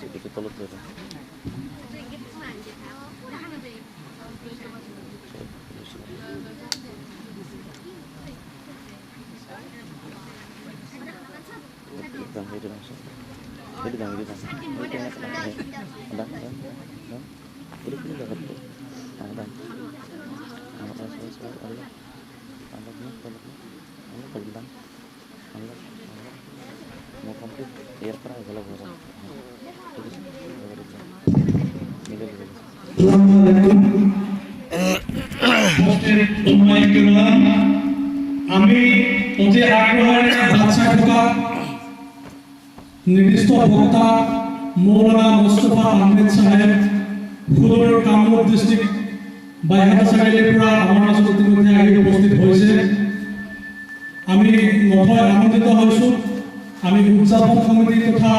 এইটো তলত লৈ যাম সেইটো দাম সেইটো দাম এইটো দাম এইটো কোনো জেগাত দাম দাম মই কমপ্লিট ইয়াৰ পৰা এইফালে ঘৰ যাম ঠিক আছে আমি অতি আগ্ৰহেৰে ভাত চাই থকা নিৰ্দিষ্ট বক্তা মৌলানা মুস্তাফা আহমেদ সাহেব ফুলৰ কামৰূপ ডিষ্ট্ৰিক্ট বাইহাটা চাৰিআলিৰ পৰা আমাৰ মাজত ইতিমধ্যে আহি উপস্থিত হৈছে আমি নথৈ আনন্দিত হৈছোঁ আমি উদযাপন সমিতি তথা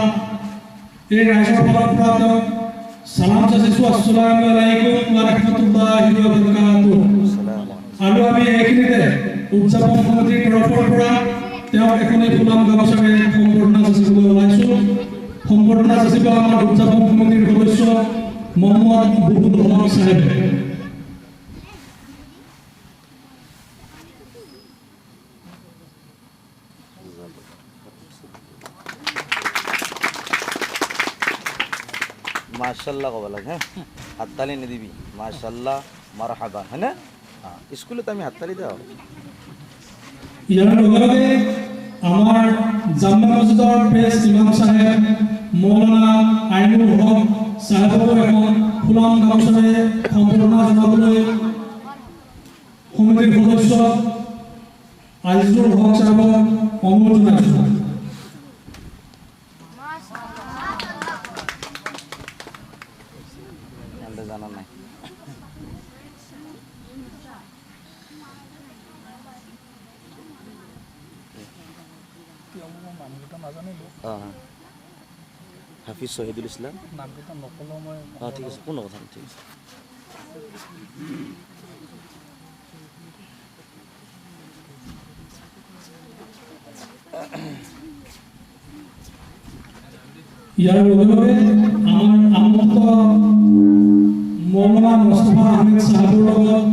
এই ৰাইজৰ ফালৰ পৰা তেওঁক সালাম যাচিছোঁ আসসালামু আলাইকুম ওয়া ৰাহমাতুল্লাহি ওয়া বাৰাকাতুহু আৰু আমি এইখিনিতে উদযাপন সমিতিৰ তৰফৰ পৰা তেওঁক এখনি ফুলাম গামোচাৰে সম্বৰ্ধনা যাচিবলৈ ওলাইছোঁ সম্বৰ্ধনা যাচিব আমাৰ উদযাপন সমিতিৰ সদস্য মোহাম্মদ বুবুল হক সাহেবে মাশাআল্লাহ ক'ব লাগে হা হাততালি নিদিবি মাশাআল্লাহ মাৰহাবা হয় না স্কুলত আমি হাততালি দিওঁ ইয়াৰ লগে আমাৰ জামা মছজিদৰ প্ৰেছ ইমাম সাহেব মৌলানা আইনুল হক সাহেবক এখন ফুলাম গামোচাৰে সম্বৰ্ধনা জনাবলৈ সমিতিৰ সদস্য আজিজুল হক সাহেবক অনুৰোধ জনাইছোঁ জানা নাই হাফিজ শহীদুল ইছলাম ঠিক আছে কোনো কথা নাই ঠিক আছে ইয়াৰ লগে আমাৰ আমন্ত্ৰিত মৌলানা মুস্তাফা আহমেদ সাহেবৰ লগত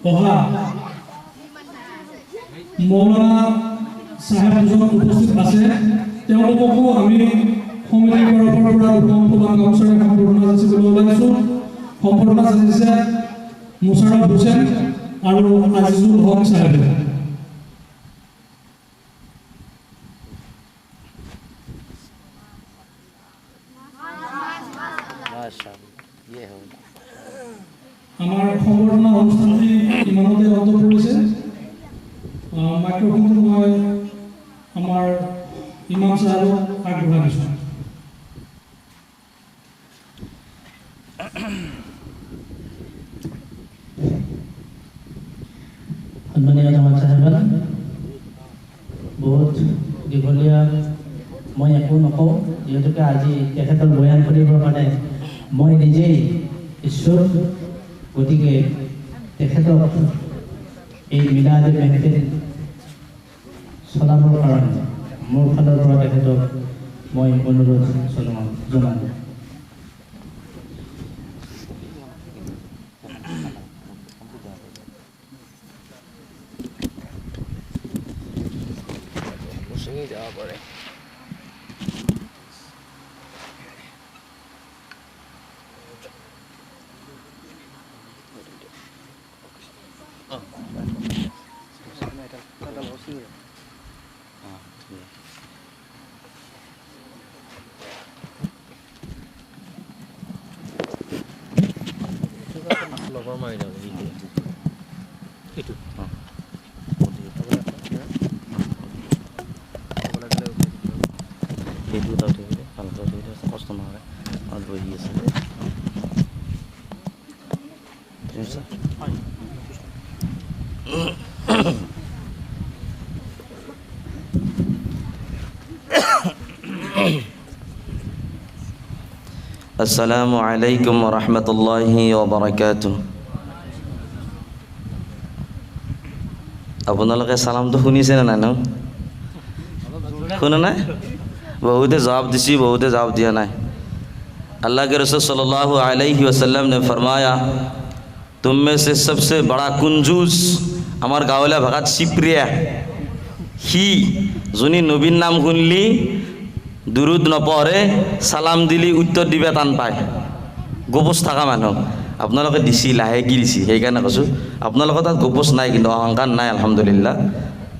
অহা মৌলানা সাহেব দুজন উপস্থিত আছে তেওঁলোককো আমি সমিতিৰ তৰফৰ পৰা উত্তম ফুলাম গামোচাৰে সম্বৰ্ধনা যাচিবলৈ ওলাইছোঁ সম্বৰ্ধনা যাচিছে মুছাৰফ হুছেইন আৰু আজিজুল হক সাহেবে আমাৰ সম্বৰ্ধনা অনুষ্ঠানটি ইমানতে অন্ত পৰিছে মাইক্ৰফোনটো মই আমাৰ ইমাম সাহেবক আগবঢ়াই দিছোঁ সন্মানীয় জামাত সাহেবান বহুত দীঘলীয়া মই একো নকওঁ যিহেতুকে আজি তেখেতৰ বয়ান কৰিবৰ কাৰণে মই নিজেই ইচ্ছুক গতিকে তেখেতক এই মিলাদ মেহফিল চলাবৰ কাৰণে মোৰ ফালৰ পৰা তেখেতক মই অনুৰোধ জনালোঁ যাব পাৰে লগৰ মাৰি যাব এইটো এইটো এটা উঠি গ'লে ভালকৈ উঠি গ'লে কষ্ট নহয় আৰু বহি আছে আসসালামু আলাইকুম ওয়া রাহমাতুল্লাহি ওয়া বারাকাতুহু আপোনালোকে সালামটো শুনিছে না নাই ন শুনা নাই বহুতে জবাব দিছি বহুতে জবাব দিয়া নাই अल्लाह के रसूल सल्लल्लाहु अलैहि वसल्लम ने फरमाया, तुम में से सबसे बड़ा कुंजूस আমার গাঁৱলীয়া ভাষাত চিপ্ৰিয়া সি যোনে নবীৰ নাম শুনলি দুৰুদ নপঢ়ে সালাম দিলি উত্তৰ দিবে টান পায় গোপচ থকা মানুহ আপোনালোকে দিছি লাহেকি দিছি সেইকাৰণে কৈছোঁ আপোনালোকৰ তাত গোপচ নাই কিন্তু অহংকাৰ নাই আলহামদুলিল্লাহ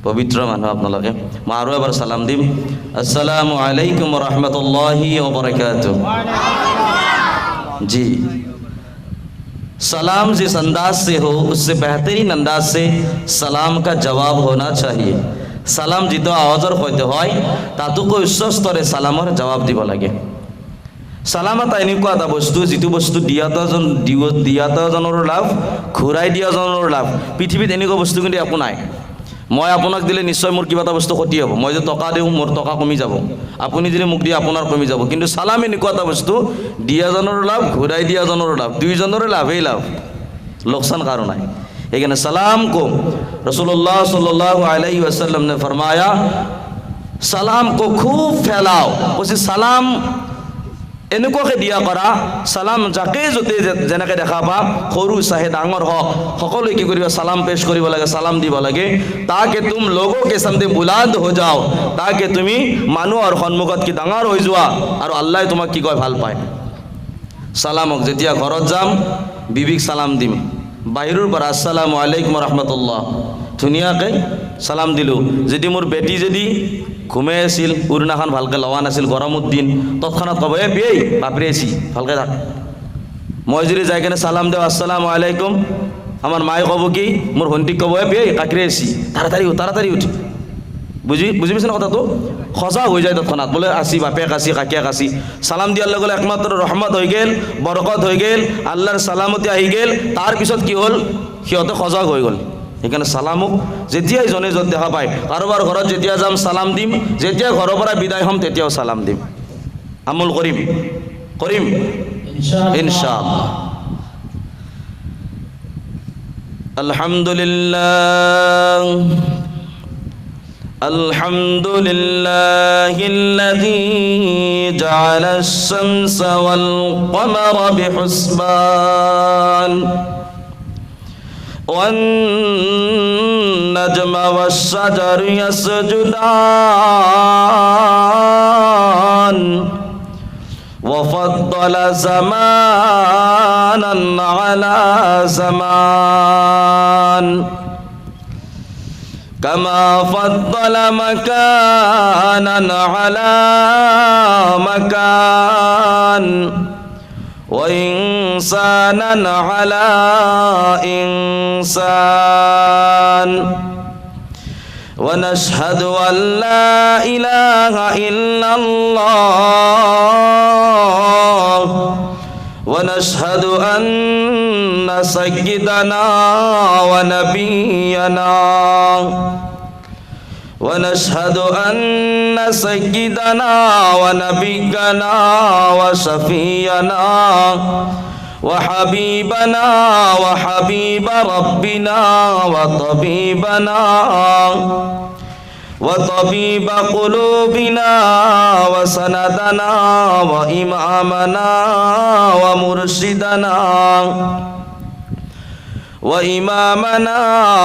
পবিত্ৰ মানুহ আপোনালোকে মই আৰু এবাৰ সালাম দিম আসসালামু আলাইকুম ওয়া রাহমাতুল্লাহি ওয়া বারাকাতুহু जी सलाम जिस अंदाज से हो उससे बेहतरीन अंदाज से सलाम का जवाब होना चाहिए सलाम जितो आवाजर होते হয় তাতোকৈ উচ্চ স্তৰে সালামৰ জবাব দিব লাগে সালাম এটা এনেকুৱা এটা বস্তু যিটো বস্তু দিয়াতজনৰ লাভ ঘূৰাই দিয়াজনৰ লাভ পৃথিৱীত এনেকুৱা বস্তু কিন্তু একো নাই মই আপোনাক দিলে নিশ্চয় মোৰ কিবা এটা বস্তু ক্ষতি হ'ব মই যে টকা দিওঁ মোৰ টকা কমি যাব আপুনি যদি মোক দিয়ে আপোনাৰ কমি যাব কিন্তু সালাম এনেকুৱা এটা বস্তু দিয়াজনৰ লাভ ঘূৰাই দিয়াজনৰ লাভ দুইজনৰে লাভেই লাভ লোকসান কাৰো নাই এইখানে सलाम को रसूलुल्लाह सल्लल्लाहु अलैहि वसल्लम ने फरमाया सलाम को खूब फैलाओ उसे सलाम এনেকুৱাকৈ দিয়া কৰা সালাম যাকে যতে যেনেকৈ দেখা পা সৰু চাহে ডাঙৰ হওক সকলোৱে কি কৰিব সালাম পেশ কৰিব লাগে সালাম দিব লাগে তাকে তুম লোগোं के सामने बुलंद हो जाओ তাকে তুমি মানুহৰ সন্মুখত কি ডাঙৰ হৈ যোৱা আৰু আল্লাহ তোমাক কি কয় ভাল পায় সালামক যেতিয়া ঘৰত যাম বিবিক সালাম দিম বাহিৰৰ পৰা আসসালামু আলাইকুম ওয়া ৰাহমাতুল্লাহ ধুনীয়াকৈ সালাম দিলোঁ যদি মোৰ বেটি যদি ঘুমে আছিল উৰুনাখন ভালকৈ লোৱা নাছিল গৰমৰ দিন তৎক্ষণাত ক'ব এ বিয়ে বাপৰে আছি ভালকৈ থাক মই যদি যাই কেনে সালাম দিওঁ আসসালামু আলাইকুম আমাৰ মায়ে ক'ব কি মোৰ ভণ্টিক ক'ব এ বিয়ে কাকৰে আছি তাড়াতাড়ি উঠ বুজি পাইছে না কথাটো সজা হৈ যায় তৎক্ষণাত বোলে আসি বাপেক আসি কাকিয়াক আসি সালাম দিয়াৰ লগে লগে একমাত্ৰ ৰহমত হৈ গ'ল বৰকত হৈ গ'ল আল্লাহৰ সালামতি আহি গ'ল তাৰপিছত কি হ'ল সিহঁতে সজাগ হৈ গ'ল সেইকাৰণে সালামক যেতিয়াই জনে য'ত দেখা পায় কাৰোবাৰ ঘৰত যেতিয়া যাম সালাম দিম যেতিয়া ঘৰৰ পৰা বিদায় হ'ম তেতিয়াও সালাম দিম আমল কৰিম ইনশাআল্লাহ আলহামদুলিল্লাহ الذي جعل الشمس والقمر بحسبان والنجم والشجر يسجدان وفضل زمانا على زمان كما فضل مكانا على مكان وإنسانا على إنسان ونشهد أن لا إله إلا الله ونشهد أن سيدنا ونبينا ونشهد أن سيدنا ونبينا وشفينا وحبيبنا وحبيب ربنا وطبيب قلوبنا وسندنا وإمامنا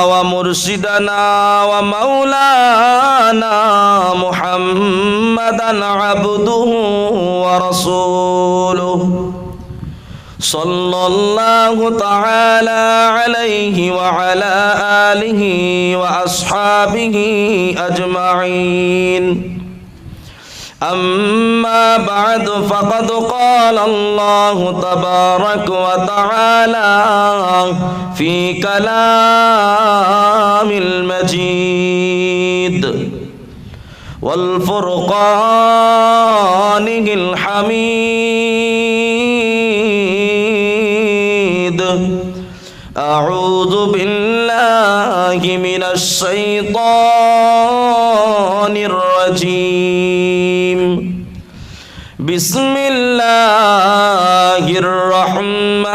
ومرشدنا ومولانا محمدا عبده ورسوله صلى الله تعالى عليه وعلى آله وأصحابه أجمعين أما بعد فقد قال الله تبارك وتعالى في كلام المجيد والفرقان الحميد أعوذ بالله من الشيطان الرجيم بسم الله الرحمن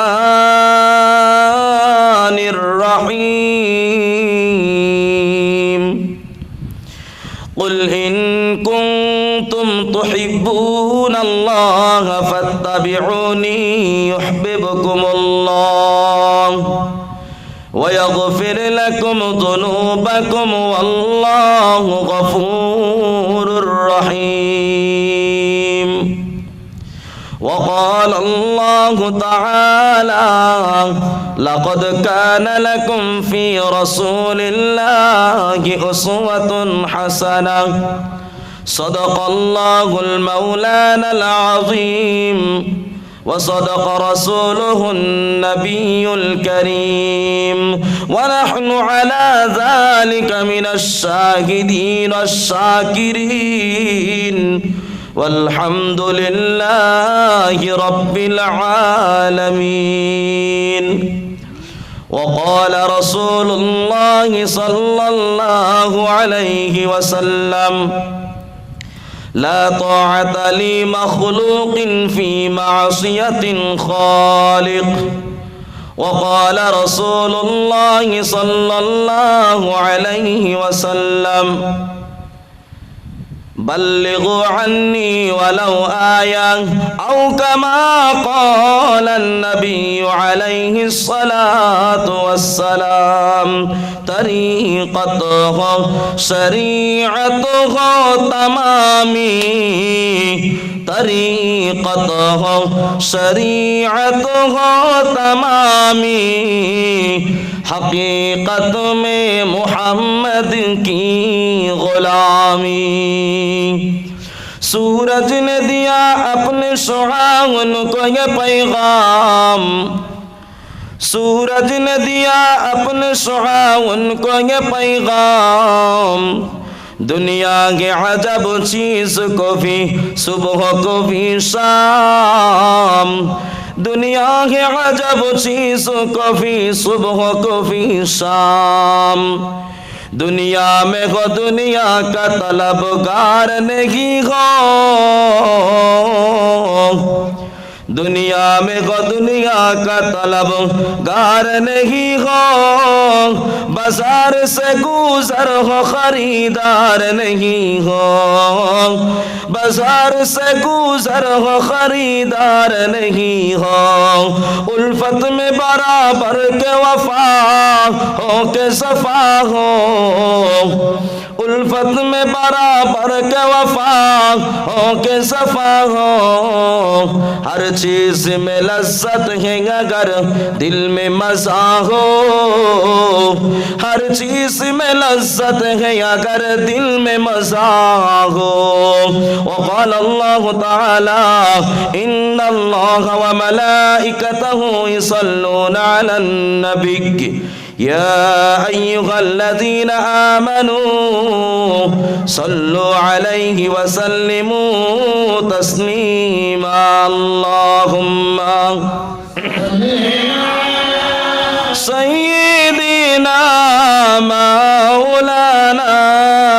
الرحيم قل إن كنتم تحبون تطيعون الله فاتبعوني يحببكم الله ويغفر لكم ذنوبكم والله غفور رحيم. وقال الله تعالى لقد كان لكم في رسول الله أسوة حسنة صدق الله المولانا العظيم وصدق رسوله النبي الكريم ونحن على ذلك من الشاهدين الشاكرين والحمد لله رب العالمين. وقال رسول الله صلى الله عليه وسلم لا طاعة لمخلوق في معصية الخالق. وقال رسول الله صلى الله عليه وسلم بلغوا عني ولو آية أو كما قال النبي عليه الصلاة والسلام طريقته شريعته تمامي طريقته شريعته تمامي حقیقت میں محمد کی غلامی. سورج نے دیا اپنے شعاع کو یہ پیغام سورج نے دیا اپنے شعاع کو یہ پیغام دنیا کے عجب چیز کو بھی صبح کو بھی شام دنیا کے عجب چیز کو بھی صبح کو بھی شام دنیا میں ہو دنیا کا طلبگار نہیں ہو دنیا میں ہو دنیا کا طلبگار نہیں ہو بازار سے گزر ہو خریدار نہیں ہو بازار سے گزر ہو خریدار نہیں ہو الفت میں برابر کے وفا ہو کے صفا ہو الفت میں برابر کے وفا ہو کے صفا ہو ہر چیز میں لذت ہے اگر دل میں مزہ ہو ہر چیز میں لذت ہے اگر دل میں مزہ ہو. وقال اللہ تعالی ان اللہ وملائکته يصلون على النبي يا أيها الذين آمنوا صلوا عليه وسلموا تسليما. اللهم سيدنا مولانا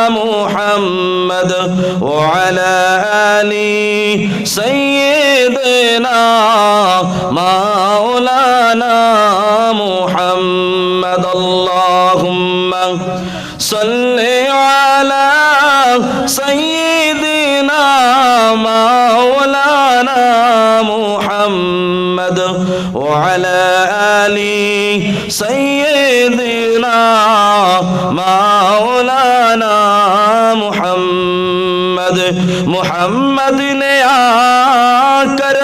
محمد وعلى آله سيدنا مولانا محمد. اللهم صل على سيدنا مولانا محمد وعلى آله سيدنا مولانا محمد. محمد نے آکر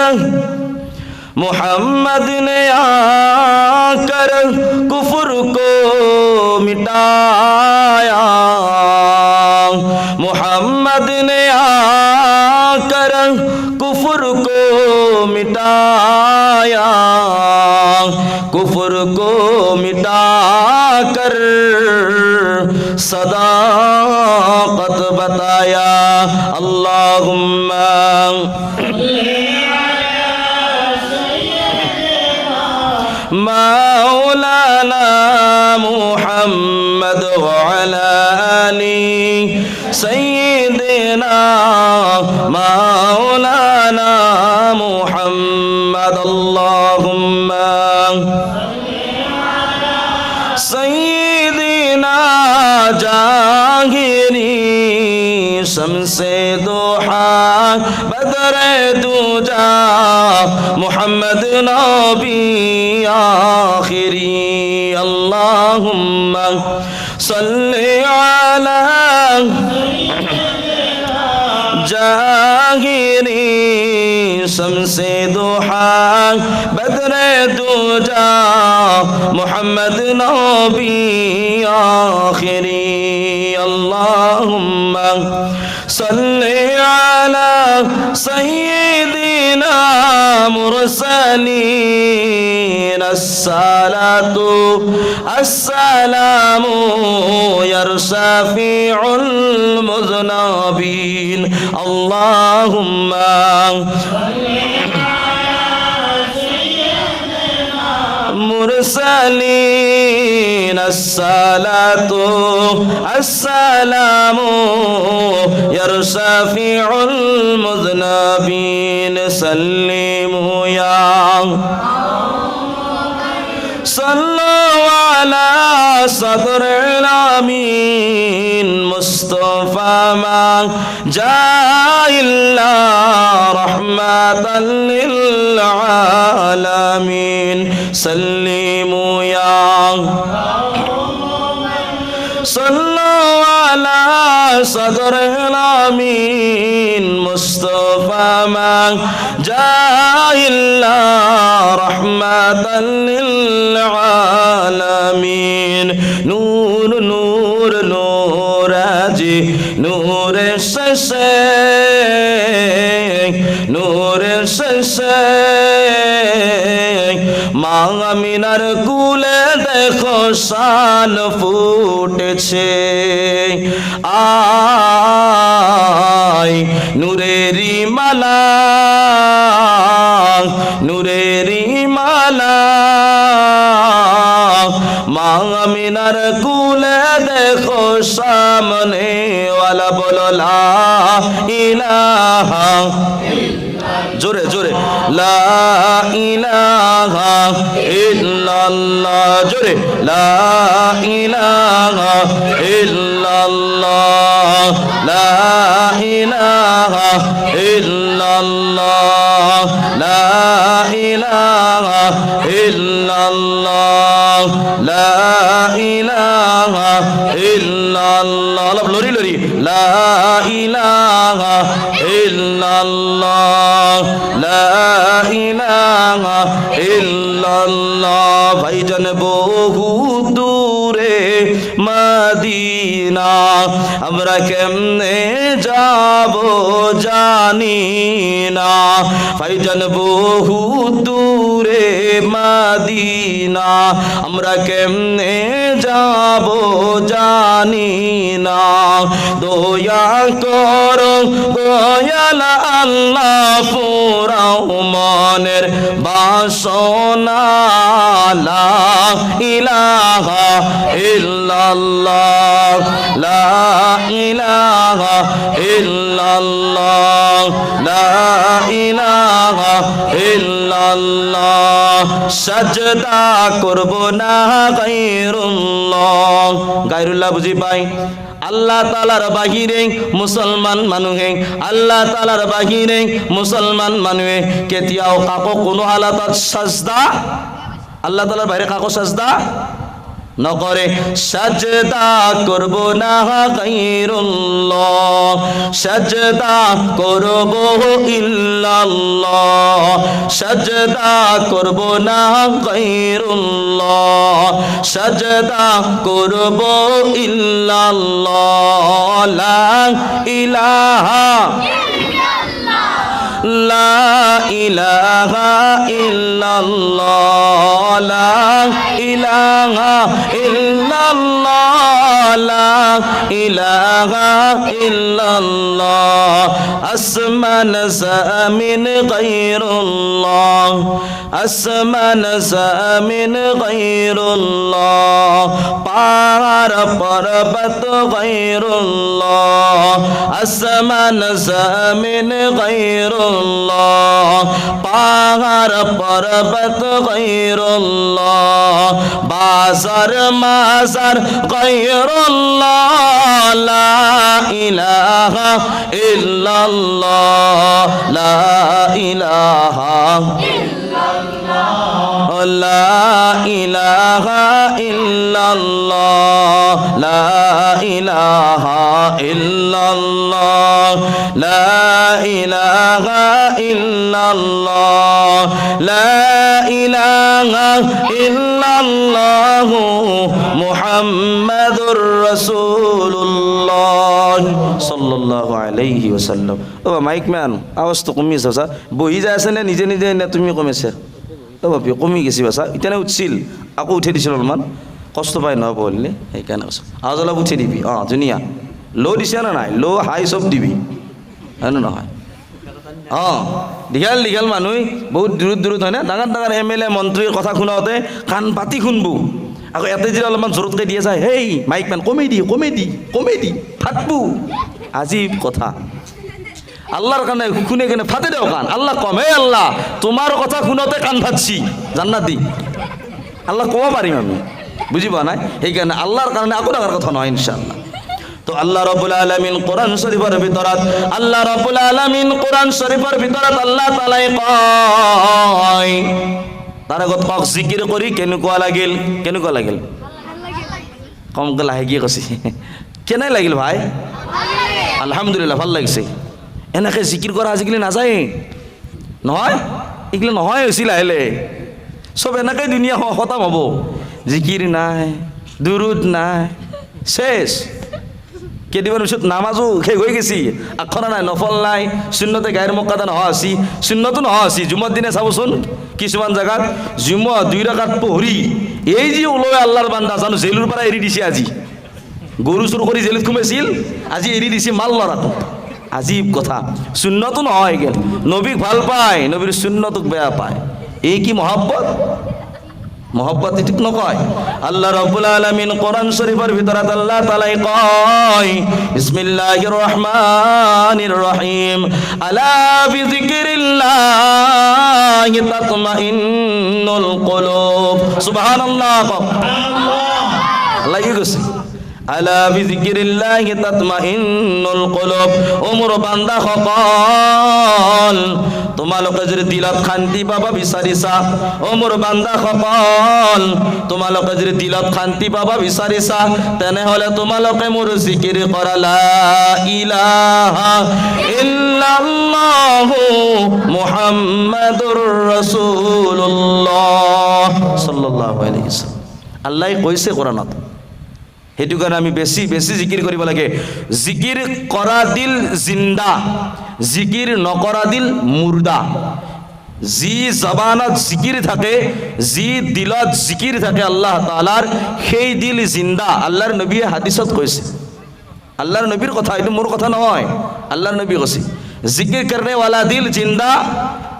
محمد نے آکر کفر کو مٹایا محمد نے آکر کفر کو مٹایا کفر کو مٹا کر صداقت بتایا. اللہم مولانا محمد وعلى آله سيدنا مولانا محمد. اللهم سيدنا جاهري شمس دوحا بدر দুজা মুহাম্মদ নবী আখিরি আল্লাহুম্মা সাল্লি আলা জাহিরি শমসে দুহা বদরে দুজা মুহাম্মদ নবী আখিরি আল্লাহুম্মা সাল্লি আলা সাইয়্যিদিনা মুরসালিন আসসালাতু আসসালামু ইয়া শাফিউল মুযনাবিন আল্লাহুম্মা মুরসালিন আসসালাতু আসসালামু ইয়া শাফিউল মুযনাবিন সাল্লিমু ইয়া সাল্লু আলা সাদরিল আমিন মুস্তাফা মা জাইল্লা রাহমাতাল লিল আলামিন সাল্লিমু ইয়া সাল্লু আলা সাদরিল আমিন মুস্তাফা মা জাইল্লা রাহমাতাল লিল আলামিন নূর নূর নূর আজি নূর শেষে নূর শেষে মা আমিনার কুলে দেখো শান ফুটেছে আয় নূরেরি মালা নূরেরি মালা মা আমিনার কুলে দেখো সামনে ওয়ালা বলো লা ইলাহা জোরে জোরে লা ইলাহা ইল্লাল্লাহ জোরে লা ইলাহা ইল্লাল্লাহ লা ইলাহা ইল্লাল্লাহ লা ইলাহা ইল্লাল্লাহ লা ইলাহা ইল্লাল্লাহ লরি লরি লা ইলাহা ইল্লাল্লাহ লা ইলাহা ইল্লাল্লাহ ভাইজান বহু দূরে মদিনা আমরা কেমনে যাব জানি না ভাইজান বহু দূরে মদিনা আমরা কেমনে যাব জানি না দয়া করো দয়াল আল্লাহ পুরাও মনের বাসনা লা ইলাহা ইল্লাল্লাহ লা ইলাহা ইল্লাল্লাহ লা ইলাহা ইল্লাল্লাহ সাজদা করব না গায়রুল্লাহ গায়রুল্লাহ বুঝি পাই আল্লাহ তাআলার বাহিরে মুসলমান মানুহে আল্লাহ তাআলার বাহিরে মুসলমান মানুহে কেতিয়াও কাকো কোনো হালাতত সাজদা আল্লাহ তাআলার বাহিরে কাকো সাজদা নকরে সাজদা করব না গায়রুল্লাহ সাজদা করব ইল্লাল্লাহ সাজদা করব না গায়রুল্লাহ সাজদা করব ইল্লাল্লাহ লা ইলাহা লা ইলাহা ইল্লাল্লাহ লা ইলাহা ইল্লাল্লাহ লা ইলাহা ইল্লাল্লাহ আসমান জামিন গায়রুল্লাহ আসমান জামিন গায়রুল্লাহ পাহাড় পর্বত গায়রুল্লাহ আসমান জামিন গায়রুল্লাহ পাহাড় পর্বত গায়রুল্লাহ বাজার মাজার গায়রুল্লাহ লা ইলাহা ইল্লাল্লাহ লা ইলাহা লা ইলাহা ইল্লাল্লাহ লা ইলাহা ইল্লাল্লাহ লা ইলাহা ইল্লাল্লাহ লা ইলাহা ইল্লাল্লাহ মুহাম্মাদুর রাসূলুল্লাহ সাল্লাল্লাহু আলাইহি ওয়াসাল্লাম। ও মাইক ম্যান আওয়াজ তো কমিছে বাছা, বহি যায় আছে নে নিজে নিজে নে তুমি কমিছে? ও বাপি কমি গেছি বাছা, ইটানে উঠছিল আকৌ উঠে দিছিল অলপমান, কষ্ট পাই নহয় বললে সেইকাৰণে কৈছোঁ আওয়াজ অলপ উঠি দিবি। অঁ ধুনীয়া, ল' দিছে না নাই? ল' হাই চব দিবি, হয় নে নহয়? অঁ দীঘল দীঘল মানুহ বহুত দূৰত দূৰত হয় না, ডাঙৰ ডাঙৰ MLA মন্ত্ৰীৰ কথা শুনাওঁতে কাণ পাতি শুনবো, আকৌ ইয়াতে যদি অলপমান জোৰতকৈ দিয়া যায়, হেই মাইক মেন কমেডি কমেডি কমেডি ফাটবো, আজীব কথা। আল্লাহর কানে শুনে কেনে ফাটে দেও কান। আল্লাহ কম, হে আল্লাহ তোমার কথা শুনোতে কান ফাটছি জান্নাতি, আল্লাহ কব পাৰিম আমি, বুজি পোৱা নাই? সেইকাৰণে আল্লাহৰ কাৰণে আকৌ ডাঙৰ কথা নহয় ইনশাআল্লাহ। তো আল্লাহ ৰাব্বুল আলামিন কোৰআন শৰীফেৰ ভিতৰত আল্লাহ ৰাব্বুল আলামিন কোৰআন শৰীফেৰ ভিতৰত আল্লাহ তাআলাই কয়, তাৰ আগত কক জিকিৰ কৰি কেনেকুৱা লাগিল? কেনেকুৱা লাগিল? কমকৈ লাহেকৈ কৈছে, কেনে লাগিল ভাই? আলহামদুলিল্লাহ ভাল লাগিছে। এনেকৈ জিকিৰ কৰা আজিকালি নাযায় নহয়, এইগিলা নহয় হৈছিল লাহে চব এনেকৈ দুনিয়া খতম হ'ব। জিকিৰ নাই, দুৰুদ নাই, শেষ। কেইদিনমান পিছত নামাজো শেষ হৈ গেছি, আখৰা নাই, নফল নাই, শূন্যতে গাইৰ মক্কাদা নহয় আছি, শূন্যতো নহয় আছি। জুমৰ দিনে চাবচোন কিছুমান জেগাত জুমা 2 ৰাকাত পঢ়ি এই যি ওলাই আল্লাহৰ বান্দা জানো জেলুৰ পৰা এৰি দিছে। আজি গৰু চুৰ কৰি জেলত সোমাইছিল, আজি এৰি দিছে মাল লৰাটো। আজীব কথা, শূন্যতো নহয় গেল। নবীক ভাল পায়, নবীৰ শূন্যটোক বেয়া পায়। এই কি মহব্বত? মহব্বত ঠিক নকয়। আল্লাহ রাব্বুল আলামিন কোরআন শরীফের ভিতৰত আল্লাহ তাআলাই কয়, বিসমিল্লাহির রহমানির রহিম, আলা বিযিকরিল্লাহি তাতমাইন্নুল কুলুব। সুবহানাল্লাহ। আল্লাহ কি কইছে? আলা বিযিকরিল্লাহি তাতমাইন্নুল কুলুব। ও মোর বান্দা সকল, তোমালোকে যদি দিলত শান্তি পাবা বিচাৰিছা, ও মোৰ বান্দা সকল তোমালোকে যদি দিলত শান্তি পাবা বিচাৰিছা, তেনেহলে তোমালোকে মোৰ জিকিৰ কৰা, লা ইলাহা ইল্লাল্লাহু মুহাম্মাদুৰ ৰাসূলুল্লাহ সাল্লাল্লাহু আলাইহি ওয়াসাল্লাম। আল্লাহ কৈছে কোৰআনত, সেইটো কাৰণে আমি বেছি বেছি জিকিৰ কৰিব লাগে। জিকিৰ কৰা দিল জিন্দা, জিকিৰ নকৰা দিল মুৰ্দা। যি জবানত জিকিৰ থাকে, যি দিলত জিকিৰ থাকে আল্লাহ তাআলাৰ, সেই দিল জিন্দা। আল্লাহৰ নবীয়ে হাদিছত কৈছে, আল্লাহৰ নবীৰ কথা, এইটো মোৰ কথা নহয়, আল্লাহৰ নবী কৈছে, জিকিৰ কৰনে वाला দিল জিন্দা,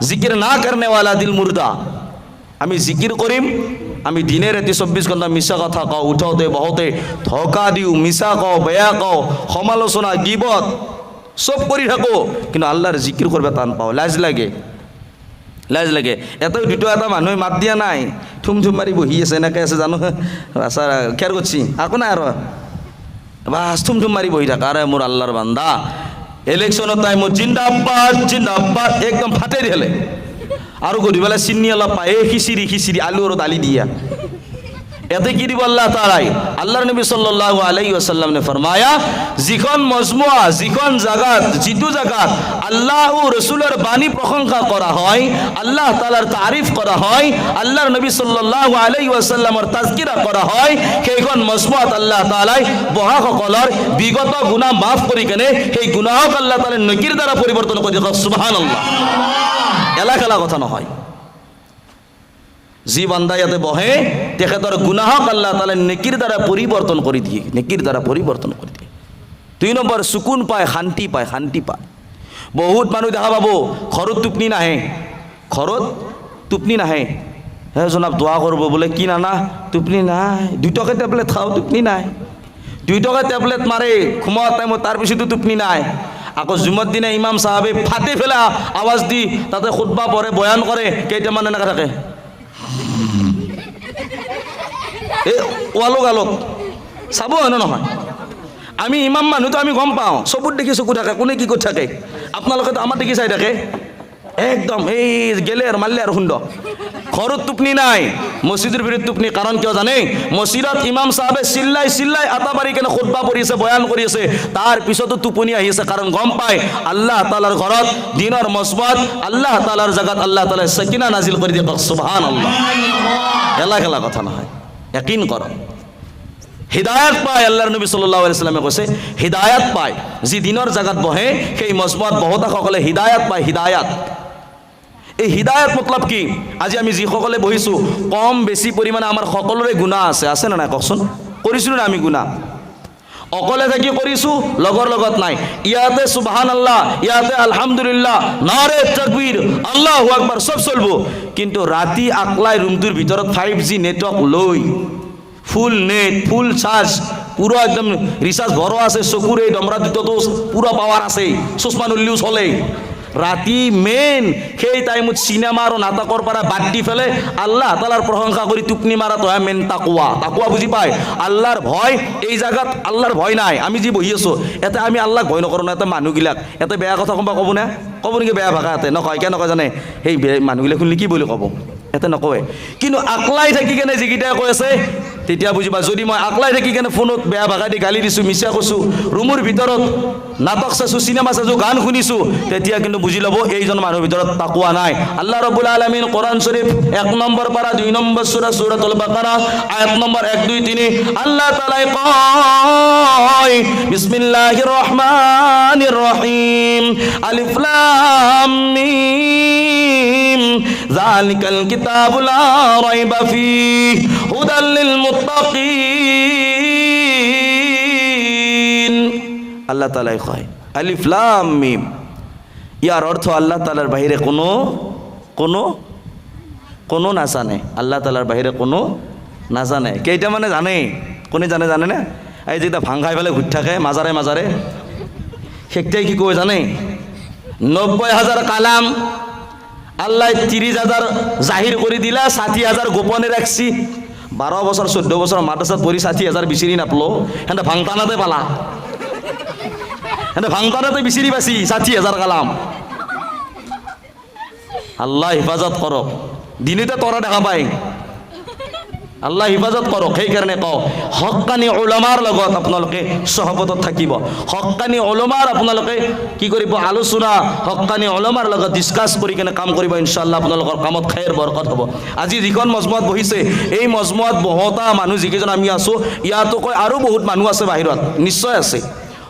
জিকিৰ না কৰনে वाला দিল মুৰ্দা। আমি জিকিৰ কৰিম, আমি দিনে ৰাতি 24 ঘণ্টা মিছা কথা কওঁ, উঠোতে বহোতে ধোকা দিওঁ, মিছা কওঁ, বেয়া কওঁ, সমালোচনা গিবত চব কৰি থাকোঁ, কিন্তু আল্লাহৰ জিকিৰ কৰিব টান পাওঁ, লাজ লাগে, লাজ লাগে। এটাও দুটা এটা মানুহে মাত দিয়া নাই, থুম থুম মাৰি বহি আছে, এনেকৈ আছে জানো, আচ্ছা খেৰ কৰিছি আকৌ নাই আৰু বাছ থুম থুম মাৰি বহি থাকা। আৰে মোৰ আল্লাহৰ বান্দা, ইলেকশ্যনৰ টাইমত জিন্দাবাদ জিন্দাবাদ একদম ফাটে দিলে, আৰু গধূলি বেলা চিনি অলপ পায়, খিচিৰি খিচিৰি আলু আৰু দালি দিয়া, এতে কি দিব আল্লাহ তাআলাই? আল্লাহর নবী সাল্লাল্লাহু আলাইহি ওয়াসাল্লাম ने फरमाया, যিখন মজমুআ, যিখন জায়গাত, যিটো জায়গাত আল্লাহ ও রাসূলের বাণী প্রশংসা করা হয়, আল্লাহ তাআলার তারিফ করা হয়, আল্লাহর নবী সাল্লাল্লাহু আলাইহি ওয়াসাল্লামৰ তাজকিৰা কৰা হয়, সেইখন মজমুআত আল্লাহ তাআলাই বহাসকলৰ বিগত গুনাহ মাফ কৰি কেনে সেই গুনাহক আল্লাহ তাআলাই নেকিৰ দ্বাৰা পৰিৱৰ্তন কৰি দিয়ে। সুবহানাল্লাহ। এলাকালা কথা নহয়। যি বান্দা ইয়াতে বহে তেখেতৰ গুনাহক আল্লাহ তাআলা নেকিৰ দ্বাৰা পৰিৱৰ্তন কৰি দিয়ে, নেকিৰ দ্বাৰা পৰিৱৰ্তন কৰি দিয়ে। 2 নম্বৰ, সুকুন পায়, শান্তি পায়, শান্তি পায়। বহুত মানুহ দেখা পাব ঘৰত টোপনি নাহে, ঘৰত টোপনি নাহে, হে জনাব দোৱা কৰিব বোলে, কি নানা টোপনি নাই, 2 টকা টেবলেট খাওঁ টোপনি নাই, 2 টকা টেবলেট মাৰে ঘুমোৱা টাইমত, তাৰপিছতো টোপনি নাই। আকৌ জুমত দিনা ইমাম চাহাবে ফাটি ফেলা আৱাজ দি তাতে খুতবা পঢ়ে বয়ান কৰে কেইটামান এনেকৈ থাকে এই ৱালো গালত চাব হয় নহয় আমি ইমাম মানুহতো আমি গম পাওঁ চকুত দেখি চকু থাকে কোনে কি কৰি থাকে আপোনালোকে আমাৰ দেখি চাই থাকে একদম এই গেলে আৰু মাৰিলে আৰু সুন্দৰ ঘৰত টোপনি নাই মছজিদৰ ভিতৰত টোপনি কাৰণ কিয় জানে মছজিদত ইমাম চাহাবে চিল্লাই চিল্লাই আটা পাৰি কেনে খুতবা পঢ়ি আছে বয়ান কৰি আছে তাৰ পিছতো টোপনি আহি আছে কাৰণ গম পায় আল্লাহ তাআলাৰ ঘৰত দিনৰ মজমাত আল্লাহ তাআলাৰ জাগাত আল্লাহ তাআলাই সাকিনা নাজিল কৰি দিয়ে সুবহানাল্লাহ এলা খেলা কথা নহয় ইয়াকিন কৰক হিদায়াত পায় আল্লাহৰ নবী সাল্লাল্লাহু আলাইহি ওয়াসাল্লামে কৈছে হিদায়াত পায় যি দিনৰ জাগাত বহে সেই মজমাত বহুতাসকলে হিদায়াত পায় হিদায়াত এই হিদায়াত মতলব কি আজি আমি যিসকলে বহিছোঁ কম বেছি পৰিমাণে আমাৰ সকলোৰে গুনাহ আছে না নাই কওকচোন কৰিছিলোঁ না আমি গুনাহ অকলে থাকি কৰিছোঁ লগৰ লগত নাই ইয়াতে সুবহানাল্লাহ ইয়াতে আলহামদুলিল্লাহ নাৰে তাকবীৰ আল্লাহু আকবাৰ সব চলব কিন্তু ৰাতি আকলাই ৰুমটোৰ ভিতৰত 5G নেটৱৰ্ক লৈ ফুল নেট ফুল চাৰ্জ পুরো একদম রিচার্জ ভরো আছে চকুর এই ডমরা দুটো তো পুরো পাওয়ার আছে চশমা নলিও চলে রাতি মেন সেই টাইমত সিনেমা আর নাটকৰ পৰা বাদ দি ফেলে আল্লাহ তাআলাৰ প্ৰশংসা কৰি টোপনি মাৰা তো মেন তাকুয়া বুজি পায় আল্লাহৰ ভয় এই জায়গাত আল্লাহৰ ভয় নাই আমি যি বহি আছো এতে আমি আল্লাহক ভয় নকৰো না এতে মানুহগিলাক এতে বেয়া কথা ক'ব নেকি বেয়া ভাষা এতে নকয় কিয় নকয় জানে সেই মানুহগিলাক শুনিলে কি বুলি ক'ব এতে নকয় কিন্তু আকলাই থাকি কেনে যিকেইটা কৈ আছে তেতিয়া বুজিবা যদি মই আকলাই থাকি কেনে ফোনত বেয়া ভাষা দি গালি দিছোঁ মিছা কৈছোঁ ৰুমৰ ভিতৰত নাটক চাইছোঁ চিনেমা চাইছোঁ গান শুনিছোঁ তেতিয়া কিন্তু বুজি ল'ব এইজন মানুহৰ ভিতৰত তাকুয়া নাই আল্লাহ ৰাব্বুল আলামিন কোৰআন শৰীফ 1 নম্বৰ পাৰা 2 নম্বৰ সূৰা সূৰাতুল বাকাৰা আয়াত নম্বৰ 1 2 3 আল্লাহ তাআলাই কয় বিসমিল্লাহির রহমানির রহিম আলিফ লাম মিম যালিকাল কিতাবু লা রাইবা ফীহি হুদাল লিল মুত্তাকিন আল্লাহ তাআলাই কয় আলিফ লাম মিম ইয়ার অর্থ আল্লাহ তাআলার বাহিরে কোনো না জানে আল্লাহ তাআলার বাহিরে কোনো না জানে কেইটা মানে জানে কোনে জানে না এই যেটা ভাং খাই ফেলে ঘুরি থাকে মাজারে সেটাই কি কয় জানে 90,000 কালাম আল্লাহ 30,000 জাহির করে দিলা 60,000 গোপনে রাখছি 12 বছর 14 বছর মাদ্রাসাত পড়ি 60,000 বিচারি নাপলো হেঁটে ভাংটানাতে পালা ভাঙতানাতে বিচিরি পাছি 60,000 কালাম আল্লাহ হিফাজত করক দিনেতে তোরা দেখা পাই আল্লাহ হিফাজত করক সেইকাৰণে কওঁ হক্কানি উলামাৰ লগত আপোনালোকে সহবতত থাকিব হক্কানি উলামাৰ আপোনালোকে কি কৰিব আলোচনা হক্কানি উলামাৰ লগত ডিসকাস কৰি কেনে কাম কৰিব ইনশাআল্লাহ আপোনালোকৰ কামত খায়েৰ বৰকত হ'ব আজি যিখন মজমুআত বহিছে এই মজমুআত বহুতা মানুহ যিকেইজন আমি আছো ইয়াতকৈ আৰু বহুত মানুহ আছে বাহিৰত নিশ্চয় আছে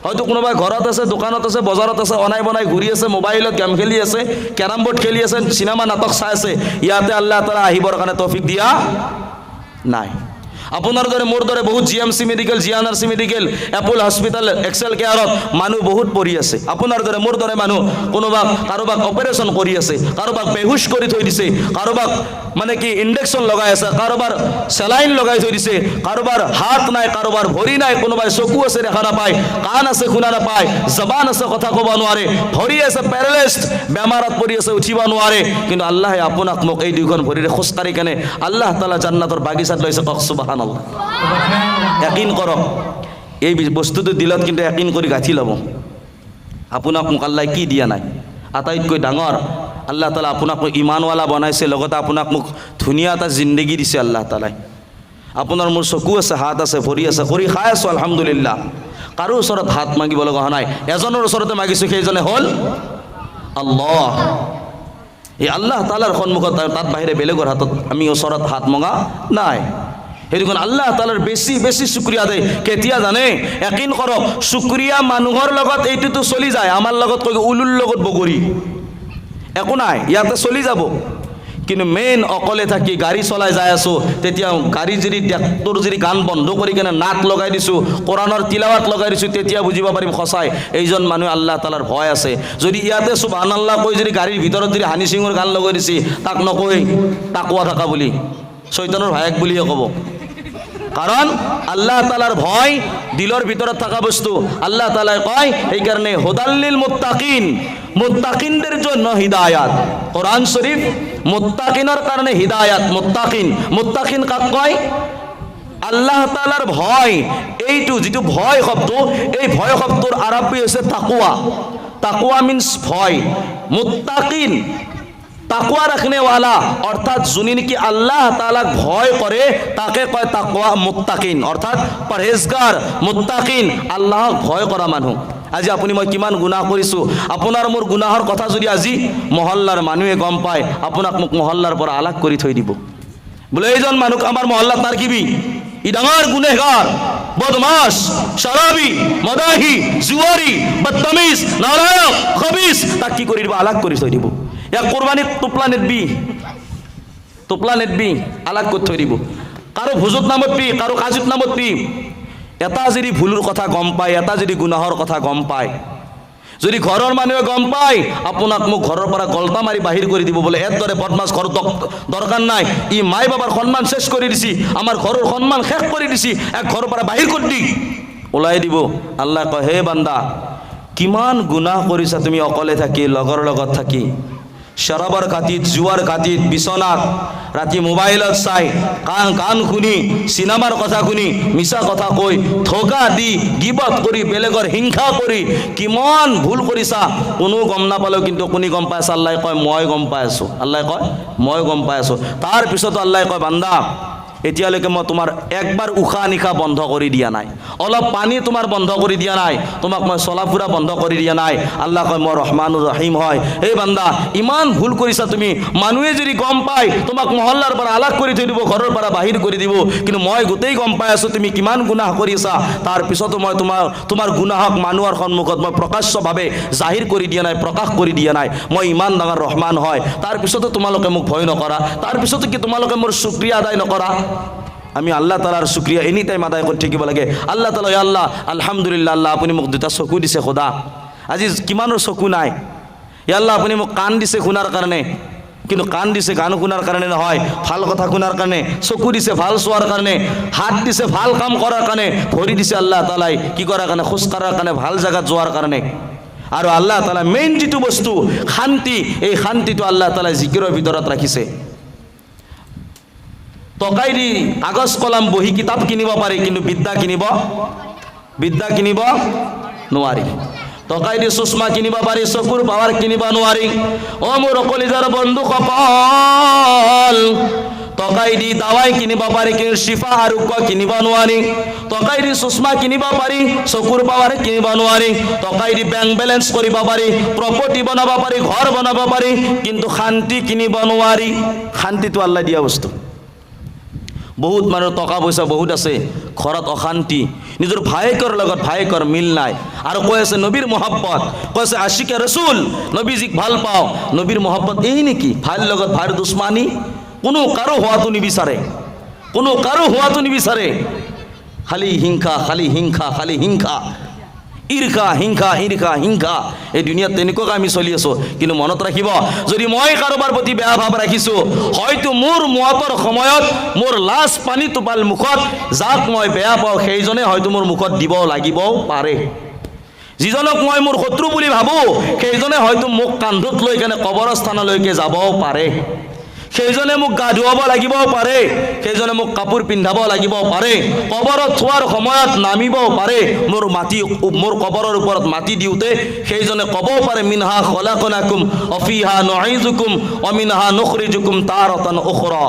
হয়তো কোনোবাই ঘৰত আছে দোকানত আছে বজাৰত আছে অনাই বনাই ঘূৰি আছে মোবাইলত গেম খেলি আছে কেৰাম বোৰ্ড খেলি আছে চিনেমা নাটক চাই আছে ইয়াতে আল্লাহ তাআলা আহিবৰ কাৰণে তৌফিক দিয়া নাই আপোনাৰ দৰে মোৰ দৰে বহুত GMC medical GNRC medical Apollo hospital Excel কেয়াৰত মানুহ বহুত পৰি আছে আপোনাৰ দৰে মোৰ দৰে মানুহ কোনোবা কাৰোবাক অপাৰেশ্যন কৰি আছে কাৰোবাক বেহুশ কৰি থৈ দিছে কাৰোবাক মানে কি ইনজেকশন লগাই আছে কাৰোবাৰ সেলাইন লগাই থৈ দিছে কাৰোবাৰ হাত নাই কাৰোবাৰ ভৰি নাই কোনোবাই চকু আছে দেখা নাপায় কাণ আছে শুনা নাপায় জবান আছে কথা ক'ব নোৱাৰে ভৰি আছে পেৰালাইজড বেমাৰত পৰি আছে উঠিব নোৱাৰে কিন্তু আল্লাহে আপোনাক মোক এই দুইখন ভৰিৰে খোজকাঢ়ি কেনে আল্লাহ তাআলা জান্নাতৰ বাগিচাত লৈছে কওক সুবহানাল্লাহ ইয়াকিন কৰক এই বস্তুটো দিলত কিন্তু ইয়াকিন কৰি গাঁঠি ল'ব আপোনাক মোক আল্লাহ কি দিয়া নাই আটাইতকৈ ডাঙৰ আল্লাহ তাআলা আপোনাক ইমানৱালা বনাইছে লগতে আপোনাক মোক ধুনীয়া এটা জিন্দগী দিছে আল্লাহ তাআলাই আপোনাৰ মোৰ চকু আছে হাত আছে ভৰি আছে কৰি খাই আছো আলহামদুলিল্লাহ কাৰো ওচৰত হাত মাগিব লগা হোৱা নাই এজনৰ ওচৰতে মাগিছো সেইজনে হ'ল আল্লাহ এই আল্লাহ তাআলাৰ সন্মুখত তাত বাহিৰে বেলেগৰ হাতত আমি ওচৰত হাত মঙা নাই সেইখন আল্লাহ তাআলাৰ বেছি শুকৰিয়া দেই কেতিয়া জানে ইয়াকিন কৰক শুকৰিয়া মানুহৰ লগত এইটোতো চলি যায় আমাৰ লগত কৈ উলুৰ লগত বগৰী একো নাই ইয়াতে চলি যাব কিন্তু মেইন অকলে থাকি গাড়ী চলাই যাই আছো তেতিয়া গাড়ী যদি ট্ৰেক্টৰ যদি গান বন্ধ কৰি কেনে নাট লগাই দিছোঁ কোৰাণৰ তিলাৱাত লগাই দিছোঁ তেতিয়া বুজিব পাৰিম সঁচাই এইজন মানুহ আল্লাহ তাআলাৰ ভয় আছে যদি ইয়াতে সুবহানাল্লাহ কৈ যদি গাড়ীৰ ভিতৰত যদি হানি সিঙৰ গান লগাই দিছি তাক নকৈ তাকুয়া থকা বুলি শয়তানৰ ভায়েক বুলিহে ক'ব কাৰণ আল্লাহ তাআলাৰ ভয় দিলৰ ভিতৰত থকা বস্তু। আল্লাহ তাআলাই কয় এইকাৰণে হুদাল্লিল মুত্তাকিন, মুত্তাকিনদের জন্য হিদায়াত। কোরআন শরীফ মুত্তাকিনের কারণে হিদায়াত। মুত্তাকিন, মুত্তাকিন কাক কয়? আল্লাহ তাআলার ভয়। এইটো যেটো ভয় শব্দ, এই ভয় শব্দৰ আৰবী হৈছে তাকওয়া। তাকওয়া মিন্স ভয়। মুত্তাকিন তাকওয়া রাখনেওয়ালা, অর্থাৎ যোনে নেকি আল্লাহ তাআলাক ভয় করে তাকে কয় তাকওয়া মুত্তাকিন, অর্থাৎ পরহেজগার মুত্তাকিন, আল্লাহক ভয় কৰা মানুহ। আজি আপুনি মই কিমান গুনাহ কৰিছোঁ, আপোনাৰ মোৰ গুনাহৰ কথা যদি আজি মহল্লাৰ মানুহে গম পায়, আপোনাক মোক মহল্লাৰ পৰা আলাগ কৰি থৈ দিব। বোলে এইজন মানুহ আমাৰ মহল্লাত তাৰ কিবি ই ডাঙৰ গুনেহগাৰ, বদমাছ, শৰাবি, মদাহি, জুয়াৰি, বদতমিজ, নালায়ক, খবিস, তাক কি কৰি দিব? আলাগ কৰি থৈ দিব। এক কোৰবানিত টোপলা নেটবি আলাগ কৰি থৈ দিব। কাৰো ভোজত নামতবি, কাৰো কাজত নামতবি। এটা যদি ভুলৰ কথা গম পায়, এটা যদি গুনাহৰ কথা গম পায়, যদি ঘৰৰ মানুহে গম পায়, আপোনাক মোক ঘৰৰ পৰা গলতা মাৰি বাহিৰ কৰি দিব। বোলে এৰ দৰে বদমাছ ঘৰ দৰকাৰ নাই, ই মাই বাবাৰ সন্মান শেষ কৰি দিছি, আমাৰ ঘৰৰ সন্মান শেষ কৰি দিছি, এক ঘৰৰ পৰা বাহিৰ কৰি দি ওলাই দিব। আল্লাহ কয় হে বান্দা, কিমান গুনাহ কৰিছা তুমি অকলে থাকি, লগৰ লগত থাকি, শৰাবৰ ঘাটিত, জুৱাৰ ঘাটিত, বিছনাত, ৰাতি মোবাইলত চাই, গান শুনি, চিনেমাৰ কথা শুনি, মিছা কথা কৈ, ধোকা দি, গিবত কৰি, বেলেগৰ হিংসা কৰি কিমান ভুল কৰিছা। কোনো গম নাপালেও কিন্তু কোনে গম পাই আছে? আল্লাহ কয় মই গম পাই আছোঁ। আল্লাহ কয় মই গম পাই আছোঁ। তাৰপিছত আল্লাহ কয় বান্দা, এতিয়ালৈকে মই তোমাৰ একবাৰ উশাহ নিশাহ বন্ধ কৰি দিয়া নাই, অলপ পানী তোমাৰ বন্ধ কৰি দিয়া নাই, তোমাক মই চলা ফুৰা বন্ধ কৰি দিয়া নাই। আল্লাহ কয় মই ৰহমানুৰ ৰহিম হয়। এই বান্দা ইমান ভুল কৰিছা তুমি, মানুহে যদি গম পায় তোমাক মহল্লাৰ পৰা আলাগ কৰি থৈ দিব, ঘৰৰ পৰা বাহিৰ কৰি দিব, কিন্তু মই গোটেই গম পাই আছোঁ তুমি কিমান গুনাহ কৰিছা। তাৰপিছতো মই তোমাৰ গুনাহক মানুহৰ সন্মুখত মই প্ৰকাশ্যভাৱে জাহিৰ কৰি দিয়া নাই, প্ৰকাশ কৰি দিয়া নাই। মই ইমান ডাঙৰ ৰহমান হয়, তাৰপিছতো তোমালোকে মোক ভয় নকৰা, তাৰপিছতো কি তোমালোকে মোৰ শুক্ৰিয়া আদায় নকৰা? আমি আল্লাহ তাআলাৰ শুক্ৰিয়া এনি টাইম আদায় কৰি থাকিব লাগে। আল্লাহ তাআলা আল্লাহ আলহামদুলিল্লাহ, আল্লাহ আপুনি মোক দুটা চকু দিছে খোদা, আজি কিমানৰ চকু নাই। আল্লাহ আপুনি মোক কাণ দিছে শুনাৰ কাৰণে, কিন্তু কাণ দিছে গান শুনাৰ কাৰণে নহয়, ভাল কথা শুনাৰ কাৰণে। চকু দিছে ভাল চোৱাৰ কাৰণে, হাত দিছে ভাল কাম কৰাৰ কাৰণে, ভৰি দিছে আল্লাহ তাআলাই কি কৰাৰ কাৰণে? খোজ কঢ়াৰ কাৰণে, ভাল জাগাত যোৱাৰ কাৰণে। আৰু আল্লাহ তাআলা মেইন যিটো বস্তু শান্তি, এই শান্তিটো আল্লাহ তাআলাই জিকিৰৰ ভিতৰত ৰাখিছে। টকাই দি কাগজ কলম বহি কিতাপ কিনিব পাৰি, কিন্তু বিদ্যা কিনিব নোৱাৰি। টকাই দি চশমা কিনিব পাৰি, চকুৰ পাৱাৰ কিনিব নোৱাৰি। অ মোৰ কলিজাৰ বন্ধুসকল, টকাই দি দাৱাই কিনিব পাৰি, কিন্তু শিফা আৰোগ্য কিনিব নোৱাৰি। টকাই দি চশমা কিনিব পাৰি, চকুৰ পাৱাৰ কিনিব নোৱাৰি। টকাই দি বেংক বেলেঞ্চ কৰিব পাৰি, প্ৰপাৰ্টি বনাব পাৰি, ঘৰ বনাব পাৰি, কিন্তু শান্তি কিনিব নোৱাৰি। শান্তিটো আল্লাহ দিয়া বস্তু। বহুত মানুহ টকা পইচা বহুত আছে, ঘৰত অশান্তি, নিজৰ ভায়েকৰ লগত ভায়েকৰ মিল নাই, আৰু কৈ আছে নবীৰ মহব্বত, কৈ আছে আশিকে ৰসুল, নবীজিক ভাল পাওঁ। নবীৰ মহব্বত এই নেকি? ভাইৰ লগত ভাইৰ দুশ্মনী, কোনো কাৰো হোৱাটো নিবিচাৰে, কোনো কাৰো হোৱাটো নিবিচাৰে। খালি হিংসা, খালি হিংসা, খালি হিংসা, ঈৰ্ষা, হিংসা, ঈৰ্ষা, হিংসা। এই দুনিয়াত তেনেকুৱাকৈ আমি চলি আছোঁ। কিন্তু মনত ৰাখিব, যদি মই কাৰোবাৰ প্ৰতি বেয়া ভাৱ ৰাখিছোঁ, হয়তো মোৰ মতৰ সময়ত মোৰ লাজ পানী টোপাল মুখত যাক মই বেয়া পাওঁ সেইজনে হয়তো মোৰ মুখত দিব লাগিবও পাৰে। যিজনক মই মোৰ শত্ৰু বুলি ভাবোঁ সেইজনে হয়তো মোক কান্ধত লৈ কেনে কবৰস্থানলৈকে যাবও পাৰে। সেইজনে মোক গা ধুৱাব লাগিবও পাৰে, সেইজনে মোক কাপোৰ পিন্ধাব লাগিব পাৰে, কবৰত থোৱাৰ সময়ত নামিবও পাৰে। মোৰ কবৰৰ ওপৰত মাটি দিওঁতে সেইজনে ক'বও পাৰে মিনহা খলাকনাকুম অফিহা নুঈদুকুম অমিনহা নুখৰিজুকুম তাৰাতান উখৰা।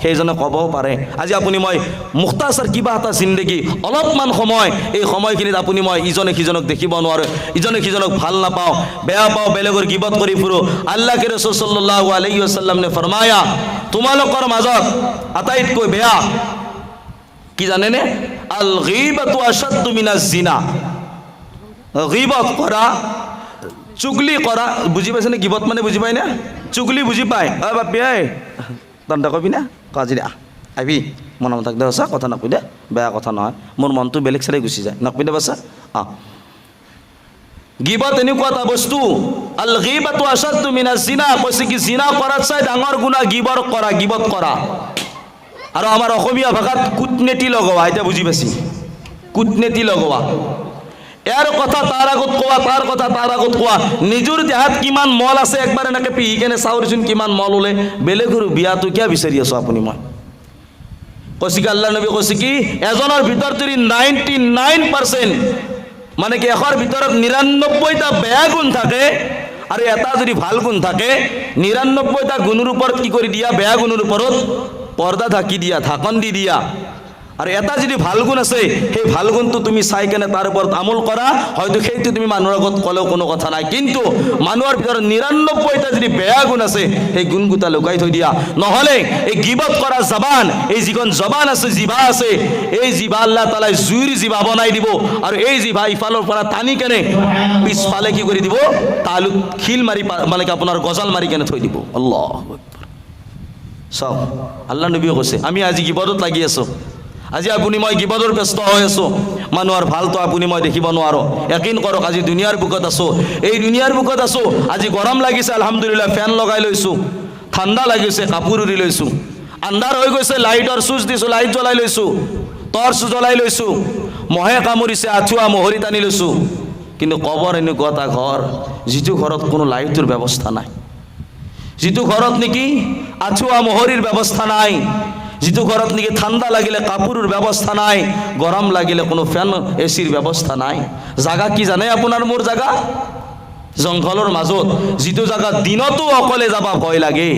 সেইজনে ক'বও পাৰে। আজি আপুনি মই মুখতাচাৰ কিবা এটা জিন্দগী, অলপমান সময়, এই সময়খিনিত আপুনি মই ইজনে সিজনক দেখিব নোৱাৰোঁ, ইজনে সিজনক ভাল নাপাওঁ, বেয়া পাওঁ, বেলেগৰ গিবত কৰি ফুৰোঁ। আল্লাহ কে ৰাসূল সাল্লাল্লাহু আলাইহি ওয়াসাল্লামে ফৰমায়া, তোমালোকৰ মাজত আটাইতকৈ বেয়া কি জানেনে? আল গীবাতু আশাদ্দু মিনাজ জিনা। গীবত কৰা, চুগলি কৰা, বুজি পাইছেনে? গীবত মানে বুজি পায় না? চুগলি বুজি পায়? বাপি তন্তা কবি না কাজি দে আহিবি, মনে মন থাক দে বাছা, কথা নকবি দে, বেয়া কথা নহয়, মোৰ মনটো বেলেগ চালে গুচি যায়, নকবি দে বাছা। গীবত এনেকুৱা এটা বস্তু, আল গীবাতু আশাদ্দু মিনাজ জিনা, কৈছে কি জিনা কৰাত চাই ডাঙৰ গুনাহ গীবত কৰা। আৰু আমাৰ অসমীয়া ভাষাত কূটনীতি লগোৱা, এতিয়া বুজি পাইছি, কূটনীতি লগোৱা। ইয়াৰ কথা তাৰ আগত কোৱা, তাৰ কথা তাৰ আগত কোৱা। নিজৰ দেহাত কিমান মল আছে একবাৰ এনেকৈ পিহি কেনে চাওঁচোন কিমান মল ওলে। বেলেগৰ বিয়াটো কিয় বিচাৰি আছো আপুনি? মই কৈছে কি আল্লাহ নবী কৈছে কি এজনৰ ভিতৰত যদি 99% মানে কি 100ৰ ভিতৰত 99টা বেয়া গুণ থাকে আৰু এটা যদি ভাল গুণ থাকে, 99টা গুণৰ ওপৰত কি কৰি দিয়া? বেয়া গুণৰ ওপৰত পৰ্দা ঢাকি দিয়া, ঢাকন দি দিয়া। আৰু এটা যদি ভাল গুণ আছে, সেই ভাল গুণটো তুমি চাই কেনে তাৰ ওপৰত আমল কৰা, হয়তো সেইটো তুমি মানুহৰ আগত ক'লেও কোনো কথা নাই। কিন্তু মানুহৰ ভিতৰত 99টা যদি বেয়া গুণ আছে, সেই গুণকেইটা লুকাই থৈ দিয়া। নহ'লে এই গিবত কৰা জবান, এই যিখন জবান আছে, জিভা আছে, এই জিভা আল্লাহ তাআলাই জুইৰ জিভা বনাই দিব। আৰু এই জিভা ইফালৰ পৰা টানি কেনে পিছফালে কি কৰি দিব? তালুত খিল মাৰি মানে কি আপোনাৰ গজাল মাৰি কেনে থৈ দিব। আল্লাহু আকবার। চাওক, আল্লাহ নবীয়ে কৈছে আমি আজি গিবতত লাগি আছো। আজি আপুনি মই গিবতৰ ব্যস্ত হৈ আছো। মানুহৰ ভালটো আপুনি মই দেখিব নোৱাৰোঁ। ইয়াকিন কৰক, আজি দুনিয়াৰ বুকত আছো, এই দুনিয়াৰ বুকত আছো। আজি গৰম লাগিছে, আলহামদুলিল্লাহ ফেন লগাই লৈছো। ঠাণ্ডা লাগিছে, কাপোৰ উৰি লৈছো। আন্ধাৰ হৈ গৈছে, লাইটৰ চুইচ দিছো, লাইট জ্বলাই লৈছো, টৰ্চ জ্বলাই লৈছো। মহে কামুৰিছে, আঁঠুৱা মহৰি টানি লৈছো। কিন্তু কবৰ এনেকুৱা এটা ঘৰ, যিটো ঘৰত কোনো লাইটৰ ব্যৱস্থা নাই, যিটো ঘৰত নেকি আঁঠুৱা মহৰিৰ ব্যৱস্থা নাই, যিটো ঘৰত নেকি ঠাণ্ডা লাগিলে কাপোৰৰ ব্যৱস্থা নাই, গৰম লাগিলে কোনো ফেন এচিৰ ব্যৱস্থা নাই। জাগা কি জানে আপোনাৰ মোৰ? জাগা জংঘলৰ মাজত, যিটো জাগাত দিনতো অকলে যাব ভয় লাগে,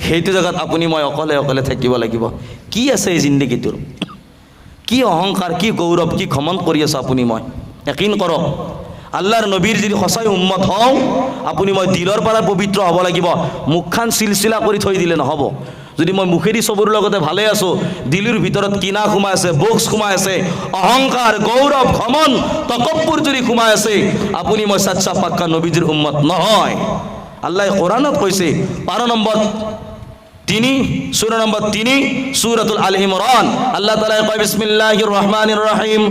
সেইটো জাগাত আপুনি মই অকলে অকলে থাকিব লাগিব। কি আছে এই জিন্দগীটোৰ? কি অহংকাৰ, কি গৌৰৱ, কি ঘমণ্ড কৰি আছে আপুনি মই? ইয়াকিন কৰক, আল্লাহৰ নবীৰ যদি সঁচাই উম্মত হওঁ, আপুনি মই দিলৰ পৰা পবিত্ৰ হ'ব লাগিব। মুখখান চিলচিলা কৰি থৈ দিলে নহ'ব। যদি মই মুখেদি চবৰ লগতে ভালে আছো, দিলৰ ভিতৰত কিনা সোমাই আছে, বক্স সোমাই আছে, অহংকাৰ, গৌৰৱ, ঘমণ্ড, তকব্বুৰ যদি সোমাই আছে, আপুনি মই সচ্চা পাক্কা নবীজিৰ উম্মত নহয়। আল্লাহ কোরআনত কইছে 12 নম্বর 3 সূরা নম্বর 3 সূরাতুল আল ইমরান আল্লাহ তাআলা কয় বিসমিল্লাহির রহমানির রহিম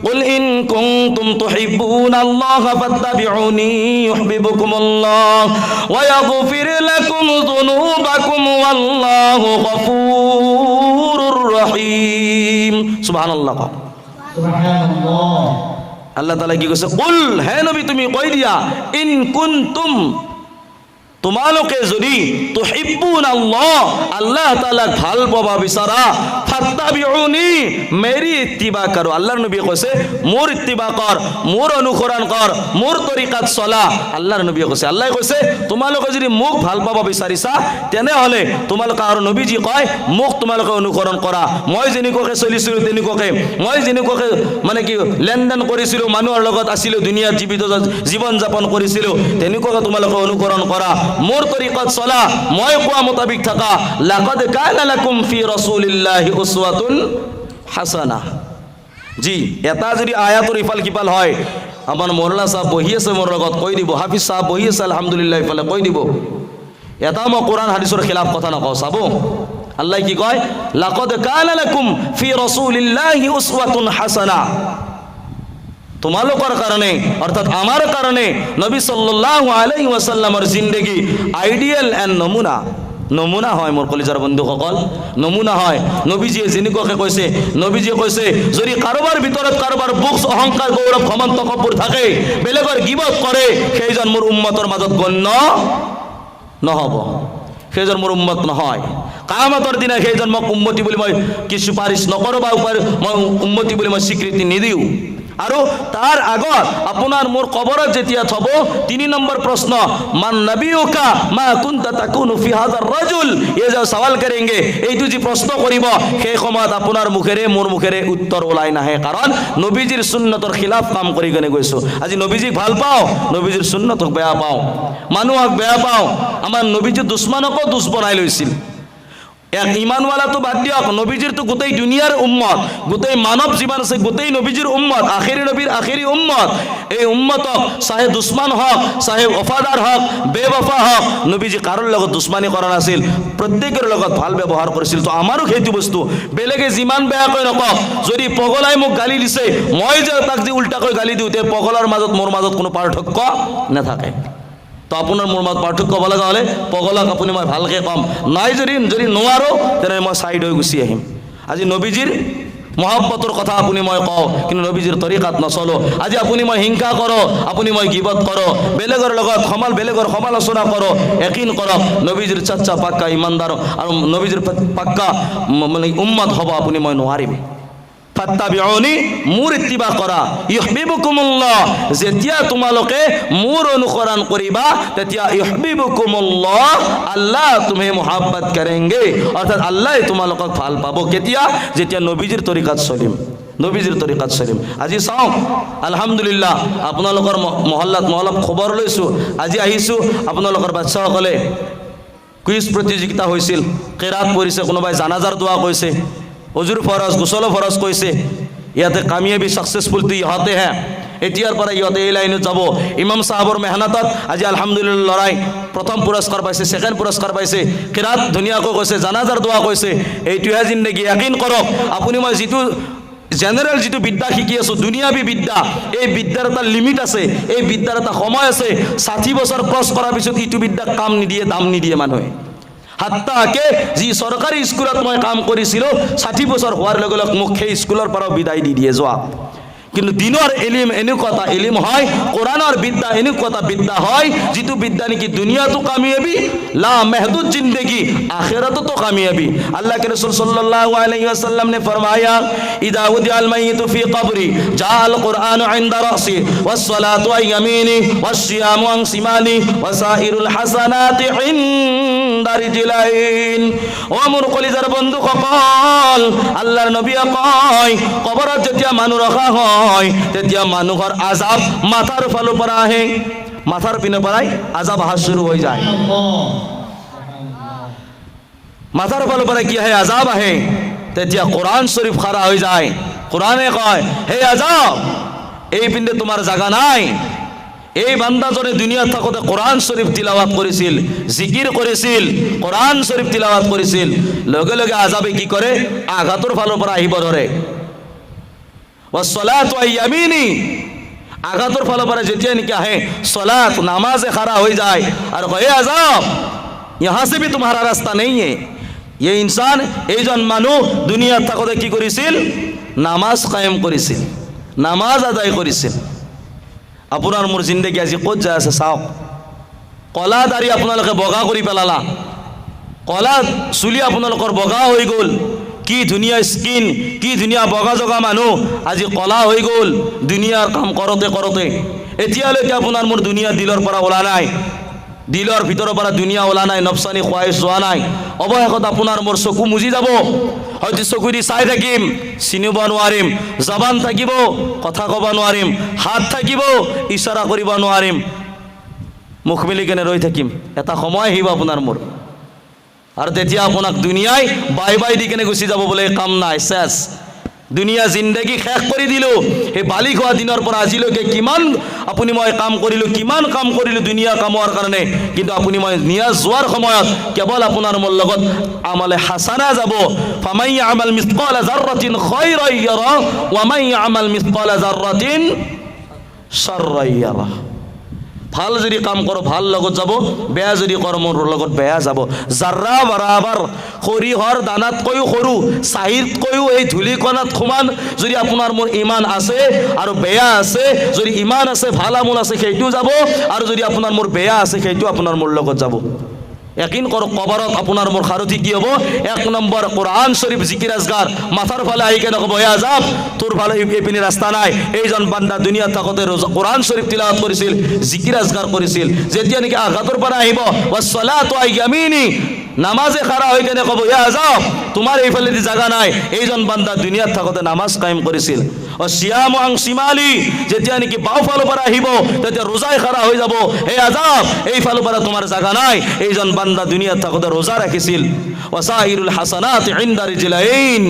কুল ইন কুনতুম তুহিব্বুনাল্লাহা ফাত্তাবিউনি ইউহিব্বুকুমুল্লাহ ওয়া ইয়াগফির লাকুম যুনুবাকুম ওয়াল্লাহু গফুরুর রহিম সুবহানাল্লাহ সুবহানাল্লাহ আল্লাহ তাআলা কি কইছে কুল হে নবী তুমি কই দিয়া ইন কুনতুম তোমালোকে যদি তুহিব্বুনাল্লাহ আল্লাহ তাআলাক ভাল পাবা বিচাৰা ফাত্তাবিউনি মেরি ইত্তিবা করো আল্লাহর নবী কইছে মোর ইত্তিবা কর মোর অনুসরণ কর মোর তরিকাত চলা আল্লাহর নবী কইছে আল্লাহ কইছে তোমালোকে যদি মোক ভাল পাবা বিচাৰিছা তেনে হলে তোমালোকে আৰু নবীজি কয় মোক তোমালোকে অনুসৰণ কৰা মই যেনেকৈ চলিছিলো তেনেকৈ মই যেনেকৈ মানে কি লেনদেন কৰিছিলো মানুহৰ লগত আছিলো দুনিয়াত জীৱন যাপন কৰিছিলো তেনেকৈ তোমালোকে অনুসৰণ কৰা মোৰ তৰিকাত চলা মই কোৱা মোতাবিক থাকা লাকাদ কানা লাকুম ফি ৰাসূলিল্লাহি উসওয়াতুন হাসানা জি এটা যদি আয়াতৰ ইফাল কিফাল হয় আমাৰ মোৰলা সাহেব বহি আছে মোৰ লগত কৈ দিব হাফিজ সাহেব বহি আছে আলহামদুলিল্লাহ ইফালে কৈ দিব এটা মই কোরআন হাদিসৰ খিলাফ কথা নকওঁ চাব আল্লাহ কি কয় লাকাদ কানা লাকুম ফি রাসূলিল্লাহি উসওয়াতুন হাসানা তোমালোকৰ কাৰণে অৰ্থাৎ আমাৰ কাৰণে নবী সাল্লাল্লাহু আলাইহি ওয়াসাল্লামৰ জিন্দেগী আইডিয়াল এণ্ড নমুনা হয় মোৰ কলিজাৰ বন্ধুসকল নমুনা হয় নবীজিয়ে যেনেকৈ কৈছে নবীজিয়ে কৈছে যদি কাৰোবাৰ ভিতৰত কাৰোবাৰ বুকস অহংকাৰ গৌৰৱ ঘমণ্ড তকব্বুৰ থাকে বেলেগৰ গিবত কৰে সেইজন মোৰ উম্মতৰ মাজত গণ্য নহ'ব সেইজন মোৰ উম্মত নহয় কিয়ামতৰ দিনা সেইজন মোক উম্মতি বুলি মই কি সুপাৰিশ নকৰোঁ বা মই উম্মতি বুলি মই স্বীকৃতি নিদিওঁ আৰু তাৰ আগত আপোনাৰ মোৰ কবৰত যেতিয়া থব 3 নম্বৰ প্ৰশ্ন মান নবিয়ুকা মা কুনতা তাকুনু ফি হাযাৰ ৰাজুল এই যে সৱাল কৰেंगे এইটো যে প্ৰশ্ন কৰিব সেই সময়ত আপোনাৰ মুখেৰে মোৰ মুখেৰে উত্তৰ ওলাই নাহে কাৰণ নবীজিৰ সুন্নতৰ খিলাফ কাম কৰি গনে গৈছো আজি নবীজিক ভাল পাওঁ নবীজিৰ সুন্নতক বেয়া পাওঁ মানুহক বেয়া পাওঁ আমাৰ নবীজি দুশ্মনকো দুশ বনাই লৈছিল এক ইমানওয়ালা তো বাদ দিয়ক নবীজির তো গোটেই দুনিয়ার উম্মত গোটেই মানব জীবন আছে গোটেই নবীজির উম্মত আখেরি নবীর আখেরি উম্মত এই উম্মতক চাহে দুশ্মন হক চাহে ওফাদার হক বেওফা হক নবীজি কারোর লগত দুশ্মনী কৰা নাছিল প্ৰত্যেকৰ লগত ভাল ব্যৱহাৰ কৰিছিল তো আমাৰো সেইটো বস্তু বেলেগে যিমান বেয়াকৈ নকক যদি পগলাই মোক গালি দিছে মই যে তাক যে উল্টাকৈ গালি দিওঁ তে পগলাৰ মাজত মোৰ মাজত কোনো পাৰ্থক্য নাথাকে তো আপোনাৰ মোৰ মাজত পাৰ্থক্য হ'ব লগা হ'লে পগলাক আপুনি মই ভালকৈ কম নাই যদি নোৱাৰো তেনে মই চাইড হৈ গুচি আহিম আজি নবীজিৰ মহব্বতৰ কথা আপুনি মই কওঁ কিন্তু নবীজিৰ তৰিকাত নচলো আজি আপুনি মই হিংসা কৰোঁ আপুনি মই গিবত কৰোঁ বেলেগৰ লগত বেলেগৰ সমালোচনা কৰোঁ একিন কৰক নবীজিৰ চাচ্চা পাক্কা ইমানদাৰ আৰু নবীজিৰ পাক্কা মানে উম্মত হ'ব আপুনি মই নোৱাৰিম ফাত্তাবিউনি মোৰ ইত্তিবা কৰা ইউহিব্বুকুমুল্লাহ যেতিয়া তোমালোকে মোৰ অনুসৰণ কৰিবা তেতিয়া ইউহিব্বুকুমুল্লাহ আল্লাহ তুমি মোহাব্বত কৰেংগে অৰ্থাৎ আল্লাহ তোমালোকক ভাল পাব কেতিয়া যেতিয়া নবীজিৰ তৰিকাত চলিম নবীজিৰ তৰিকাত চলিম আজি চাওক আলহামদুলিল্লাহ আপোনালোকৰ মহল্লাত মই অলপ খবৰ লৈছোঁ আজি আহিছোঁ আপোনালোকৰ বাচ্চাসকলে কুইজ প্ৰতিযোগিতা হৈছিল কিৰাত পঢ়িছে কোনোবাই জানাজাৰ দোৱা কৈছে অজুৰ ফৰজ গোসল ফৰজ কৈছে ইয়াতে কামিয়াবি সাকসেসফুলটো ইহঁতে হে এতিয়াৰ পৰা ইহঁতে এই লাইনত যাব ইমাম সাহাবৰ মেহনতত আজি আলহামদুলিল্লাহ লৰাই প্ৰথম পুৰস্কাৰ পাইছে ছেকেণ্ড পুৰস্কাৰ পাইছে কিৰাত ধুনীয়াকৈ কৈছে জানাজাৰ দোৱা কৈছে এইটোহে জিন্দগী ইয়াকিন কৰক আপুনি মই যিটো জেনেৰেল যিটো বিদ্যা শিকি আছোঁ দুনিয়াবী বিদ্যা এই বিদ্যাৰ এটা লিমিট আছে এই বিদ্যাৰ এটা সময় আছে 60 বছৰ ক্ৰছ কৰাৰ পিছত ইটো বিদ্যাক কাম নিদিয়ে দাম নিদিয়ে মানুহে হাত্তাকে যি চৰকাৰী স্কুলত মই কাম কৰিছিলোঁ 60 বছৰ হোৱাৰ লগে লগে মোক সেই স্কুলৰ পৰাও বিদায় দি দিয়ে যোৱা কিন্তু দিনৰ এলিম এনেকুৱা এটা এলিম হয় কোৰআনৰ বিদ্যা এনেকুৱা এটা বিদ্যা হয় যিটো বিদ্যা নেকি দুনিয়াতো কামিয়াবি লা महदूद जिंदगी आखिरतो तो कामयाबी अल्लाह के रसूल सल्लल्लाहु अलैहि वसल्लम ने फरमाया इदा उदिअल मय्यितु फी कब्री जाअल कुरआन इंदा रअसी वस्सलातु अन यमीनी वस्सियामु अन शिमाली वसाइरुल हसनाति इंदा रिजलाइन ও মোৰ কলিজাৰ বন্ধু সকল আল্লাহৰ নবীয়ে কয় কবৰত যেতিয়া মানুহ ৰখা হয় তেতিয়া মানুহৰ আযাব মাথাৰ ফালৰ পৰা আহে মাথাৰ পিনে পৰাই আযাব আহা শুৰু হৈ যায় মাথাৰ ফালৰ পৰা কি আহে আযাব আহে তেতিয়া কোৰআন শৰীফ খাৰা হৈ যায় কোৰআনে কয় হে আযাব এই পিনে তোমাৰ জাগা নাই এই বান্দাজনে দুনিয়াত থাকোতে কোরআন শরীফ তিলাওয়াত করেছিল জিকির করেছিল কোরআন শরীফ তিলাওয়াত করেছিল লগে লগে আযাবে কি করে আঘাতৰ ফালৰ পৰা আহিব ধৰে ওয়াসসালাতু আইয়ামিনি আঘাতৰ ফালৰ পৰা যেতিয়া নেকি আহে সালাত নামাজে খাৰা হৈ যায় আৰু কয় আযাব यहाँ से भी तुम्हारा रास्ता नहीं है ये इंसान এইজন মানুহ দুনিয়াত থাকোতে কি কৰিছিল নামাজ কায়েম কৰিছিল নামাজ আদায় কৰিছিল আপোনাৰ মোৰ জিন্দগী আজি ক'ত যায় আছে চাওক কলা দাড়ি আপোনালোকে বগা কৰি পেলালা কলা চুলি আপোনালোকৰ বগা হৈ গ'ল কি ধুনীয়া স্কিন কি ধুনীয়া বগা জগা মানুহ আজি কলা হৈ গ'ল দুনিয়াৰ কাম কৰোতে কৰোতে এতিয়ালৈকে আপোনাৰ মোৰ দুনিয়া দিলৰ পৰা ওলা নাই দিলৰ ভিতৰৰ পৰা দুনিয়া ওলা নাই নফসানি খোৱাইছ যোৱা নাই অৱশেষত আপোনাৰ মোৰ চকু মুজি যাব হয়তো চকু দি চাই থাকিম চিনিব নোৱাৰিম জবান থাকিব কথা ক'ব নোৱাৰিম হাত থাকিব ইশাৰা কৰিব নোৱাৰিম মুখ মেলি কেনে ৰৈ থাকিম এটা সময় আহিব আপোনাৰ মোৰ আৰু তেতিয়া আপোনাক দুনিয়াই বাই বাই দি কেনে গুচি যাব বোলে কাম নাই শেষ দুনিয়া জিন্দগী শেষ কৰি দিলোঁ এই বালিক হোৱা দিনৰ পৰা আজিলৈকে কিমান আপুনি মই কাম কৰিলোঁ দুনিয়া কামৰ কাৰণে কিন্তু আপুনি মই নিয়াজ যোৱাৰ সময়ত কেৱল আপোনাৰ মোৰ লগত আমালে হাসানা যাব ফামাই আমাল মিসকালা যাররাতিন খায়রান ইয়ারা ওয়া মান ইয়ামাল মিসকালা যাররাতিন শাররান ইয়ারা ভাল যদি কাম করো ভাল লগত যাব বেয়া যদি কর্মর লগত বেয়া যাব জাররা বরাবর খৰিহৰ দানাত কয়ো সৰু চাহিত কয়ো এই ধূলিকণাত সমান যদি আপোনাৰ মোৰ ইমান আছে আৰু বেয়া আছে যদি ইমান আছে ভাল আমল আছে সেইটো যাব আৰু যদি আপোনাৰ মোৰ বেয়া আছে সেইটো আপোনাৰ মোৰ লগত যাব यकीन करो कबरत अपनार मोर खारती की हबो एक नम्बर कुरान शरीफ जिकिर आजगार माथार फाले आइ केने कबो हे आजाब तोर फाले एपिने रास्ता নাই এইজন বান্দা দুনিয়া থাকতে কুরআন শরীফ তিলাওয়াত করিছিল জিকির আজগার করিছিল যেতিয়া নাকি আঘাতৰ পৰা আহিব ওয়াসসালাতু আইয়ামিনি নামাজে খাৰা হৈ কেনে কব হে আজাব তোমাৰ এইফালে দি জাগা নাই এইজন বান্দা দুনিয়াত থাকতে নামাজ কায়েম কৰিছিল ও সিয়ামু আন শিমালি যেতিয়া নাকি বাও ফালৰ পৰা আহিব তেতিয়া ৰোজাই খাৰা হৈ যাব হে আজাব এইফালৰ পৰা তোমাৰ জাগা নাই এইজন বান্দা দুনিয়াত থাকতে ৰোজা ৰাখিছিল ওয়াসাইরুল হাসানাত ইনদা রিজলাইন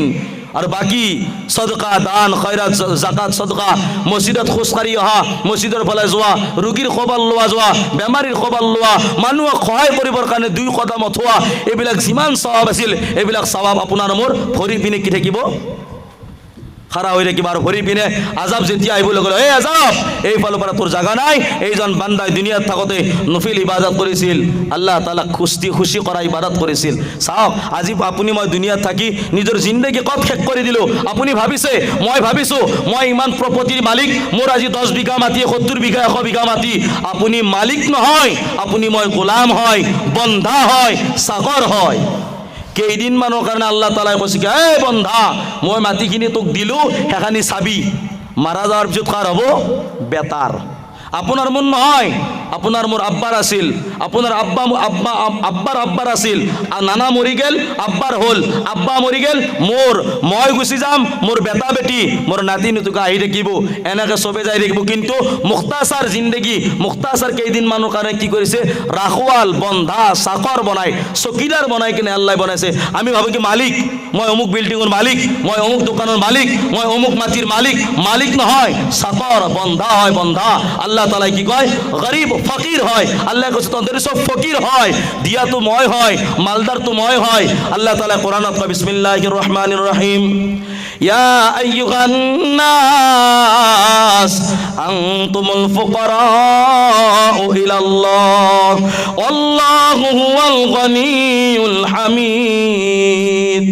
और बाकी सदका दान खैरात जाकात सदका मस्जिदत खुशकारी अहा मस्जिदर फले जोआ रोगीर खबर लोआ जोआ बेमारीर खबर लोआ मानुक सहाय करिबर कारणे दुई कदम अथवा एबिलाक जिमान सवाब आसिल एबिलाक सवाब आपनार मोर भरि पिने कि থাকিব খাৰা হৈ থাকিব আৰু ভৰি পিনে আজাব যেতিয়া আহিবলৈ গ'লে এই আজাব এইফালৰ পৰা তোৰ জাগা নাই। এইজন বান্দাই দুনিয়াত থাকোঁতে নফিল ইবাদত কৰিছিল, আল্লাহ তাআলাক খুশি কৰা ইবাদত কৰিছিল। চাওক আজি আপুনি মই দুনিয়াত থাকি নিজৰ জিন্দগী ক'ত শেষ কৰি দিলোঁ। আপুনি ভাবিছে, মই ভাবিছোঁ মই ইমান প্ৰপাৰ্টিৰ মালিক, মোৰ আজি 10 বিঘা মাটি, 70 বিঘা, 100 বিঘা মাটি। আপুনি মালিক নহয়, আপুনি মই গোলাম হয়, বন্ধা হয়, চাকৰ হয়। কেইদিনমানৰ কাৰণে আল্লাহ তাআলাই কৈছে কি, এই বন্ধা মই মাটিখিনি তোক দিলোঁ, সেইখিনি চাবি। মাৰা যোৱাৰ পিছত কাৰ হ'ব? বেটাৰ। আপোনাৰ মোৰ নহয়, আপোনাৰ মোৰ আব্বাৰ আছিল, আপোনাৰ আব্বাৰ আব্বাৰ আছিল। নানা মৰি গেল, আব্বাৰ হ'ল, আব্বা মৰি গেল মোৰ, মই গুচি যাম, মোৰ বেটা বেটি, মোৰ নাতি নুতুকা আহি থাকিব, এনেকৈ চবে যাই থাকিব। কিন্তু মুখতাচাৰ জিন্দগী, মুখতাচাৰ কেইদিনমানৰ কাৰণে কি কৰিছে? ৰাখোৱাল, বন্ধা, চাকৰ বনাই, চকীদাৰ বনাই কিনে আল্লাহ বনাইছে। আমি ভাবোঁ কি মালিক, মই অমুক বিল্ডিঙৰ মালিক, মই অমুক দোকানৰ মালিক, মই অমুক মাটিৰ মালিক। মালিক নহয়, চাকৰ, বন্ধা হয়, বন্ধা। আল্লাহ তাআলাই কি কয়? গৰীব, ফকিৰ হয়। আল্লাহ কৈছে তহঁতে চব ফকিৰ হয়, দিয়াটো মই হয়, মালদাৰটো মই হয়। আল্লাহ তাআলাই কোরআনত কয় বিসমিল্লাহির রহমানির রহিম, ইয়া আইয়ুহান নাস আনতুমুল ফুকারাউ ইলাল্লাহ আল্লাহু হুয়াল গনিয়ুল হামিদ।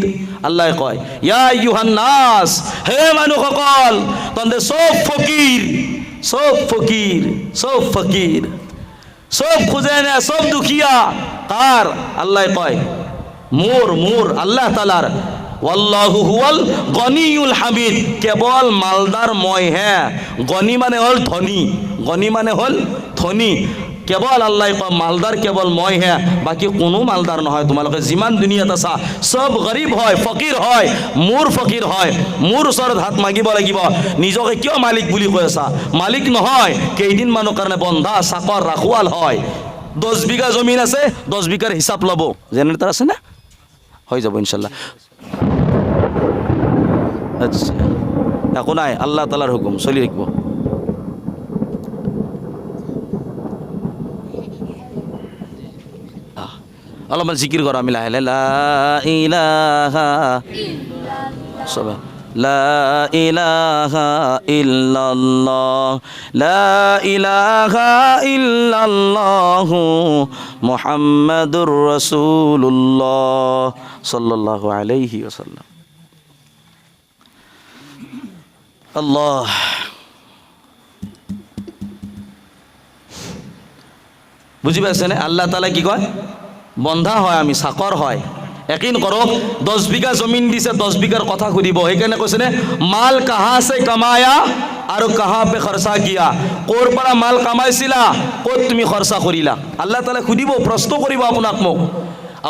আল্লাহ কয় ইয়া আইয়ুহান নাস, হে মানুহসকল, তহঁতে সব ফকিৰ, সব ফকির, সব ফকির, সব খুঁজে না, সব দুখিয়া। কার? আল্লাহ কয় মোর আল্লাহ তাআলার। ওয়াল্লাহু হুয়াল গনিয়ুল হামিদ, কেবল মালদার মই হে। গনি মানে হল ধনী, গনি মানে হল ধনী। কেবল আল্লাহ কয় মালদার কেবল মই হে, বাকী কোনো মালদার নহয়। তোমালোকে যিমান দুনিয়াত আছা সব গৰীব হয়, ফকিৰ হয়, মোৰ ফকিৰ হয়। মোৰ ওচৰত হাত মাগিব লাগিব। নিজকে কিয় মালিক বুলি কৈ আছা? মালিক নহয়, কেইদিনমানৰ কাৰণে বন্ধা, চাকৰ, ৰাখোৱাল হয়। 10 বিঘা জমিন আছে, 10 বিঘাৰ হিচাপ ল'ব। জেনেৰেটাৰ আছে না? হৈ যাব ইনশাল্লাহ। আচ্ছা, একো নাই, আল্লাহ তাআলাৰ হুকুম চলি থাকিব। অলপমান জিকিৰ কৰা আমি লাহে লাহে। লা ইলাহা ইল্লাল্লাহ, লা ইলাহা ইল্লাল্লাহ, লা ইলাহা ইল্লাল্লাহ মুহাম্মাদুর রাসূলুল্লাহ সাল্লাল্লাহু আলাইহি ওয়াসাল্লাম। আল্লাহ বুঝি পাইছেনে? আল্লাহ তাআলা কি কয়? বন্ধা হয়, আমি চাকৰ হয়। यकीन करो 10 बीघा जमीन दिसे 10 बीघार कथा सुधिब সেইকাৰণে কৈছে নে माल कहाँ से कमाया और कहाँ पे खर्चा किया कोर পৰা माल कमाইছিলা ক'ত তুমি খৰচা কৰিলা আল্লাহ তাআলা সুধিব প্ৰশ্ন কৰিব আপোনাক মোক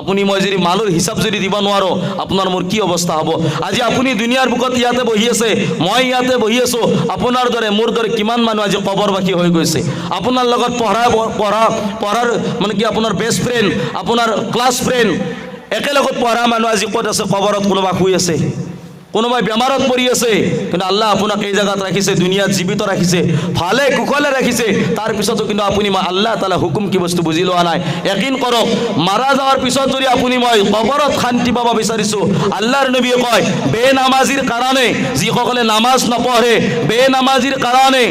আপুনি মই যদি মালৰ হিচাপ যদি দিব নোৱাৰো আপোনাৰ মোৰ কি অৱস্থা হ'ব আজি আপুনি দুনিয়াৰ বুকত ইয়াতে বহি আছে মই ইয়াতে বহি আছো আপোনাৰ দৰে মোৰ দৰে কিমান মানুহ আজি কবৰ বাকি হৈ গৈছে আপোনাৰ লগত পঢ়াৰ মানে কি আপোনাৰ বেষ্ট ফ্ৰেণ্ড আপোনাৰ ক্লাছ ফ্ৰেণ্ড একেলগত পঢ়া মানুহ আজি ক'ত আছে কবৰত কোনোবা শুই আছে কোনোবাই বেমাৰত পৰি আছে কিন্তু আল্লাহ আপোনাক এই জায়গাত ৰাখিছে দুনিয়াত জীবিত ৰাখিছে ভালে কুশলে ৰাখিছে তাৰ পিছতো কিন্তু আপুনি আল্লাহ তাআলা হুকুম কি বস্তু বুজি লোৱা নাই यकीन কৰক মাৰা যাৱাৰ পিছত যদি আপুনি মই কবৰত শান্তি পাব বিচাৰিছো আল্লাহৰ নবীয়ে কয় বেনামাজিৰ কাৰণে যিসকলে নামাজ নপঢ়ে বেনামাজিৰ কাৰণে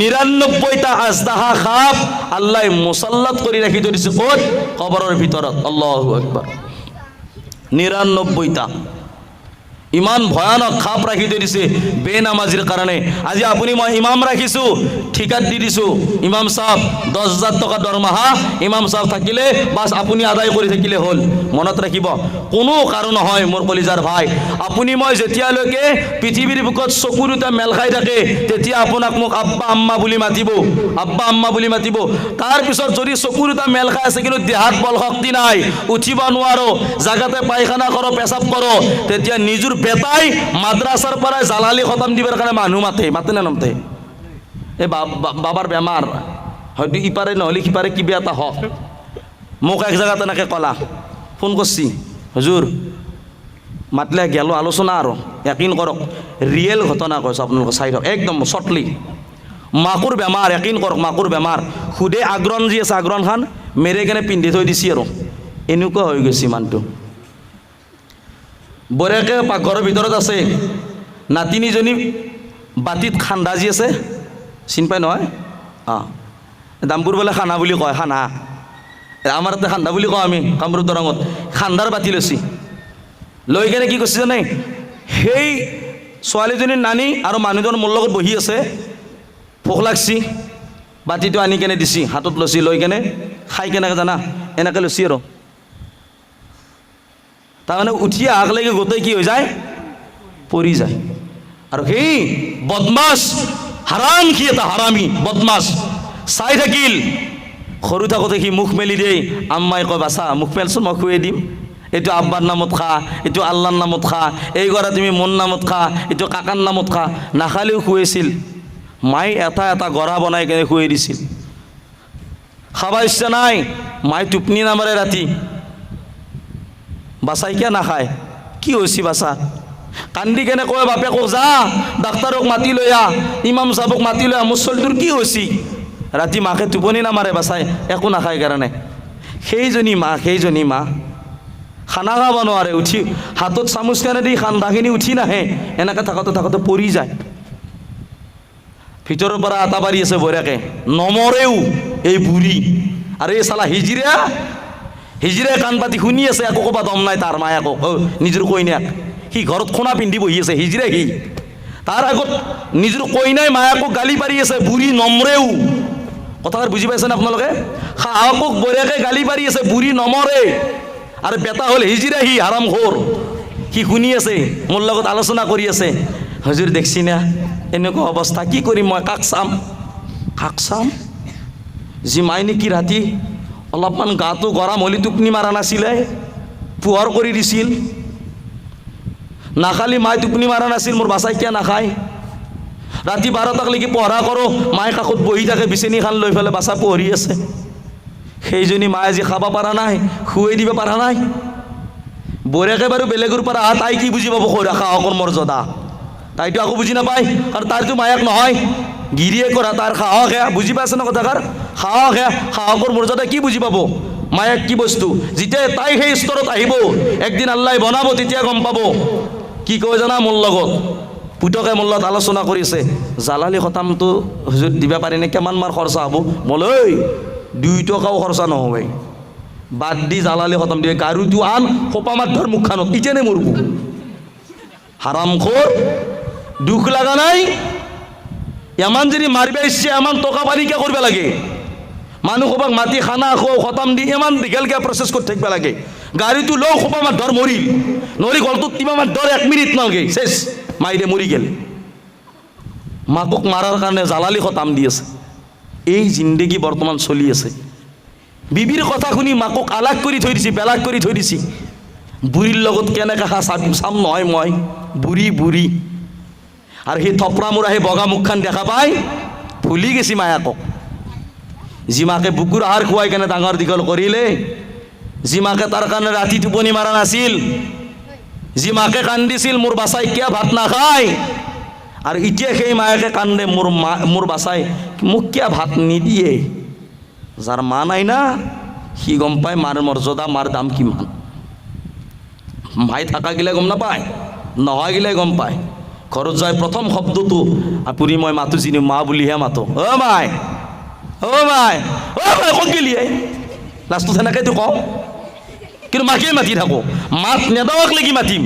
99টা আজদাহা খাপ আল্লাহ মুসাল্লাত কৰি ৰাখি দিছে ক'ত কবৰৰ ভিতৰত আল্লাহু আকবাৰ 99টা ইমান ভয়ানক খাপ ৰাখি দিছে বেনামাজিৰ কাৰণে আজি আপুনি মই ইমাম ৰাখিছো ঠিকাত দি দিছো ইমাম সাহেব 10000 টকা দৰমহা ইমাম সাহেব থাকিলে বাস আপুনি আদায় কৰি থাকিলে হল মনত ৰাখিব কোনো কাৰণ নহয় মোৰ কলিজাৰ ভাই আপুনি মই যেতিয়ালৈকে পৃথিৱীৰ বুকত চকুৰুটা মেল খাই থাকে তেতিয়া আপোনাক মোক আব্বা আম্মা বুলি মাতিব তাৰ পিছত যদি চকুৰুটা মেল খাই আছে কিন্তু দেহাত বল শক্তি নাই উঠিব নোৱাৰো জাগাতে পায়খানা কৰো পেশাব কৰো তেতিয়া নিজৰ বেটাই মাদ্ৰাছাৰ পৰা জালালি খতম দিবৰ কাৰণে মানুহ মাতে না নমতে এই বাবাৰ বেমাৰ হয়তো ইপাৰে নহলে সিপাৰে কিবা এটা হওক মোক এক জায়গা তেনেকৈ কলা ফোন কৰছি হুজুৰ মাতলে গেল আলোচনা আৰু यकीन কৰক ৰিয়েল ঘটনা কৈছো আপোনালোকে চাই থাকক একদম শৰ্টলি মাকুৰ বেমাৰ यकीन কৰক মাকুৰ বেমাৰ খুদে আগ্ৰণ যি আছে আগ্ৰণ খান মেৰে কেনে পিন্ধি থৈ দিছি আৰু এনেকুৱা হৈ গৈছে মানুহটো বৰেকে পাকঘৰৰ ভিতৰত আছে নাতিনীজনী বাতিত খান্দা যি আছে চিনি পাই নহয় অঁ দামপুৰ বোলে খানা বুলি কয় খানা আমাৰ ইয়াতে খান্দা বুলি কওঁ আমি কামৰূপ দৰঙত খান্দাৰ বাতি লৈছি লৈ কেনে কি কৈছে জানে সেই ছোৱালীজনীৰ নানী আৰু মানুহজন মোৰ লগত বহি আছে ভোক লাগছি বাতিটো আনি কেনে দিছি হাতত লৈছি লৈ কেনে খাই কেনেকৈ জানা এনেকৈ লৈছি আৰু তাৰমানে উঠি আহলৈকে গোটেই কি হৈ যায় পৰি যায় আৰু সেই বদমাছ হাৰাম সি এটা হাৰামী বদমাছ চাই থাকিল সৰু থাকোঁতে সি মুখ মেলি দেই আম্মাই কয় বাচা মুখ মেলচোন মই খুৱাই দিম এইটো আব্বাৰ নামত খা এইটো আল্লাৰ নামত খা এইগৰা তুমি মোৰ নামত খা এইটো কাকাৰ নামত খা নাখালেও খুৱাইছিল মাই এটা এটা গৰা বনাই কেনে খুৱাই দিছিল খাব ইচ্ছা নাই মাই টোপনি নামাৰে ৰাতি বাচাই কিয় নাখায় কি হৈছে বাচা কান্দি কেনে কয় বাপেকক যা ডাক্তৰক মাতি লৈ আহ ইমাম চাবক মাতি লৈ আহ মোৰ ছোৱালীটোৰ কি হৈছে ৰাতি মাকে টোপনি নামাৰে বাচাই একো নাখায় কাৰণে সেইজনী মা খানা খাব নোৱাৰে উঠি হাতত চামুচখানে দি খান্দাখিনি উঠি নাহে এনেকৈ থাকোঁতে পৰি যায় ভিতৰৰ পৰা আটা বাঢ়ি আছে বঢ়িয়াকে নমৰেও এই বুঢ়ী আৰু এই চালা হিজিৰে কাণ পাতি শুনি আছে একো ক'বা দম নাই তাৰ মায়ে আকৌ নিজৰ কইনাক সি ঘৰত খোনা পিন্ধি বহি আছে হিজিৰে সি তাৰ আগত নিজৰ কইনাই মায়াকক গালি পাৰি আছে বুঢ়ী নমৰেও কথাষাৰ বুজি পাইছেনে আপোনালোকে শাহকক বঢ়িয়াকে গালি পাৰি আছে বুঢ়ী নমৰে আৰু বেটা হ'ল হিজিৰে সি হাৰামখোৰ সি শুনি আছে মোৰ লগত আলোচনা কৰি আছে হুজুৰ দেখছি না এনেকুৱা অৱস্থা কি কৰিম মই কাক চাম যি মাই নেকি ৰাতি অলপমান গাটো গৰম হ'লে টোপনি মাৰা নাছিলে পোহৰ কৰি দিছিল নাখালি মাই টোপনি মাৰা নাছিল মোৰ বাচাই কিয় নাখায় ৰাতি 12টালৈকে পঢ়া কৰোঁ মায়ে কাষত বহি থাকে বিচনীখন লৈ পেলাই বাচা পঢ়ি আছে সেইজনী মায়ে আজি খাব পৰা নাই খুৱাই দিব পৰা নাই বঢ়িয়াকে বাৰু বেলেগৰ পৰা আহা তাই কি বুজি পাব সাহসৰ মৰ্যাদা তাইতো আকৌ বুজি নাপায় আৰু তাৰতো মায়াক নহয় গিৰিয়ে কৰা তাৰ সাহস সেয়া বুজি পাইছে ন কথাষাৰ সাহস সেয়া সাহসৰ মৰ্যাদা কি বুজি পাব মায়াক কি বস্তু যেতিয়া তাই সেই স্তৰত আহিব একদিন আল্লাই বনাব তেতিয়া গম পাব কি কয় জানা মোৰ লগত পুতকে মোৰ লগত আলোচনা কৰিছে জালালি খতামটো হুজুৰ দিব পাৰিনে কিমান মাৰ খৰচা হ'ব মোলৈ 2 টকাও খৰচা নহয় বাদ দি জালালি খতম দিয়ে গাৰুটো আন খোপা মাত ধৰ মুখখানত ইতেনে মৰব হাৰামখোৰ দুখ লগা নাই এমান যদি মাৰিব ইচ্ছে এমান টকা পানী কিয় কৰিব লাগে মানুহ সোপাক মাতি খানা খোৱা খতম দি ইমান দীঘলকৈ প্ৰচেছ কৰি থাকিব লাগে গাড়ীটো লওঁ খোপা মাত ধৰ মৰিল নৰি গলটোত কিবা মাত ধৰ 1 মিনিট নালাগে চেছ মাৰিলে মৰি গেল মাকক মাৰাৰ কাৰণে জালালি খতাম দি আছে এই জিন্দগী বৰ্তমান চলি আছে বিবিৰ কথা শুনি মাকক আলাগ কৰি থৈ দিছি বেলাগ কৰি থৈ দিছি বুঢ়ীৰ লগত কেনেকৈ চাম নহয় মই বুঢ়ী আৰু সেই থপৰা মূৰা সেই বগা মুখখন দেখা পাই ভুলি গেছি মায়াকক যি মাকে বুকুৰ আহাৰ খুৱাই কেনে ডাঙৰ দীঘল কৰিলে যি মাকে তাৰ কাৰণে ৰাতি টোপনি মাৰা নাছিল যি মাকে কান্দিছিল মোৰ বাচাই কিয় ভাত নাখায় আৰু এতিয়া সেই মায়াকে কান্দে মোৰ বাচাই মোক কিয় ভাত নিদিয়ে যাৰ মা নাই না সি গম পায় মাৰ মৰ্যাদা মাৰ দাম কিমান মাই থাকা গিলে গম নাপায় নহয় গিলে গম পায় ঘৰত যায় প্ৰথম শব্দটো আপুনি মই মাতো চিনি মা বুলিহে মাতো মাই ক'ত গেলি লাষ্টত সেনেকৈতো কওঁ কিন্তু মাকে মাতি থাকোঁ মাত নেদাওক লাগি মাতিম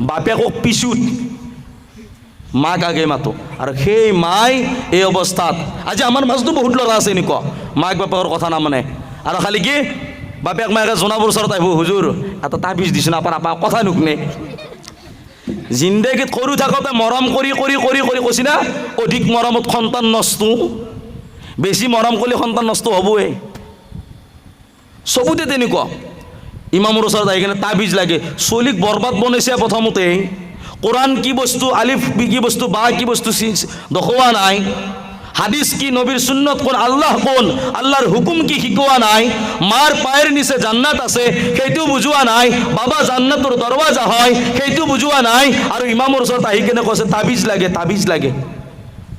বাপেকক পিছুত মাক আগে মাতো আৰু সেই মাই এই অৱস্থাত আজি আমাৰ মাজতো বহুত ল'ৰা আছে এনেকুৱা মাক বাপেকৰ কথা নামানে আৰু খালি কি বাপেক মাকে জনাবৰ ওচৰত আহিব হুজুৰ এটা তাবিজ দিছোঁ না আপা কথা নুশুনে জিন্দগীত সৰু থাকোঁতে মৰম কৰি কৈছি না অধিক মৰমত সন্তান নষ্ট বেছি মৰম কৰিলে সন্তান নষ্ট হ'বই চবুতে তেনেকুৱা ইমামৰ ওচৰত আহি কিনে তাবিজ লাগে চলিক বৰবাদ বনাইছে প্ৰথমতে কোরআন কি বস্তু আলিফ কি বস্তু বা কি বস্তু দেখুওয়া নাই হাদিস কি নবীর সুন্নত কোন আল্লাহ কোন আল্লাহর হুকুম কি শিকোৱা নাই মাৰ পায়েৰ নিচে জান্নাত আছে সেইটো বুঝোৱা নাই বাবা জান্নাতৰ দৰওয়াজা হয় সেইটো বুঝোৱা নাই আৰু ইমামৰ ওচৰত আহি কেনে কৈছে তাবিজ লাগে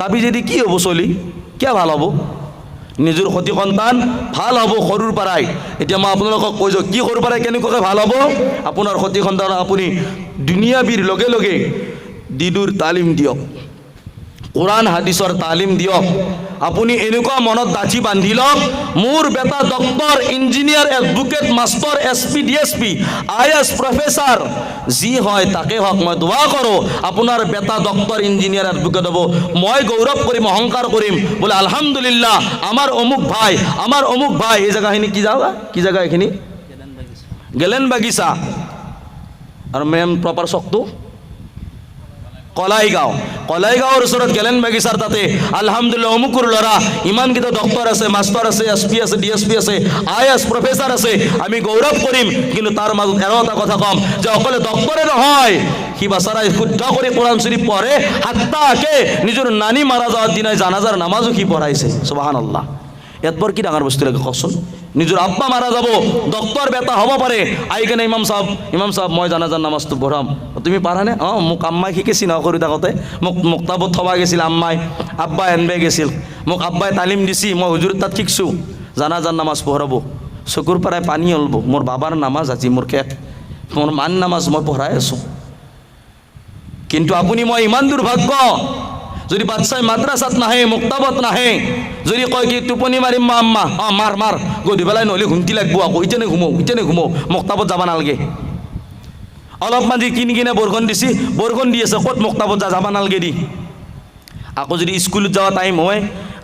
তাবিজেদি কি হ'ব চলি কিয় ভাল হ'ব নিজৰ সতি সন্তান ভাল হ'ব সৰুৰ পৰাই এতিয়া মই আপোনালোকক কৈ যাওঁ কি সৰুৰ পৰাই কেনেকৈ ভাল হ'ব আপোনাৰ সতি সন্তান আপুনি দুনিয়াবীৰ লগে লগে দিনৰ তালিম দিয়ক, কোৰআন হাদিসৰ তালিম দিয়ক। আপুনি এনেকুৱা মনত ডাঠি বান্ধি লওক, মোৰ বেটা doctor, engineer, advocate, master, SP, DSP, IAS, professor যি হয় তাকে হওক। মই দোৱা কৰোঁ আপোনাৰ বেটা ডক্টৰ, ইঞ্জিনিয়াৰ, এডভোকেট হ'ব। মই গৌৰৱ কৰিম, অহংকাৰ কৰিম, বোলে আলহামদুলিল্লাহ আমাৰ অমুক ভাই, আমাৰ অমুক ভাই। এই জেগাখিনি কি জেগা এইখিনি? গেলেন বাগিচা। আৰু মেইন প্ৰপাৰ চকটো কলাইগাঁৱৰ ওচৰত গেলেন বাগিচাৰ তাতে আলহামদুলিল্লাহ অমুকৰ ল'ৰা ইমানকেইটা ডক্টৰ আছে, মাষ্টৰ আছে, SP আছে, DSP আছে, IAS, প্ৰফেচাৰ আছে। আমি গৌৰৱ কৰিম, কিন্তু তাৰ মাজত আৰু এটা কথা ক'ম যে অকলে ডক্টৰে নহয়, সি বাচাৰাই শুদ্ধ কৰি কোৰআন শৰীফ পঢ়ে, হাত্তাকে নিজৰ নানী মাৰা যোৱাৰ দিনাই জানাজাৰ নামাজো সি পঢ়াইছে। সুবহানাল্লাহ। ইয়াতপৰ কি ডাঙৰ বস্তু লাগে কওকচোন? নিজৰ আব্বা মাৰা যাব, ডক্টৰ বেটা হ'ব পাৰে, আহি কেনে ইমাম চাহাব মই জানাজাৰ নামাজটো পঢ়াম। তুমি পাৰানে? মোক আম্মাই শিকাইছি ন, সৰু থাকোঁতে মোক মুক্তাবত থবা গৈছিল আম্মাই, আব্বাই আনবাই গৈছিল, মোক আব্বাই তালিম দিছি, মই হুজুৰ তাত শিকছোঁ জানাজাৰ নামাজ পঢ়াব। চকুৰ পৰাই পানী ওলব, মোৰ বাবাৰ নামাজ আজি মোৰ শেষ, মোৰ মান নামাজ মই পঢ়াই আছোঁ। কিন্তু আপুনি মই ইমান দুৰ্ভাগ্য, যদি বাচ্চাই মাদ্ৰাছাত নাহে, মুক্তাবত নাহে, যদি কয় কি টোপনি মাৰিম মা আম্মা, মাৰ গধূলি পেলাই নহ'লে ঘুমটি লাগব, আকৌ ইতেনে ঘুমো, মুক্তাবত যাব নালাগে। অলপমান যি কিনি কিনে বৰষুণ দিছি, বৰষুণ দি আছে, ক'ত মুক্তাবত যাব নালাগে দি। আকৌ যদি স্কুলত যোৱা টাইম হয়,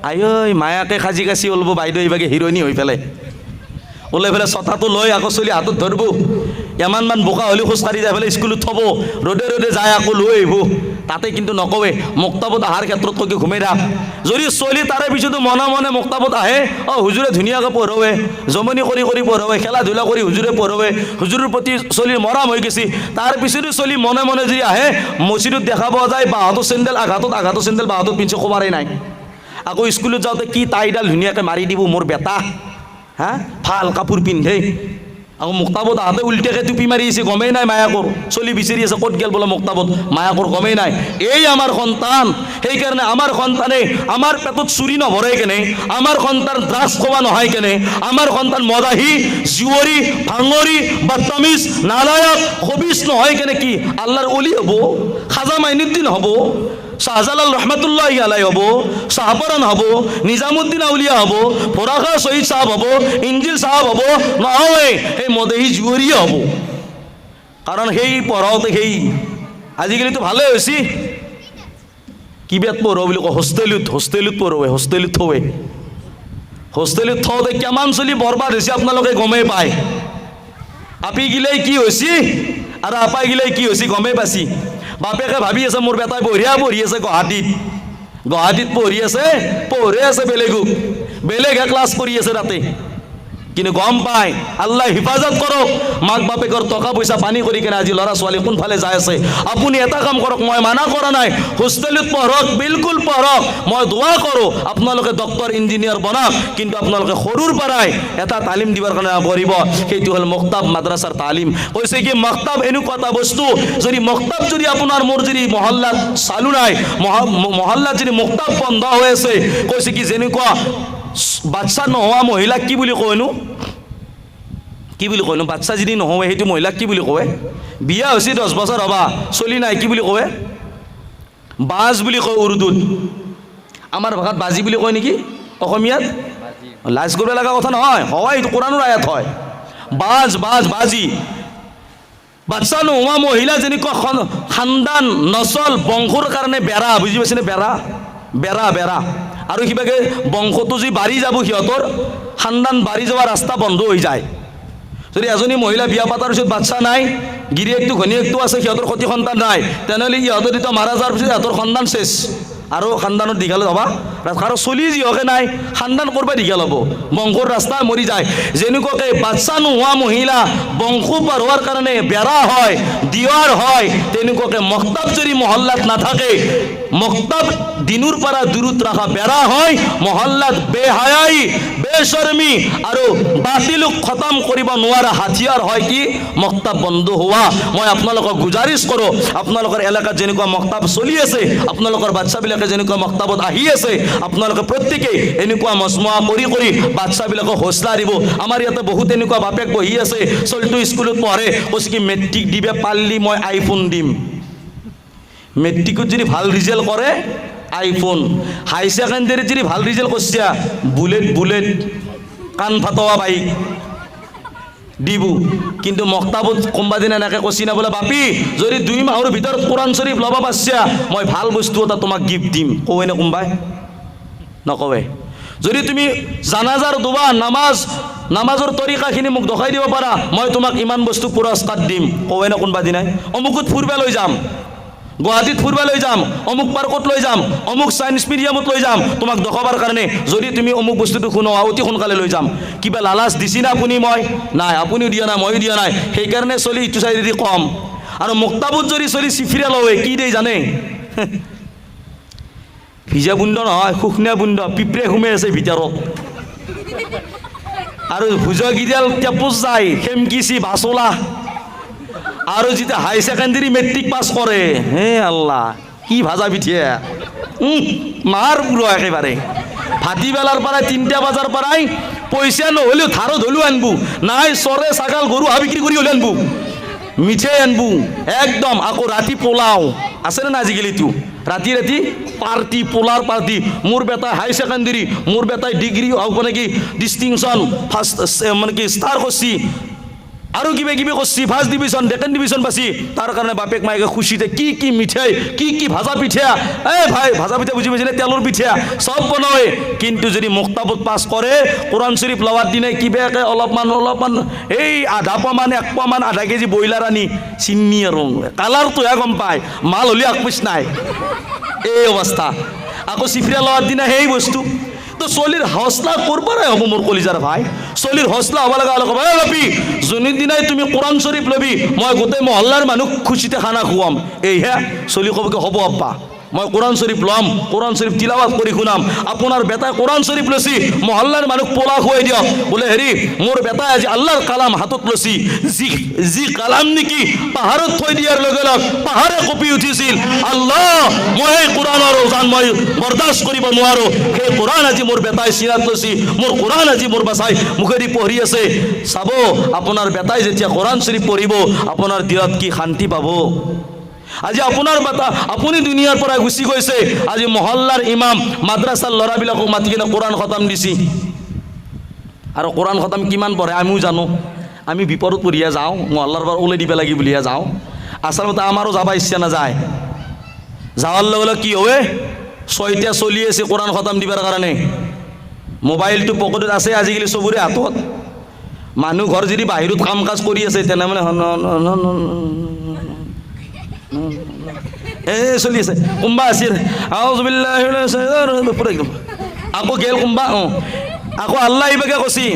আই মায়াকে সাজি কাচি ওলব বাইদেউ এইভাগে হিৰইনী হৈ পেলাই ওলাই পেলাই ছটাটো লৈ আকৌ চলি হাতত ধৰিব, এমানমান বোকা হ'লে খোজকাঢ়ি যাই পেলাই স্কুলত থ'ব, ৰ'দে যায় আকৌ লৈ আহিব। তাতে কিন্তু নকৱে মুক্তাবত অহাৰ ক্ষেত্ৰত কৈ ঘুমাই থাক। যদি চলি তাৰে পিছতো মনে মুক্তাবত আহে, হুজুৰে ধুনীয়াকৈ পঢ়াৱে, জমনি কৰি পঢ়াৱে, খেলা ধূলা কৰি হুজুৰে পঢ়াৱে, হুজুৰৰ প্ৰতি চলিৰ মৰম হৈ গৈছে। তাৰ পিছতো চলি মনে যদি আহে, মছজিদত দেখা পোৱা যায় বাহঁতৰ চেণ্ডেল আঘাতৰ চেণ্ডেল বাহঁতৰ পিন্ধি খবৰেই নাই। আকৌ স্কুলত যাওঁতে কি টাইডাল ধুনীয়াকৈ মাৰি দিব মোৰ বেটা, ভাল কাপোৰ পিন্ধে। আকৌ মুক্তাবত আহোঁতে উল্টাকৈ টুপি মাৰি আছে, গমেই নাই মায়াকৰ, চলি বিচাৰি আছে ক'ত গেল বোলে মুক্তাবত, মায়াকৰ গমেই নাই। এই আমাৰ সন্তান, সেইকাৰণে আমাৰ সন্তানে আমাৰ পেটত চুৰি নভৰাই কেনে, আমাৰ সন্তান ড্ৰাগছ খোৱা নহয় কেনে, আমাৰ সন্তান মদাহী, জুৱৰী, ভাঙৰি, বদতামিজ, নালায়ক, খবিছ নহয় কেনে কি আল্লাহৰ অলি হ'ব, খাজা মাইনুদ্দিন হ'ব, শাহজালাল ৰহমতুল্লাহি আলাই হ'ব, শাহপৰাণ হ'ব, নিজামুদ্দিন আউলিয়া হ'ব, ফৰাখা শহীদ চাহাব হ'ব, ইঞ্জিল চাহাব হ'ব? নহয়, সেই মদেহী জুৱৰীয়ে হ'ব। কাৰণ সেই পঢ়াওঁতে সেই আজিকালিতো ভালেই হৈছে, কিবাত পঢ়ো বুলি কয়, হোষ্টেলত পঢ়োৱে, হোষ্টেলত থওঁতে কিমান চলি বৰবাদ হৈছে আপোনালোকে গমেই পায়। আপি গিলাই কি হৈছে আৰু আপাই গিলাই কি হৈছে গমেই পাইছি। বাপেকে ভাবি আছে মোৰ বেটাই বঢ়িয়া পঢ়ি আছে, গুৱাহাটীত পঢ়ি আছে, বেলেগে ক্লাছ কৰি আছে তাতে, কিন্তু গম পায় আল্লাহ হিফাজত কৰক, মাক বাপেকৰ টকা পইচা পানী কৰি কেনে আজি ল'ৰা ছোৱালী কোনফালে যাই আছে। আপুনি এটা কাম কৰক, মই মানা কৰা নাই, হোষ্টেলত পঢ়ক, বিলকুল পঢ়ক, মই দোৱা কৰোঁ আপোনালোকে ডক্টৰ ইঞ্জিনিয়াৰ বনাওক, কিন্তু আপোনালোকে সৰুৰ পৰাই এটা তালিম দিবৰ কাৰণে পঢ়িব, সেইটো হ'ল মক্তাব মাদ্ৰাছাৰ তালিম। কৈছে কি মক্তাব এনেকুৱা এটা বস্তু, যদি মক্তাব যদি আপোনাৰ মোৰ যদি মহল্লাত চালু নাই, মহল্লাত যদি মক্তাব বন্ধ হৈ আছে, কৈছে কি যেনেকুৱা বাচ্চা নোহোৱা মহিলাক কি বুলি কয়নো, বাচ্চা যদি নহয় সেইটো মহিলাক কি বুলি কয়? বিয়া হৈছে 10 বছৰ হ'বা, চলি নাই, কি বুলি কয়? বাজ বুলি কয় উৰ্দুত, আমাৰ ভাষাত বাজি বুলি কয় নেকি অসমীয়াত? লাজ কৰিব লগা কথা নহয়, হয় এইটো কোৰআনৰ আয়াত হয়। বাজি বাচ্চা নোহোৱা মহিলা যেনেকুৱা খানদান নচল বংশৰ কাৰণে বেৰা, বুজি পাইছেনে? বেৰা আৰু কিবাকে বংশটো যদি বাঢ়ি যাব, সিহঁতৰ খানদান বাঢ়ি যোৱা ৰাস্তা বন্ধ হৈ যায়। যদি এজনী মহিলা বিয়া পাতাৰ পিছত বাচ্চা নাই, গিৰিয়েকটো ঘনীয়েকটো আছে, সিহঁতৰ সতি সন্তান নাই, তেনেহ'লে ইহঁতৰ এতিয়া মাৰা যোৱাৰ পিছত সিহঁতৰ সন্তান চেছ, আৰু খানদানত দীঘল হ'বা। আৰু চলি যিহকে নাই, খানদান কৰবা দীঘল হ'ব, বংশৰ ৰাস্তা মৰি যায়। যেনেকুৱাকৈ বাচ্চা নোহোৱা মহিলা বংশ পাৰ কাৰণে বেৰা হয়, দিৱাৰ হয়, তেনেকুৱাকৈ মক্তাব যদি মহল্লাত নাথাকে, মক্তাব দিনৰ পৰা দূৰত ৰখা বেৰা হয়, মহল্লাত বেহায়াই, বেশৰ্মী আৰু বাতিলক খতম কৰিব নোৱাৰা হাথিয়াৰ হয় কি মক্তাব বন্ধ হোৱা। মই আপোনালোকক গুজাৰিছ কৰোঁ, আপোনালোকৰ এলেকাত যেনেকুৱা মক্তাব চলি আছে, আপোনালোকৰ বাচ্চাবিলাকে যেনেকুৱা মক্তাবত আহি আছে, আপোনালোকে প্ৰত্যেকেই এনেকুৱা মজমুৱা কৰি বাচ্চাবিলাকক হৌচলা দিব। আমাৰ ইয়াতে বহুত এনেকুৱা বাপেক বহি আছে, চলিটো স্কুলত পঢ়ে, কৈছে কি মেট্ৰিক দিবে পাৰিলে মই আইফোন দিম, মেট্ৰিকত যদি ভাল ৰিজাল্ট কৰে আইফোন, হাই ছেকেণ্ডেৰীত যদি ভাল ৰিজাল্ট কৰিছে বুলেট কাণ ফাটোৱা বাইক দিব। কিন্তু মক্তাবত কোনোবা দিনা এনেকৈ কৈছি না বোলে বাপি যদি 2 মাহৰ ভিতৰত কোৰাণ শ্বৰীফ ল'ব পাৰিছা মই ভাল বস্তু এটা তোমাক গিফ্ট দিম, কয় নে কোনোবাই? নকৱে। যদি তুমি জানাজাৰ দুবা নামাজৰ তৰিকাখিনি মোক দেখাই দিব পাৰা মই তোমাক ইমান বস্তু পুৰস্কাৰ দিম, কয় নে কোনোবা দিনাই? অমুকত ফুৰিব লৈ যাম, গুৱাহাটীত ফুৰিব লৈ যাম, অমুক পাৰ্কত লৈ যাম, অমুক ছায়েন্স মিউজিয়ামত লৈ যাম তোমাক দেখাবৰ কাৰণে, যদি তুমি অমুক বস্তুটো শুনো অতি সোনকালে লৈ যাম। কিবা লালাচ দিছি না আপুনি? মই নাই, আপুনিও দিয়া নাই, ময়ো দিয়া নাই, সেইকাৰণে চলি ইটো চাইডেদি কম। আৰু মুক্তাবুত যদি চলি চিফিৰা লয় কি দেই জানে? ভিজা বুন্দ নহয়, শুকনীয়া বুন্দ, পিঁপৰে সোমাই আছে ভিতৰত। আৰু ভুজগিডাল টেপোজ যায়, খেমকিচি বাচলা। আৰু যেতিয়া হাই ছেকেণ্ডেৰী মেট্ৰিক পাছ কৰে, হে আল্লাহ কি ভাজা পিঠিয়া মাৰ পুৰো একেবাৰে। ভাটিবেলাৰ পৰাই 3টা বজাৰ পৰাই পইচা নহ'লেও ধাৰত হ'লেও আনবো, নাই চৰে ছাগাল গৰু হাঁহ বিক্ৰী কৰি হ'লেও আনবো, মিঠাই আনবো একদম। আকৌ ৰাতি পোলাও আছেনে না আজিকালিতো, ৰাতি পাৰ্টি, পোলাৰ পাৰ্টি। মোৰ বেটাই হাই ছেকেণ্ডেৰী, মোৰ বেটাই ডিগ্ৰী মানে কি ডিষ্টিংশ্যন ফাৰ্ষ্ট মানে কি ষ্টাৰ কৰিছি, আৰু কিবা কিবি কৰিছি, ফাৰ্ষ্ট ডিভিজন ছেকেণ্ড ডিভিজন পাইছি। তাৰ কাৰণে বাপেক মায়েকে খুচিতে কি মিঠাই কি ভাজা পিঠা, ভাই ভাজা পিঠা বুজি পাইছিলে, তেলৰ পিঠা চব বনায়। কিন্তু যদি মুক্তাবত পাছ কৰে কোৰাণ শ্বৰীফ লোৱাৰ দিনে কিবাকে অলপমান এই আধা পোৱামান 1 পোৱামান আধা কেজি ব্ৰইলাৰ আনি চিনি আৰু কালাৰটোহে গম পায়, মাল হ'লে আকপিচ নাই, এই অৱস্থা। আকৌ চিফিৰা লোৱাৰ দিনা সেই বস্তু। তো চলিৰ হৌচলা ক'ৰ পৰাই হ'ব মোৰ কলিজাৰ ভাই? চলিৰ হৌচলা হ'ব লগা হ'লে ক'ব বাপি যোনি দিনাই তুমি কোৰাণ শ্বৰীফ ল'বি মই গোটেই মহল্লাৰ মানুহ খুচিতে খানা খুৱাম। এইহে চলি ক'ব কি হ'ব আপ্পা মই কোৰাণ শ্বৰীফ ল'ম, কোৰাণ শ্বৰীফ তিলাৱাত কৰি শুনাম। আপোনাৰ বেটাই কোৰাণ শ্বৰীফ লৈছি, মহল্লাৰ মানুহ পোলা খুৱাই দিয়ক, বোলে হেৰি মোৰ বেটাই আজি আল্লাহৰ কালাম হাতত লৈছি, যি কালাম নেকি পাহাৰত থৈ দিয়াৰ লগে লগে পাহাৰে কঁপি উঠিছিল, আল্লাহ মই এই কোৰাণৰ ওজান মই বৰদাস্ত কৰিব নোৱাৰোঁ, সেই কোৰাণ আজি মোৰ বেটাই চিৰাত লৈছি, মোৰ কোৰাণ আজি মোৰ বাচাই মুখেদি পঢ়ি আছে। চাব আপোনাৰ বেটাই যেতিয়া কোৰাণ শ্বৰীফ পঢ়িব আপোনাৰ দিলত কি শান্তি পাব। আজি আপোনাৰ বাটা আপুনি দুনিয়াৰ পৰা গুচি গৈছে, আজি মহল্লাৰ ইমাম মাদ্ৰাছাৰ ল'ৰাবিলাকক মাতি কিনে কোৰাণ খতম দিছি। আৰু কোৰাণ খতম কিমান পঢ়ে আমিও জানো, আমি বিপদত পঢ়িয়া যাওঁ, মহল্লাৰ পৰা ওলাই দিব লাগি বুলিহে যাওঁ। আচলতে আমাৰো যাব ইচ্ছা নাযায়, যাৱাৰ লগে লগে কি হয় 6টা চলি আছে কোৰাণ খতম দিবৰ কাৰণে, মোবাইলটো পকেটত আছে আজিকালি চবৰে হাতত। মানুহ ঘৰ যদি বাহিৰত কাম কাজ কৰি আছে তেনেহ'লে চলি আছে, কোনোবা আছিল আকৌ গেল কোনোবা, আকৌ আল্লাহ এইবাকে কৈছি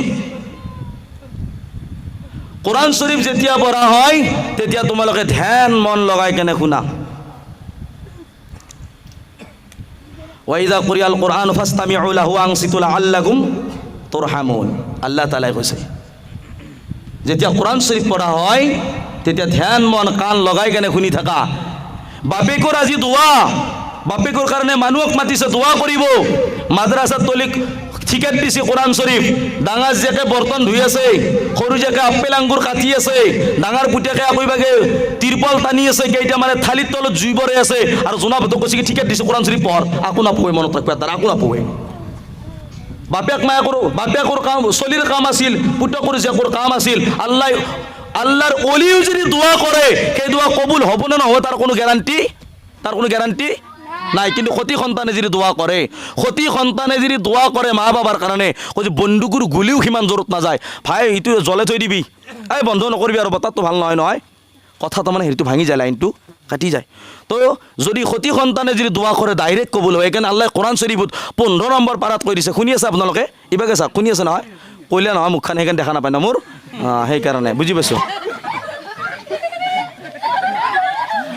কোৰাণ শ্বৰীফ যেতিয়া পঢ়া হয় তেতিয়া তোমালোকে ধ্যান মন লগাই কেনে শুনা। ওয়াইদা কুরিয়াল কুরআন ফাস্তামিউ লাহু আনসিতু লাআল্লাকুম তুরহামুন, আল্লাহ তাআলাই কৈছে যেতিয়া কোৰাণ শ্বৰীফ পঢ়া হয় তেতিয়া ধ্যান মন কাণ লগাই কেনে শুনি থাকা। বাপেকৰ আজি দোৱা, বাপেকৰ কাৰণে মানুহক মাতিছে দোৱা কৰিব, মাদ্ৰাছাত তলিক ঠিকেত দিছে কোৰাণ শ্বৰীফ, ডাঙৰ জীয়েকে বৰ্তন ধুই আছে, সৰু জীয়েকে আপেল আঙ্গুৰ কাটি আছে, ডাঙৰ পুতেকে আকৈবাগে তিৰপল টানি আছে, কেইটামানে থালিৰ তলত জুই বৰে আছে, আৰু জোনাবহঁতক কৈছে কি ঠিকেত দিছে কোৰাণ শ্বৰীফ পঢ়, আকো নাপঢ়ে মনত থাকবে তাৰ আকো নাপঢ়ে। বাপেকৰ কাম চলিৰ কাম আছিল, পুতেকৰ জীয়েকৰ কাম আছিল। আল্লাহৰ অলিও যদি দোৱা কৰে সেই দোৱা কবুল হ'ব নে নহয় তাৰ কোনো গ্যাৰাণ্টি নাই। কিন্তু সতি সন্তানে যদি দোৱা কৰে, মা বাবাৰ কাৰণে কৈছে বন্দুকৰ গুলিও সিমান জোৰত নাযায়, ভাই এইটো জ্বলে থৈ দিবি, এই বন্ধ নকৰিবি আৰু বতাহটো ভাল নহয় কথা তাৰমানে হেৰিটো ভাঙি যায়, লাইনটো কাটি যায়। তো যদি সতি সন্তানে যদি দোৱা কৰে ডাইৰেক্ট কবুল হয়। সেইকাৰণে আল্লাহ কোৰাণ শ্বৰীফত 15 নম্বৰ পাৰাত কৈ দিছে, শুনি আছে আপোনালোকে? ইবাকে চাওক, শুনি আছে নহয়? কৈলে নহয় মুখখন সেইকাৰণে দেখা নাপায় ন মোৰ, সেইকাৰণে বুজি পাইছোঁ।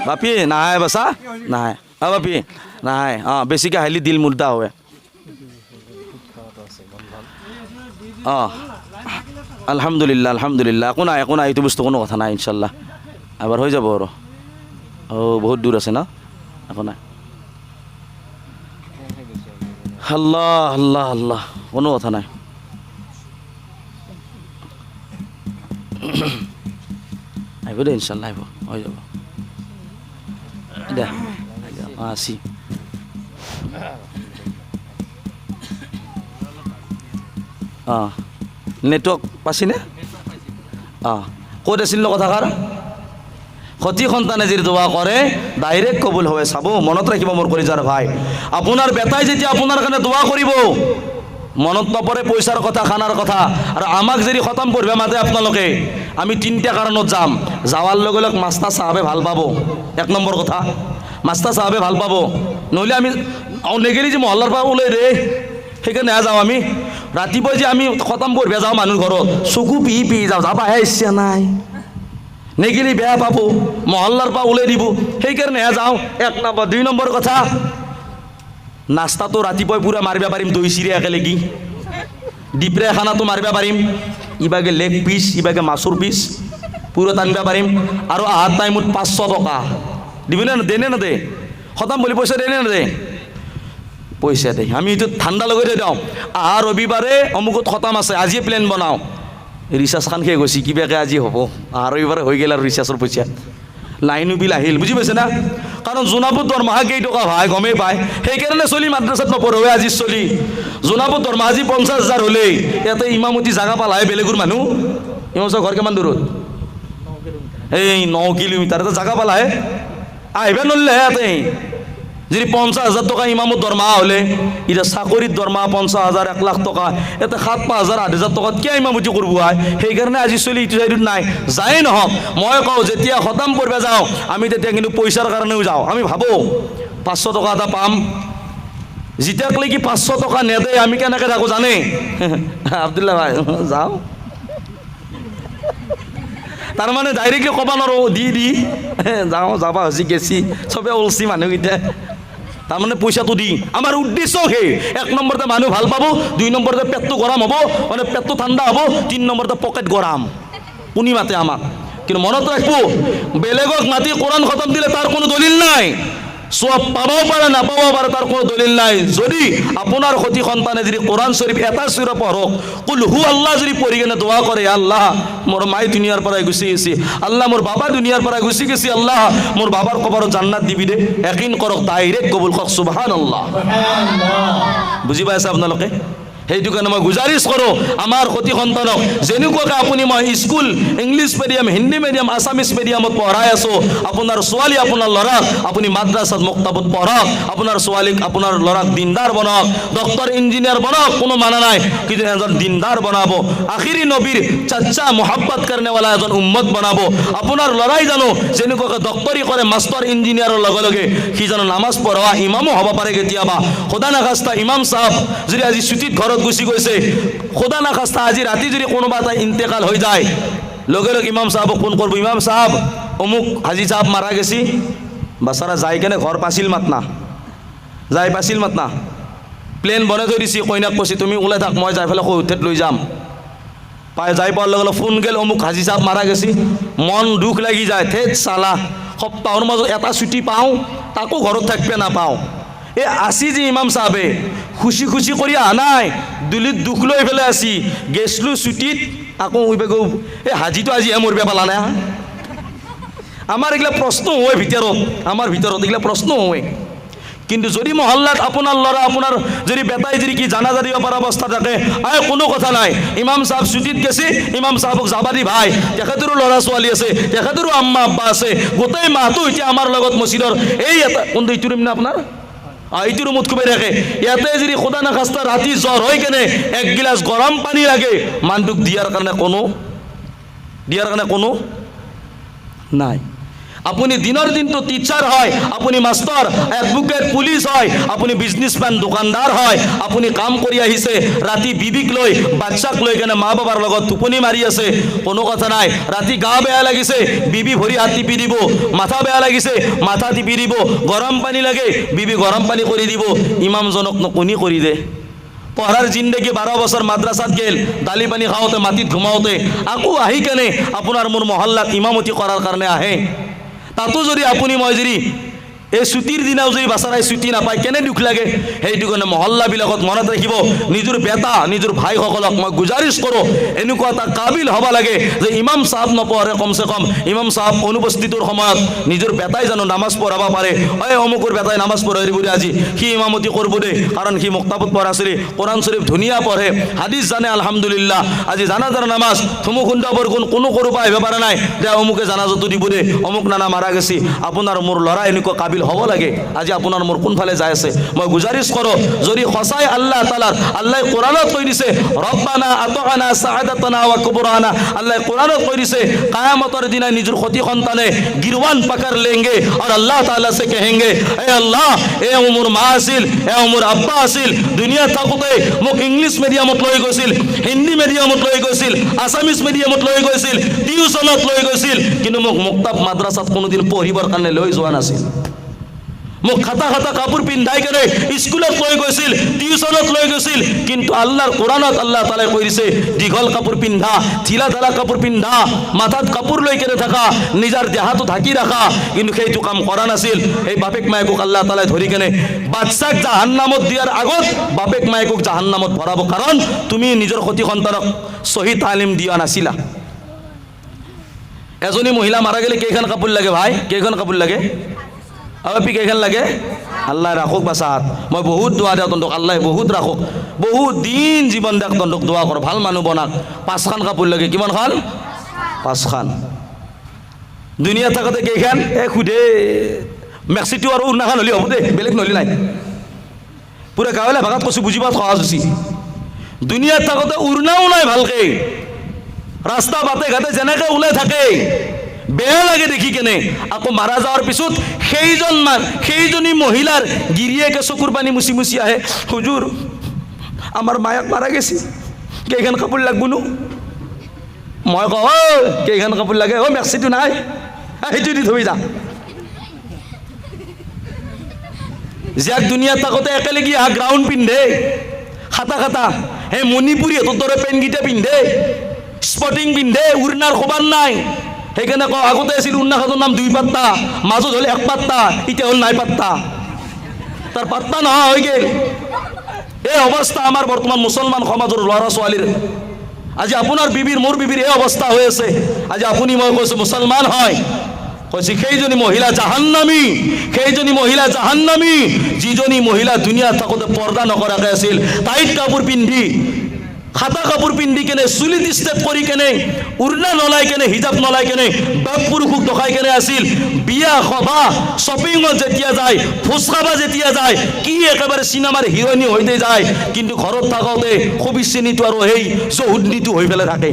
বাপি নাহাই বাচা নাহাই, বাপি নাহাই, বেছিকৈ হাইলি দিল মুৰ্দা হয়। আলহামদুলিল্লাহ একো নাই, এইটো বস্তু কোনো কথা নাই, ইনশাল্লাহ এবাৰ হৈ যাব আৰু। বহুত দূৰ আছে ন, একো নাই। আল্লাহ কোনো কথা নাই। আহিব দে ইনশাল্লাহ, আহিব হৈ যাব দে। 80 নেটৱৰ্ক পাইছেনে ক'ত আছিল ন কথাষাৰ সতি সন্তানে যদি দোৱা কৰে ডাইৰেক্ট কবুল হয় চাব মনত ৰাখিব মোৰ কলিজাৰ ভাই আপোনাৰ বেটাই যেতিয়া আপোনাৰ কাৰণে দোৱা কৰিব মনত নপৰে পইচাৰ কথা খানাৰ কথা আৰু আমাক যদি খতম পঢ়িব মাতে আপোনালোকে আমি 3টা কাৰণত যাম যাৱাৰ লগে লগে মাষ্টাৰ চাহাবে ভাল পাব 1 নম্বৰ কথা মাষ্টাৰ চাহাবে ভাল পাব নহ'লে আমি নেগেলি যে মহল্লাৰ পৰা ওলাই দে সেইকাৰণে যাওঁ আমি ৰাতিপুৱাই যে আমি খতম পঢ়িব যাওঁ মানুহ ঘৰত চকু পি যাওঁ যাবাহে ইচ্ছা নাই নেগেলি বেয়া পাব মহল্লাৰ পৰা ওলাই দিব সেইকাৰণে যাওঁ 1 নম্বৰ 2 নম্বৰ কথা নাস্তাটো ৰাতিপুৱাই পুৰা মাৰিব পাৰিম দৈ চিৰা একেলগে ডিপ্ৰে খানাটো মাৰিব পাৰিম ইবাগে লেগ পিচ ইবাগে মাছৰ পিচ পুৰা টানিব পাৰিম আৰু আহাৰ টাইমত 500 টকা দিবনে দেনে না দে খতম বুলি পইচা দেনে না দে পইচা দে আমি এইটো ঠাণ্ডা লগাই দিওঁ আহা ৰবিবাৰে অমুকত খতম আছে আজিয়ে প্লেন বনাওঁ ৰিচাৰ্জ খান শেষ গৈছে কিবাকে আজি হ'ব আহা ৰবিবাৰে হৈ গ'ল আৰু ৰিচাৰ্জৰ পইচা লাইনো বিল আহিল বুজি পাইছে না কাৰণ জোনাপুৰ দৰমহা কেইটকা ভাই গমেই পায় সেইকাৰণে চলি মাদ্ৰাছাত নপঢ়ে আজি চলি জোনাপুৰ দৰমহা আজি 50,000 হ'লেই ইয়াতে ইমামতি জাগা পালাহে বেলেগৰ মানুহ ইমাম ঘৰ কিমান দূৰত এই 9 কিলোমিটাৰ এটা জাগা পালাহে আহিব নললে ইয়াতে যদি 50,000 টকা ইমামত দৰমহা হ'লে এতিয়া চাকৰিত দৰমহা 50,000 1 লাখ টকা ইয়াতে 7,000 8,000 টকাত কিয় ইমামতি কৰিব হয় সেইকাৰণে আজি চলি ইটো চাইডত নাই যায়েই নহওক মই কওঁ যেতিয়া খতম কৰিব যাওঁ আমি তেতিয়া কিন্তু পইচাৰ কাৰণেও যাওঁ আমি ভাবোঁ 500 টকা এটা পাম যেতিয়ালৈকে 500 টকা নেদে আমি কেনেকৈ থাকোঁ জানে আব্দুল্লাহ ভাই যাওঁ তাৰমানে ডাইৰেক্টলি ক'ব নোৱাৰোঁ দি যাওঁ যাবা হৈছে গেছি চবে ওলছি মানুহকেইটা তাৰমানে পইচাটো দি আমাৰ উদ্দেশ্য সেই 1 নম্বৰতে মানুহ ভাল পাব 2 নম্বৰতে পেটটো গৰম হ'ব মানে পেটটো ঠাণ্ডা হ'ব 3 নম্বৰতে পকেট গৰম কোনি মাতে আমাক কিন্তু মনত ৰাখিব বেলেগক মাতি কোৰাণ খতম দিলে তাৰ কোনো দলিল নাই সব পাবও পাৰে নাপাবও পাৰে তাৰ কোনো দলিল নাই যদি আপোনাৰ সতি সন্তানে যদি কোৰাণ শৰীফ এটা সূৰা পঢ়ক কুল হু আল্লাহ যদি পঢ়ি কেনে দোৱা কৰে আল্লাহ মোৰ মাই দুনিয়াৰ পৰা গুচি গৈছে আল্লাহ মোৰ বাবা দুনিয়াৰ পৰা গুচি গৈছে আল্লাহ মোৰ বাবাৰ কবৰত জান্নাত দিবি দে ইয়াকিন কৰক ডাইৰেক্ট কবুল কৰক সুবহানাল্লাহ বুজি পাইছে আপোনালোকে সেইটো কাৰণে মই গুজাৰিছ কৰোঁ আমাৰ সতি সন্তানক যেনেকুৱাকৈ আপুনি মই school English medium Hindi medium Assamese মিডিয়ামত পঢ়াই আছোঁ আপোনাৰ ছোৱালী আপোনাৰ ল'ৰাক আপুনি মাদ্ৰাছাত মক্তবত পঢ়ক আপোনাৰ ছোৱালীক আপোনাৰ ল'ৰাক দিনদাৰ বনাওক ডক্টৰ ইঞ্জিনিয়াৰ বনাওক কোনো মানা নাই কিন্তু এজন দিনদাৰ বনাব আখিৰি নবীৰ চাচা মোহাব্বত কৰণেৱালা এজন উম্মত বনাব আপোনাৰ ল'ৰাই জানো যেনেকুৱাকৈ ডক্টৰী কৰে মাষ্টৰ ইঞ্জিনিয়াৰৰ লগে লগে সি জানো নামাজ পঢ়োৱা ইমামো হ'ব পাৰে কেতিয়াবা খোদা নাখাস্তা ইমাম চাহাব যদি আজি ছুটিত ঘৰত গুচি গৈছে খোদা নাখাস্তা আজি ৰাতি যদি কোনোবা এটা ইন্তেকাল হৈ যায় লগে লগে ইমাম চাহাবক ফোন কৰিব ইমাম চাহাব অমুক হাজি চাহাব মাৰা গেছি বাচাৰা যাই কেনে ঘৰ পাছিল মাতনা যাই পাছিল মাতনা প্লেন বনাই থৈ দিছি কইনাক কৈছে তুমি ওলাই থাক মই যাই পেলাই হোটেলত লৈ যাম পাই যাই পোৱাৰ লগে লগে ফোন গেল অমুক হাজি চাহাব মাৰা গেছি মন দুখ লাগি যায় থেত চালা সপ্তাহৰ মাজত এটা ছুটি পাওঁ তাকো ঘৰত থাকিব নাপাওঁ এই আসি যে ইমাম চাহাবে খুশি খুশি কৰি অহা নাই দুলিত দুখ লৈ পেলাই আসি গেছলোঁ ছুটিত আকৌ এই হাজিটো আজিহে মৰিব পালা নাই আমাৰ এইগিলা প্ৰশ্ন হয় ভিতৰত আমাৰ ভিতৰত এইগিলা প্ৰশ্ন হয় কিন্তু যদি মহল্লাত আপোনাৰ ল'ৰা আপোনাৰ যদি বেটাই যদি কি জানাজা দিব পৰা অৱস্থা থাকে কোনো কথা নাই ইমাম চাহাব ছুটিত গেছি ইমাম চাহাবক যাবা দি ভাই তেখেতৰো ল'ৰা ছোৱালী আছে তেখেতৰো আম্মা আব্বা আছে গোটেই মাহটো এতিয়া আমাৰ লগত মছজিদৰ এই এটা কোনটো এইটো ৰুম নে আপোনাৰ এইটো ৰুমত খুবেই থাকে ইয়াতে যদি খোদা নাখাস্তা ৰাতি জ্বৰ হৈ কেনে 1 গিলাচ গৰম পানী লাগে মানুহটোক দিয়াৰ কাৰণে কোনো নাই আপুনি দিনৰ দিনটো টিচাৰ হয় আপুনি মাষ্টৰ এডভোকেট পুলিচ হয় আপুনি বিজনেছমেন দোকানদাৰ হয় আপুনি কাম কৰি আহিছে ৰাতি বিবিক লৈ বাচ্চাক লৈ কেনে মা বাবাৰ লগত টোপনি মাৰি আছে কোনো কথা নাই ৰাতি গা বেয়া লাগিছে বিবি ভৰি হাত টিপি দিব মাথা বেয়া লাগিছে মাথা টিপি দিব গৰম পানী লাগে বিবি গৰম পানী কৰি দিব ইমামজনক নকনি কৰি দে পঢ়াৰ জিন্দগী 12 বছৰ মাদ্ৰাছাত গেল দালি পানী খাওঁতে মাটিত ঘুমাওঁতে আকৌ আহি কেনে আপোনাৰ মোৰ মহল্লাত ইমামতি কৰাৰ কাৰণে আহে তাতো যদি আপুনি মই যদি এই ছুটিৰ দিনাও যদি বাচাৰাই ছুটি নাপায় কেনে দুখ লাগে। সেইটো কাৰণে মহল্লাবিলাকত মনত ৰাখিব, নিজৰ বেটা নিজৰ ভাইসকলক মই গুজাৰিছ কৰোঁ এনেকুৱা এটা কাবিল হ'ব লাগে যে ইমাম চাহাব নপঢ়ে কমচে কম ইমাম চাহাব অনুপস্থিতিৰ সময়ত নিজৰ বেটাই জানো নামাজ পঢ়াব পাৰে। এই অমুকৰ বেটাই নামাজ পঢ়াই বুলি আজি সি ইমামতি কৰিব দেই, কাৰণ সি মুক্তাবত পঢ়া আছিলে, কোৰআন শৰীফ ধুনীয়া পঢ়ে, হাদিছ জানে আলহামদুলিল্লাহ। আজি জানাজাৰ নামাজ থুমুকুণ্ডা বৰষুণ কোনো কৰিব আহিব পৰা নাই যে অমুকে জানাজাটো দিব দে, অমুক নানা মাৰা গেছি। আপোনাৰ মোৰ ল'ৰা এনেকুৱা কাবিল হ'ব লাগে। আজি আপোনাৰ মোৰ কোনফালে যাই আছে মই গুজাৰিছ কৰোঁ, যদি সঁচাই আল্লাহ তাআলাৰ আল্লাহ কোৰআনত কৈ দিছে ৰব্বানা আতআনা সাআদাতানা ওয়া কুবৰানা, আল্লাহ কোৰআনত কৈ দিছে কিয়ামতৰ দিনা নিজৰ সতি সন্তানে গিৰৱান পাকাৰ লেংগে আৰু আল্লাহ তাআলা সে কহেंगे এ আল্লাহ এ মোৰ মা আছিল, এ মোৰ আব্বা আছিল, দুনিয়াত থাকোঁতে মোক ইংলিছ মিডিয়ামত লৈ গৈছিল, হিন্দী মিডিয়ামত লৈ গৈছিল, আছামিজ মিডিয়ামত লৈ গৈছিল, টিউচনত লৈ গৈছিল, কিন্তু মোক মুক্তাব মাদ্ৰাছাত কোনোদিন পঢ়িবৰ কাৰণে লৈ যোৱা নাছিল। মোক খাতা খাতা কাপোৰ পিন্ধাই কেনে স্কুলত লৈ গৈছিল, টিউচনত লৈ গৈছিল, কিন্তু আল্লাহৰ কোৰআনত আল্লাহ তাআলাই কৈ দিছে দীঘল কাপোৰ পিন্ধা, ঢিলা ঢালা কাপোৰ পিন্ধা, মাথাত কাপোৰ লৈ কেনে থাকা, নিজৰ দেহাটো ঢাকি ৰাখা, কিন্তু সেইটো কাম কৰা নাছিল। সেই বাপেক মায়েকক আল্লাহ তাআলাই ধৰি কেনে বাচ্চাক জাহান্নামত দিয়াৰ আগত বাপেক মায়েকক জাহান্নামত ভৰাব, কাৰণ তুমি নিজৰ সতি সন্তানক সহি তালিম দিয়া নাছিলা। এজনী মহিলা মাৰা গেলে কেইখন কাপোৰ লাগে ভাই, কেইখন কাপোৰ লাগে আপি, কেইখন লাগে? আল্লাহ ৰাখক বাচাত, মই বহুত দোৱা দিওঁ তন্তক, আল্লাহ বহুত ৰাখক, বহুত দিন জীৱন দেখ তন্তক দোৱা কৰোঁ, ভাল মানুহ বনাক। 5খন কাপোৰ লাগে, কিমানখন? 5খন। দুনিয়া থাকোঁতে কেইখন? সোধে মেক্সিটো আৰু উৰ্নাখন হ'লে হ'ব দেই, বেলেগ নহ'লে নাই। পুৰা গাঁৱলীয়া ভাষাত কৈছোঁ বুজি পোৱাত সহজ হৈছে। দুনিয়াত থাকোঁতে উৰ্নাও নাই ভালকৈ, ৰাস্তা বাটে ঘাটে যেনেকৈ ওলাই থাকে, বেয়া লাগে দেখি কেনে। আকৌ মাৰা যোৱাৰ পিছত সেইজনী মহিলাৰ গিৰিয়েকে চকুৰ পানী মুচি মুচি আহে, হুজুৰ আমাৰ মায়াক মাৰা গেছি, কেইখন কাপোৰ লাগবনো? মই কওঁ কেইখন কাপোৰ লাগে? মেক্সিটো নাই, সেইটো দি থৈ যা। যাক দুনিয়াত থাকোঁতে একেলগে গ্ৰাউণ্ড পিন্ধে, খাটা খাটা, সেই মণিপুৰী হেঁতৰ দৰে পেণ্টকেইটা পিন্ধে, স্পৰ্টিং পিন্ধে, উৰ্নাৰ খবৰ নাই। সেইকাৰণে কওঁ আগতে আছিল উৰ্নাখানৰ নাম 2 পাত্তা, মাজত হ'ল 1 পাত্তা, এতিয়া হ'ল নাই পাত্তা, তাৰ পাত্তা নহয় হৈ গেল। এই অৱস্থা আমাৰ বৰ্তমান মুছলমান সমাজৰ ল'ৰা ছোৱালীৰ। আজি আপোনাৰ বিবিৰ মোৰ বিবিৰ এই অৱস্থা হৈ আছে। আজি আপুনি মই কৈছোঁ মুছলমান হয়, কৈছে সেইজনী মহিলা জাহান্নামী, সেইজনী মহিলা জাহান্নামী যিজনী মহিলা দুনিয়াত থাকোঁতে পৰ্দা নকৰাকৈ আছিল, টাইট কাপোৰ পিন্ধি, খাতা কাপোৰ পিন্ধি কেনে, চুলিত ষ্টেপ কৰি কেনে, উৰ্না নলাই কেনে, হিজাব নলাই কেনে, বাপ পুৰুষক দখাই কেনে আছিল। বিয়া সভা শ্বপিঙত যেতিয়া যায়, ভোজ খাব যেতিয়া যায়, কি একেবাৰে চিনেমাৰ হিৰ'ইনী হৈ যায়, কিন্তু ঘৰত থাকোঁতে খবিশ্ৰেণীটো আৰু সেই চৌহুদনীটো হৈ পেলাই থাকে।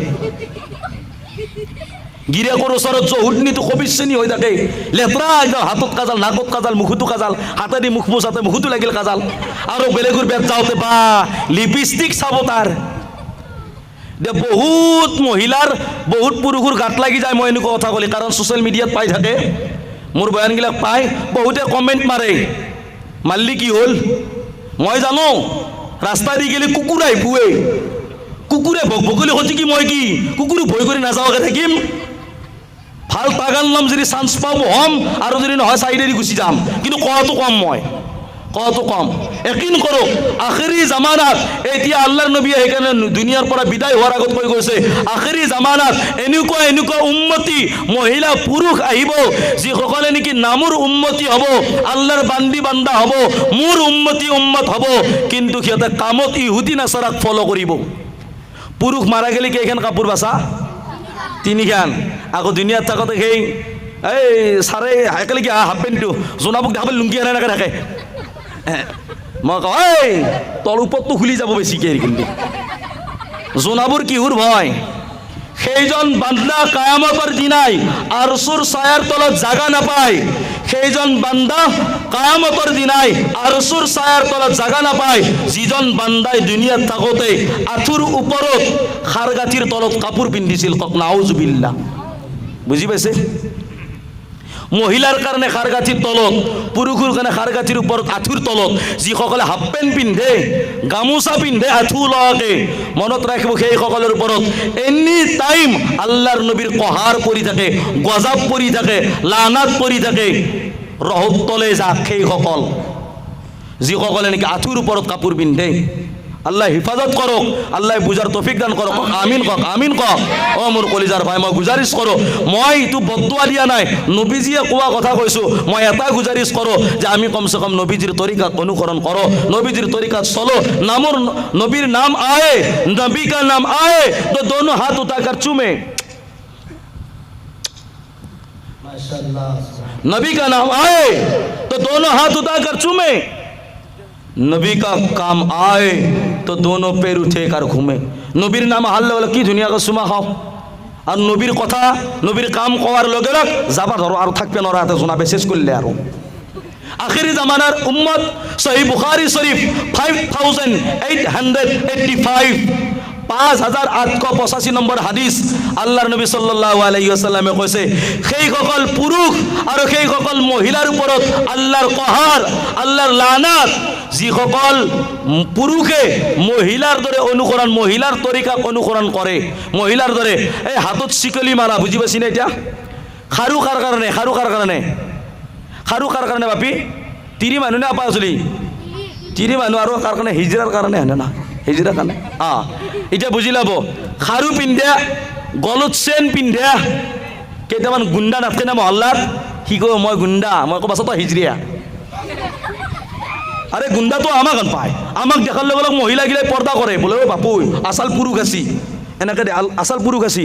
গিৰিয়েকৰ ওচৰত চৌহুদনীটো খবিশ্ৰেণী হৈ থাকে, লেতেৰা একদম, হাতত কাজাল, নাকত কাজাল, মুখতো কাজাল, হাতেদি মুখ মোচাতে মুখতো লাগিল কাজাল, আৰু বেলেগৰ বেট যাওঁতে বা লিপষ্টিক চাব তাৰ। বহুত মহিলাৰ বহুত পুৰুষৰ গাত লাগি যায় মই এনেকুৱা কথা ক'লে, কাৰণ ছ'চিয়েল মিডিয়াত পাই থাকে, মোৰ বয়ানবিলাক পাই, বহুতে কমেণ্ট মাৰে, মাৰিলি কি হ'ল? মই জানো ৰাস্তা দি গেলি কুকুৰ আহি পুৱে, কুকুৰে ভক ভকলি সতি কি মই কি কুকুৰক ভয় কৰি নাযাওঁকৈ থাকিম? ভাল তাগাল নাম যদি চান্স পাব হ'ম, আৰু যদি নহয় চাইডেদি গুচি যাম, কিন্তু কোৱাটো কম, মই কোৱাটো কম। একিন কৰক আখেৰী জামানাত, এতিয়া আল্লাহৰ নবীয়ে সেইকাৰণে দুনিয়াৰ পৰা বিদায় হোৱাৰ আগত কৈ গৈছে, আখেৰী জামানাত এনেকুৱা উম্মতি মহিলা পুৰুষ আহিব যিসকলে নেকি নামৰ উম্মতি হ'ব, আল্লাহৰ বান্দি বান্দা হ'ব, মোৰ উম্মত হ'ব, কিন্তু সিহঁতে কামত ইহুদী নাচাৰাক ফ'ল' কৰিব। পুৰুষ মাৰা গেলি কেইখন কাপোৰ বাচা? 3খন। আকৌ দুনিয়াত থাকোঁতে সেই এই ছাৰে একেলগে হাফ পেণ্টটো জোনাবুক দেখাবলৈ লুংগি আনে এনেকৈ থাকে। মই কওঁ এই তল ওপৰটো খুলি যাব বেছিকৈ, কিন্তু জোনাবোৰ কিহোৰ ভয়? সেইজন বান্দা কায়ামতৰ দিনাই আৰচুৰ ছায়াৰ তলত জাগা নাপায়, সেইজন বান্দা কায়ামতৰ দিনাই আৰচুৰ ছায়াৰ তলত জাগা নাপায় যিজন বান্দাই দুনিয়াত থাকোঁতে আঁঠুৰ ওপৰত খাৰগাঁঠিৰ তলত কাপোৰ পিন্ধিছিল। কক নাউজুবিল্লাহ। বুজি পাইছে? মহিলাৰ কাৰণে খাৰগাঁঠিৰ তলত, পুৰুষৰ কাৰণে খাৰগাঁঠিৰ ওপৰত আঁঠুৰ তলত, যিসকলে হাফ পেণ্ট পিন্ধে, গামোচা পিন্ধে আঁঠু লগাকে, মনত ৰাখিব সেইসকলৰ ওপৰত এনি টাইম আল্লাহৰ নবীৰ কহাৰ পৰি থাকে, গজাব পৰি থাকে, লানাত পৰি থাকে। ৰহতলে যাক সেইসকল যিসকলে নেকি আঁঠুৰ ওপৰত কাপোৰ পিন্ধে আল্লাহ হিফাজত কৰক আল্লাহ বুজাৰ তৌফিক দান কৰক আমিন কওক আমিন কওক অ মোৰ কলিজাৰ ভাই মই গুজাৰিছ কৰোঁ মই এইটো বদুৱা দিয়া নাই নবীজীয়ে কোৱা কথা কৈছোঁ মই এটা গুজাৰিছ কৰোঁ যে আমি কমচে কম নবীজিৰ তৰিকাত অনুসৰণ কৰোঁ নবীজিৰ তৰিকাত চলো নামৰ নবীৰ নাম আয়ে নবী কা নাম আয়ে তো দোনো হাত উঠাकर চুমে माशाअल्लाह नबी का नाम आए तो दोनों हाथ उठाकर चूमे नबी का काम आए तो दोनों पैर उठे कर घूमे नबीर नाम हाल्ले वाला की दुनिया का सुमा खाओ और नबीर कथा नबीर काम कोवार लगे लग जाबा धरो और থাকবে না রাতে শোনাবে শেষ করলে আর আখিরি জামানার উম্মত সহিহ বুখারী শরীফ 5885 5885 নম্বৰ হাদিস আল্লাহৰ নবী সাল্লাল্লাহু আলাইহি ওয়াসাল্লামে কৈছে সেইসকল পুৰুষ আৰু সেইসকল মহিলাৰ ওপৰত আল্লাহৰ কহাৰ আল্লাহৰ লানাত যিসকল পুৰুষে মহিলাৰ দৰে অনুকৰণ মহিলাৰ তৰিকা অনুকৰণ কৰে মহিলাৰ দৰে এই হাতত চিকলি মাৰা বুজি পাইছি না এতিয়া খাৰু কাৰ কাৰণে বাপি তিৰি মানুহ না আপা আসলি তিৰি মানুহ আৰু কাৰ কাৰণে হিজৰাৰ কাৰণে হনে না হিজৰা কাৰণে এতিয়া বুজি ল'ব খাৰু পিন্ধা গলত চেন পিন্ধা কেইটামান গুণ্ডা নাথাকে না মহল্লাত সি কয় মই গুণ্ডা মই আকৌ পাছত হিজৰিয়া আৰে গুণ্ডা তো আমাক পায় আমাক দেখাৰ লগে লগে মহিলাগিলাই পৰ্দা কৰে বোলে অ বাপু আচাল পুৰুষ আছি এনেকৈ আচাল পুৰুষ আছি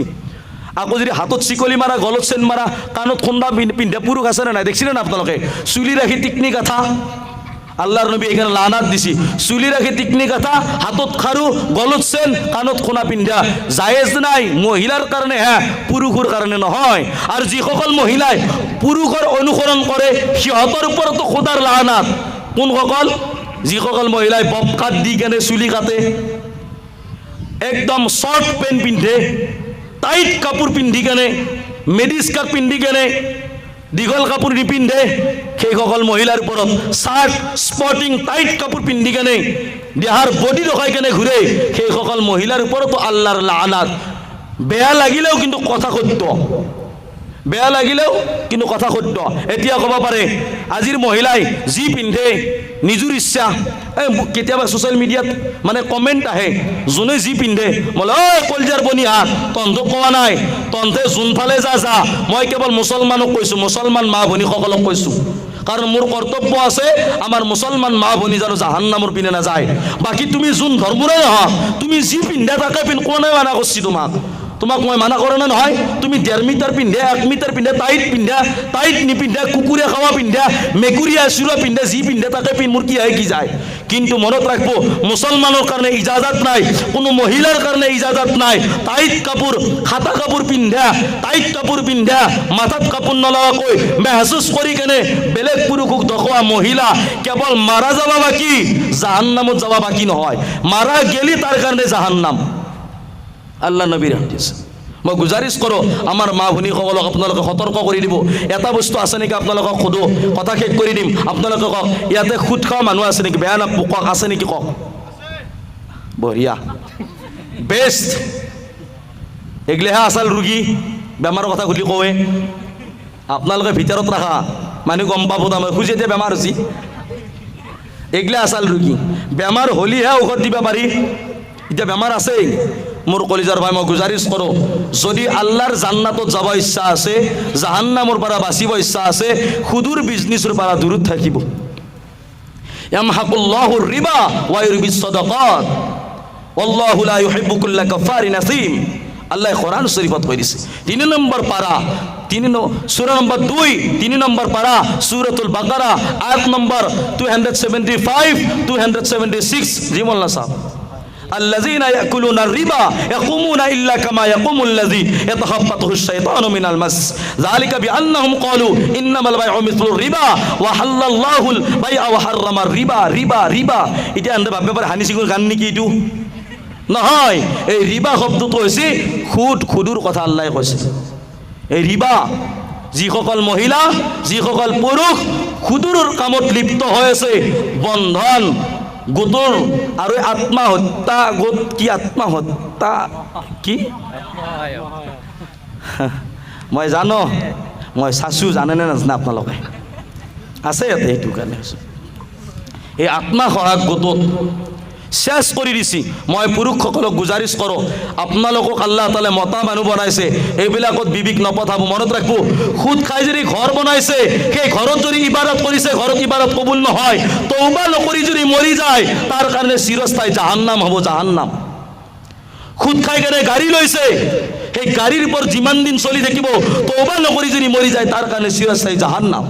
আকৌ যদি হাতত চিকলি মাৰা গলত চেন মাৰা কাণত খুন্দা পিন্ধা পুৰুষ আছে না নাই দেখছিলে না আপোনালোকে চুলি ৰাখি টিকনি গাথা আল্লাহৰ নবী এখানে লানাত দিছি চুলি ৰাখি টিকনি গাথা হাতত খাৰু গলত চেন কাণত খুনা পিন্ধা জায়েজ নাই মহিলাৰ কাৰণে হ্যাঁ পুৰুষৰ কাৰণে নহয় আৰু যিসকল মহিলাই পুৰুষৰ অনুসৰণ কৰে সিহঁতৰ ওপৰতো খোদাৰ লানাত কোনসকল যিসকল মহিলাই বব কাট দি কেনে চুলি কাটে একদম শর্ট পেন্ট পিন্ধে টাইট কাপোৰ পিন্ধি কেনে মেডিস কাপ পিন্ধি কেনে দীঘল কাপোৰ নিপিন্ধে সেইসকল মহিলাৰ ওপৰত শাৰ্ট স্পৰ্টিং টাইট কাপোৰ পিন্ধি কেনে দেহাৰ বডি ৰখাই কেনে ঘূৰে সেইসকল মহিলাৰ ওপৰতো আল্লাহৰ লানাত বেয়া লাগিলেও কিন্তু কথা সত্য বেয়া লাগিলেও কিন্তু কথা সত্য এতিয়া ক'ব পাৰে আজিৰ মহিলাই যি পিন্ধে নিজৰ ইচ্ছা কেতিয়াবা সোশ্যাল মিডিয়াত মানে কমেণ্ট আহে যোনে যি পিন্ধে বোলে ঐ কলজাৰ বনি হাত তহঁতক কোৱা নাই তহঁতে যোনফালে যা মই কেৱল মুছলমানক কৈছোঁ মুছলমান মা ভনীসকলক কৈছোঁ কাৰণ মোৰ কৰ্তব্য আছে আমাৰ মুছলমান মা ভনী জানো জাহান্নামৰ পিনে নাযায় বাকী তুমি যোন ধৰ্মৰে নহওক তুমি যি পিন্ধা তাকে পিন্ধ কোনে মানা কৰিছি তোমাক মই মানা কৰে না নহয় তুমি 1.5 মিটাৰ পিন্ধে 1 মিটাৰ পিন্ধে টাইট নিপিন্ধা কুকুৰে খাওয়া পিন্ধা মেকুৰীয়া চুৰা পিন্ধা যি পিন্ধে তাকে পিন্ধ মোৰ কি হয় কি যায় কিন্তু মনত ৰাখব মুছলমানৰ কাৰণে ইজাজত নাই কোনো মহিলাৰ কাৰণে ইজাজত নাই টাইট কাপোৰ খাতা কাপোৰ পিন্ধা মাথাত কাপোৰ নলগাকৈ মেহসুস কৰি কেনে বেলেগ পুৰুষক দখোৱা মহিলা কেৱল মাৰা যাবা বাকি জাহান্নামত যাবা বাকি নহয় মাৰা গেলি তাৰ কাৰণে জাহান্নাম আল্লাহ নবীৰ হাদিস মই গুজাৰিছ কৰোঁ আমাৰ মা ভনীসকলক আপোনালোকে সতৰ্ক কৰি দিব এটা বস্তু আছে নেকি আপোনালোকক সোধো কথা শেষ কৰি দিম আপোনালোকে কওক ইয়াতে খুদ খোৱা মানুহ আছে নেকি বেয়া না কওক আছে নেকি কওক বঢ়িয়া বেষ্ট এগিলেহে আচল ৰোগী বেমাৰৰ কথা সুধি কওঁৱে আপোনালোকে ভিতৰত ৰাখা মানুহ গম পাব তাৰমানে খুজি এতিয়া বেমাৰ হৈছে এগিলে আচল ৰোগী বেমাৰ হ'লিহে ঔষধ দিব পাৰি এতিয়া বেমাৰ আছেই মোৰ কলিজাৰ ভাই মই গুজাৰিছ কৰোঁ যদি আল্লাহৰ জান্নাতত যাব ইচ্ছা আছে জাহান্নামৰ পৰা বাচিব ইচ্ছা আছে সুদূৰ বিজনেছৰ পৰা দূৰত থাকিব ইয়ামহাকুল্লাহুৰ ৰিবা ওয়া ইউৰবিস সাদাকাত আল্লাহু লা ইউহিব্বু কুল্লা কাফাৰিন আসীম আল্লাহ কোৰআন শৰীফত কৈ দিছে 3 নম্বৰ পাৰা সূরা নম্বর 2 3 নম্বর পারা সূরাতুল বাকারা আয়াত নম্বর 275 276 জি মোল্লা সাহেব الذين يأكلون الربا يقومون إلا كما يقوم الذي يتخبطه الشيطان من المس ذلك بأنهم قالوا إنما البيع مثل الربا وحل الله البيع وحرم الربا ربا এটা আন্দে ভাবে পারে হানি সিগুর গান নেকি এটু নহয় এই রিবা শব্দটো হৈছে খুদুৰ কথা আল্লাহ কৈছে এই ৰিবা যিসকল মহিলা যিসকল পুৰুষ খুদুৰৰ কামত লিপ্ত হৈ আছে বন্ধন গোটৰ আৰু আত্মহত্যা গোট কি আত্মহত্যা কি মই জানো মই চাচু জানেনে নাজানে আপোনালোকে আছে ইয়াতে, সেইটো কাৰণে এই আত্মা সহায়ক গোটত চেষ্টা কৰি দিছি। মই পুৰুষসকলক গুজাৰিছ কৰোঁ, আপোনালোকক আল্লাহ তালে মতা মানুহ বনাইছে, এইবিলাকত বিবেক নপঠাব। মনত ৰাখিব, সুদ খাই যদি ঘৰ বনাইছে, সেই ঘৰত যদি ইবাদত কৰিছে, ঘৰত ইবাদত কবুল নহয়, তওবা নকৰি যদি মৰি যায়, তাৰ কাৰণে চিৰস্থায়ী জাহান্নাম হ'ব, জাহান্নাম। সুদ খাই কেনে গাড়ী লৈছে, সেই গাড়ীৰ ওপৰত যিমান দিন চলি থাকিব, তওবা নকৰি যদি মৰি যায়, তাৰ কাৰণে চিৰস্থায়ী জাহান্নাম।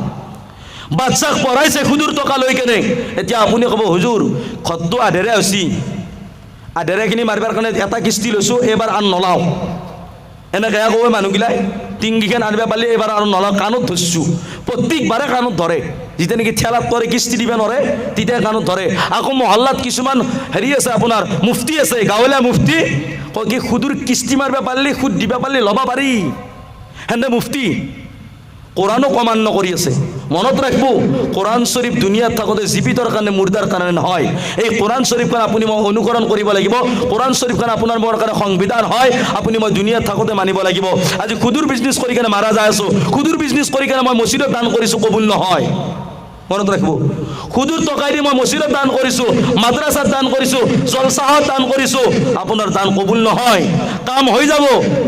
বাচ্চাক পঢ়াইছে সুদূৰ টকা লৈ কেনে, এতিয়া আপুনি ক'ব হুজুৰ খদ্দু আধেৰে হৈছি, আধেৰেখিনি মাৰিবাৰ কাৰণে এটা কিস্তি লৈছোঁ, এইবাৰ আন নলাওঁ, এনেকৈ ক'ব মানুহগিলাই। টিংগিখন আনিব পাৰিলে এইবাৰ আৰু নলাওঁ, কাণত ধৰিছোঁ। প্ৰত্যেকবাৰে কাণত ধৰে, যেতিয়া নেকি ঠেলাত পৰে কিস্তি দিব নোৱাৰে, তেতিয়া কাণত ধৰে। আকৌ মহল্লাত কিছুমান হেৰি আছে, আপোনাৰ মুফতি আছে, গাঁৱলীয়া মুফতি, কয় কি সুদূৰ কিস্তি মাৰিব পাৰিলে, সুদ দিব পাৰিলে ল'ব পাৰি, সেনে মুফতি। কোৰআনও অমান্য কৰি আছে। মনত ৰাখব, কোৰআন শৰীফ দুনিয়াত থাকতে জীবিতৰ কাৰণে, মুৰ্দাৰ কাৰণে নহয়। এই কোৰআন শৰীফখন আপুনি মই অনুকৰণ কৰিব লাগিব। কোৰআন শৰীফখন আপোনাৰ মোৰ কাৰণে সংবিধান হয়, আপুনি মই দুনিয়াত থাকতে মানিব লাগিব। আজি খুদুৰ বিজনেছ কৰি কেনে মাৰা যাই আছোঁ, খুদুৰ বিজনেছ কৰি কেনে মই মছজিদত দান কৰিছোঁ, কবুল নহয়। মনত ৰাখিব, খুদুৰ টকাই দি মই মছজিদত দান কৰিছোঁ, মাদ্ৰাছাত দান কৰিছোঁ, জলসাহত দান কৰিছোঁ, আপোনাৰ দান কবুল নহয়। কাম হৈ যাব,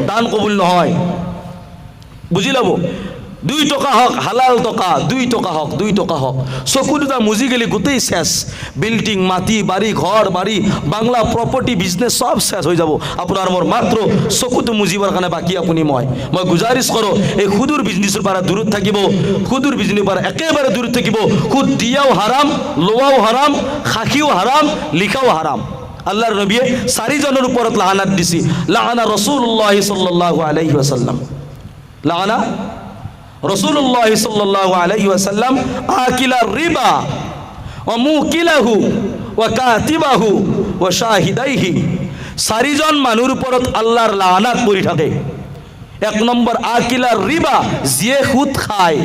দান কবুল নহয়, বুজি ল'ব। 2 টকা হওক, হালাল টকা, 2 টকা হওক, 2 টকা হওক, চকু দুটা মুজি গেলি গোটেই শেষ। বিল্ডিং, মাটি, বাড়ি, ঘৰ বাড়ি, বাংলা, প্ৰপাৰ্টি, বিজনেছ সব শেষ হৈ যাব। আপোনাৰ মোৰ মাত্ৰ চকুটো মুজিবৰ কাৰণে বাকী আপুনি মই গুজাৰিছ কৰোঁ, এই সুদূৰ বিজনেছৰ পৰা দূৰত থাকিব, সুদূৰ বিজনেছৰ পৰা একেবাৰে দূৰত থাকিব। সুদ দিয়াও হাৰাম, লোৱাও হাৰাম, সাক্ষীও হাৰাম, লিখাও হাৰাম। আল্লাহৰ নবীয়ে 4 জনৰ ওপৰত লাহানাত দিছি। লাহানা ৰাসূলুল্লাহ সাল্লাল্লাহু আলাইহি ওয়াসাল্লাম, লাহানা ৰাসূলুল্লাহ সাল্লাল্লাহু আলাইহি ওয়াসাল্লাম আকিলাৰ ৰিবা ওয়া মুকিলাহু ওয়া কাতিবাহু ওয়া শাহিদাইহি। 4 জন মানুহৰ ওপৰত আল্লাহৰ লানাত পৰি থাকে। 1 নম্বৰ আকিলাৰ ৰিবা, যিয়ে সুদ খায়,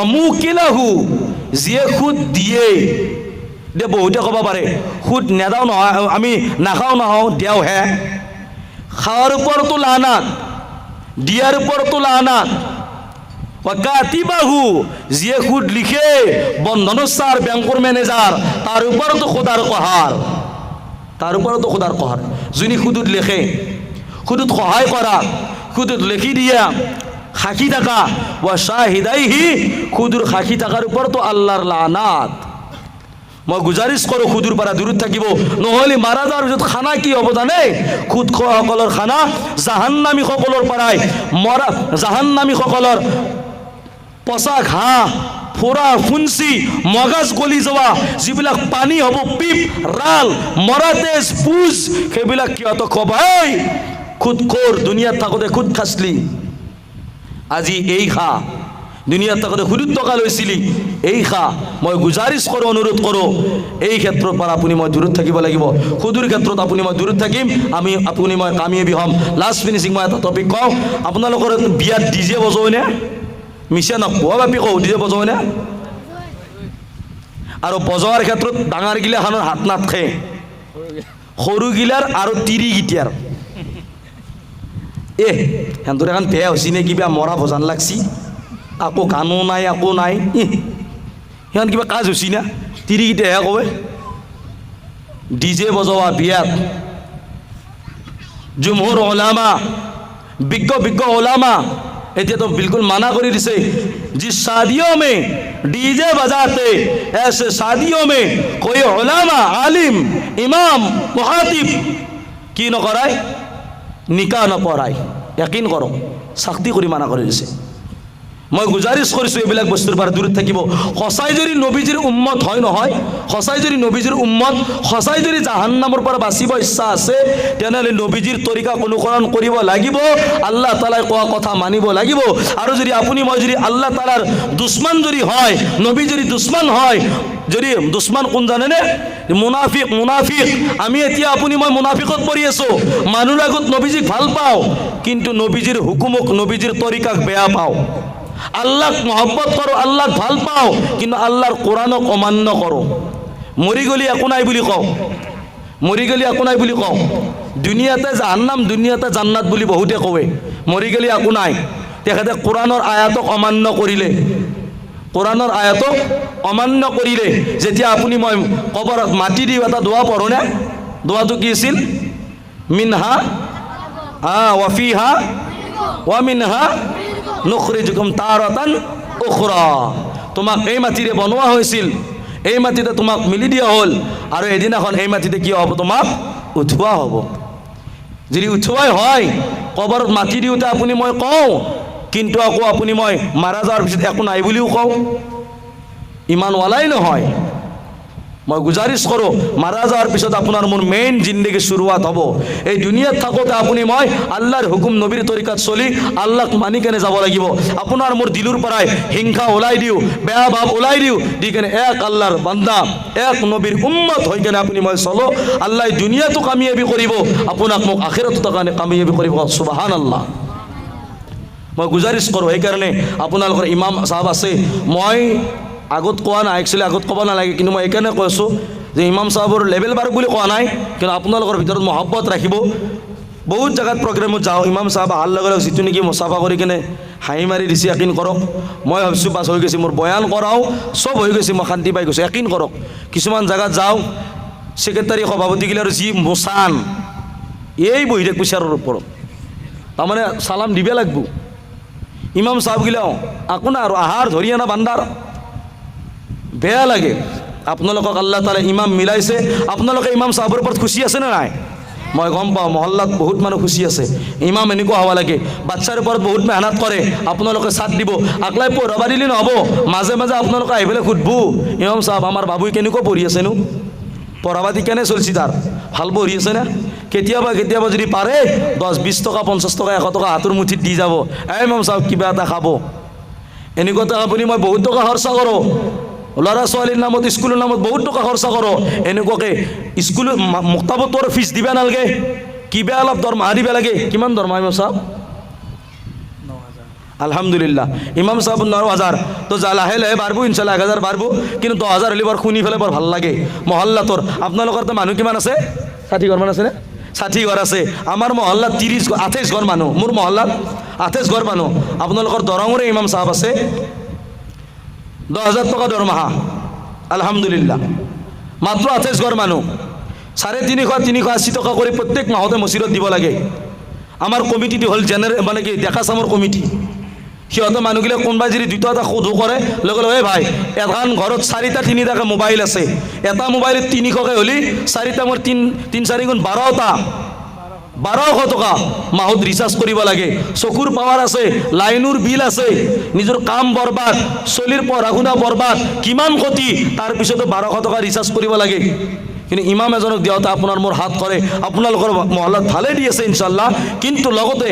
অমুকিলাহু, যিয়ে সুদ দিয়ে। দে বহুতে ক'ব পাৰে সুদ নেদাও নহয়, আমি নাখাওঁ নহওঁ, দিয়াও হে। খাওয়াৰ ওপৰতো লানাত, দিয়াৰ ওপৰতো লানাত। কাতিবাহু, যিয়ে সুদ লিখে, বন্ধনস্থাৰ বেংকৰ মেনেজাৰ, তাৰ ওপৰতো খোদাৰ কহাৰ, তাৰ ওপৰতো খোদাৰ কহাৰ। যোনে সুদত লিখে, সুদত সহায় কৰা, সুদত লিখি দিয়া, সাক্ষী থাকা, ওয়া শাহিদাইহি, সুদৰ সাক্ষী থাকাৰ ওপৰতো আল্লাহৰ লানাত। মই গুজাৰিছ কৰোঁ সুদৰ পৰা দূৰত থাকিব, নহ'লে মাৰা যোৱাৰ পিছত খানা কি হ'ব জানে? সুদ খোৱাসকলৰ খানা জাহান্নামীসকলৰ পৰাই মৰা, জাহান্নামীসকলৰ পচা ঘাঁহ, ফোৰা ফুঞ্চি, মগজ গলি যোৱা, যিবিলাক পানী হ'ব, পিপ, ৰাল, মৰা তেজ, পুজ, সেইবিলাক সিহঁতক খবাই। খুদখোৰ, দুনিয়াত থাকোঁতে খুদ খাইছিলি, আজি এই খা। দুনিয়াত থাকোঁতে সুদত টকা লৈছিলি, এই খা। মই গুজাৰিছ কৰোঁ, অনুৰোধ কৰোঁ, এই ক্ষেত্ৰৰ পৰা আপুনি মই দূৰত থাকিব লাগিব। সুদৰ ক্ষেত্ৰত আপুনি মই দূৰত থাকিম, আপুনি মই কামিয়াবী হ'ম। লাষ্ট ফিনিচিং মই এটা টপিক কওঁ, আপোনালোকৰ বিয়াত ডিজে বজাওনে? মিছা নকওঁ বাপি, কওঁ ডিজে বজাওনে? আৰু বজোৱাৰ ক্ষেত্ৰত ডাঙৰ গিলাখনৰ হাত নাথাকে, সৰু গিলাৰ আৰু তিৰি গীটাৰ। সিহঁতৰ এখন বেয়া হৈছি নে কিবা, মৰা ভজান লাগছি, আকৌ গানো নাই, একো নাই। সিহঁত কিবা কাজ হৈছি না, তিৰিকেইটাহে কয়। ডিজে বজোৱা বিয়াত জুমহুৰ ওলামা, বিজ্ঞ ওলামা এতিয়াতো বিলকুল মানা কৰি দিছে। যি शादियों में डीजे बजाते, ऐसे शादियों में कोई उलामा, आलिम, इमाम, मुखातिब কি নকৰায়, নিকাহ নপঢ়ায়। ইয়াকিন কৰক, শাস্তি কৰি মানা কৰি দিছে। মই গুজাৰিছ কৰিছোঁ এইবিলাক বস্তুৰ পৰা দূৰত থাকিব। সঁচাই যদি নবীজিৰ উম্মত হয় নহয়, সঁচাই যদি নবীজিৰ উম্মত, সঁচাই যদি জাহান্নামৰ পৰা বাচিব ইচ্ছা আছে, তেনেহ'লে নবীজিৰ তৰিকাক অনুসৰণ কৰিব লাগিব, আল্লাহ তালাই কোৱা কথা মানিব লাগিব। আৰু যদি আপুনি মই যদি আল্লাহ তালাৰ দুশ্মন যদি হয়, নবী যদি দুশ্মন হয়, যদি দুশ্মন কোন জানেনে? মুনাফিক, মুনাফিক। আমি এতিয়া আপুনি মই মুনাফিকত পৰি আছোঁ। মানুহৰ আগত নবীজিক ভাল পাওঁ, কিন্তু নবীজিৰ হুকুমক, নবীজিৰ তৰিকাক বেয়া পাওঁ। আল্লাহক মহব্বত কৰোঁ, আল্লাহক ভাল পাওঁ, কিন্তু আল্লাহৰ কোৰআনক অমান্য কৰোঁ। মৰি গ'লি একো নাই বুলি কওঁ, মৰি গ'লি একো নাই বুলি কওঁ। দুনিয়াতে জাহান্নাম, দুনিয়াতে জান্নাত বুলি বহুতে কয়। মৰি গ'লি একো নাই। তেখেতে কোৰআনৰ আয়াতক অমান্য কৰিলে, কোৰাণৰ আয়াতক অমান্য কৰিলে যেতিয়া আপুনি মই কবৰত মাটি দি এটা দোৱা পঢ়োনে দোৱাটো কি আছিল মিনহা ওয়াফিহা ওয়া মিনহা নুখৰিজুকুম তাৰাতান উখৰা তোমাক এই মাটিৰে বনোৱা হৈছিল এই মাটিতে তোমাক মিলি দিয়া হ'ল আৰু এদিনাখন এই মাটিতে কি হ'ব তোমাক উঠোৱা হ'ব যদি উঠোৱাই হয় কবৰত মাটি দিওঁতে আপুনি মই কওঁ কিন্তু আকৌ আপুনি মই মাৰা যোৱাৰ পিছত একো নাই বুলিও কওঁ ইমানৱালাই নহয় মই গুজাৰিছ কৰোঁ মাৰা যোৱাৰ পিছত আপোনাৰ মোৰ মেইন জিন্দগী শুৰুৱাত হ'ব এই দুনিয়াত থাকোঁতে আপুনি মই আল্লাহৰ হুকুম নবীৰ তৰিকাত চলি আল্লাহক মানি কেনে যাব লাগিব আপোনাৰ মোৰ দিলৰ পৰাই হিংসা ওলাই দিওঁ বেয়া ভাৱ ওলাই দিওঁ দি কেনে এক আল্লাহৰ বান্দা এক নবীৰ উম্মত হৈ কেনে আপুনি মই চলো আল্লাহ দুনিয়াটো কামিয়াবি কৰিব আপোনাক মোক আখিৰাতো কাৰণে কামিয়াবি কৰিব সুবহানাল্লাহ মই গুজাৰিছ কৰোঁ সেইকাৰণে আপোনালোকৰ ইমাম চাহাব আছে মই আগত কোৱা নাই একচুৱেলি আগত ক'ব নালাগে কিন্তু মই এইকাৰণে কৈছোঁ যে ইমাম চাহাবৰ লেভেল বাৰ বুলি কোৱা নাই কিন্তু আপোনালোকৰ ভিতৰত মহব্বত ৰাখিব বহুত জেগাত প্ৰগ্ৰেমত যাওঁ ইমাম চাহাব অহাৰ লগে লগে যিটো নেকি মুচাফা কৰি কিনে হাঁহি মাৰি দিছে একিন কৰক মই ভাবিছোঁ পাছ হৈ গৈছে মোৰ বয়ান কৰাও চব হৈ গৈছে মই শান্তি পাই গৈছোঁ একিন কৰক কিছুমান জেগাত যাওঁ ছেক্ৰেটাৰী সভাপতিগিলাৰ যি মোচান এই বহি থাকিব চেয়াৰৰ ওপৰত তাৰমানে চালাম দিব লাগিব ইমাম চাহাবগিলাও আপোনাৰ আৰু আহাৰ ধৰি আনা বান্দাৰ বেয়া লাগে আপোনালোকক আল্লাহ তাআলা ইমাম মিলাইছে আপোনালোকে ইমাম চাহাবৰ ওপৰত খুচি আছে নে নাই মই গম পাওঁ মহল্লাত বহুত মানুহ খুচি আছে ইমাম এনেকুৱা হ'ব লাগে বাচ্চাৰ ওপৰত বহুত মেহনত কৰে আপোনালোকে চাথ দিব আকলাই পঢ়াব দিলে নহ'ব মাজে মাজে আপোনালোকে আহি পেলাই সুধব ইমাম চাহাব আমাৰ বাবুই কেনেকুৱা পঢ়ি আছেনো পঢ়াব দি কেনে চলিছে তাৰ ভাল পঢ়ি আছে না কেতিয়াবা কেতিয়াবা যদি পাৰে 10-20 টকা 50 টকা 100 টকা হাতৰ মুঠিত দি যাব ইমাম চাহাব কিবা এটা খাব এনেকুৱা আপুনি মই বহুত টকা খৰচা কৰোঁ ল'ৰা ছোৱালীৰ নামত স্কুলৰ নামত বহুত টকা খৰচা কৰোঁ এনেকুৱাকৈ স্কুলত মুক্তাবতৰ ফিজ দিব নালাগে কিবা অলপ দৰমহা দিব লাগে কিমান দৰমহা ইমাম চাহাব 9,000 আলহামদুলিল্লাহ ইমাম চাহাব 9,000 তো যা লাহে লাহে বাঢ়িব ইনশাল্লাহ 1,000 বাঢ়িব কিন্তু 10,000 হ'লে বৰ শুনি পেলাই বৰ ভাল লাগে মহল্লাটোৰ আপোনালোকৰ তো মানুহ কিমান আছে 60 ঘৰমান আছেনে 60 ঘৰ আছে আমাৰ মহল্লাত 28 ঘৰ মানুহ মোৰ মহল্লাত 28 ঘৰ মানুহ আপোনালোকৰ দৰঙৰে ইমাম চাহাব আছে 10,000 টকা দৰমহা আলহামদুলিল্লাহ মাত্ৰ 28 ঘৰ মানুহ 350-380 টকা কৰি প্ৰত্যেক মাহতে মছজিদত দিব লাগে আমাৰ কমিটিটো হ'ল জেনেৰেল মানে কি ডেকা চামৰ কমিটি সিহঁতৰ মানুহগিলাক কোনোবাই যদি দুটা এটা সোধো কৰে লগে লগে ভাই এখন ঘৰত 4টা-3টাকৈ মোবাইল আছে এটা মোবাইলত 300কৈ হ'লে 4টা মোৰ 3-4 গুণ 12টা 1200 টকা মাহত ৰিচাৰ্জ কৰিব লাগে চকুৰ পাৱাৰ আছে লাইনৰ বিল আছে নিজৰ কাম বৰবাদ চলিৰ পঢ়া শুনা বৰবাদ কিমান ক্ষতি তাৰপিছতো 1200 টকা ৰিচাৰ্জ কৰিব লাগে কিন্তু ইমাম এজনক দিওঁতে আপোনাৰ মোৰ হাত কৰে আপোনালোকৰ মহল্লাত ভালে দি আছে ইনশাল্লাহ কিন্তু লগতে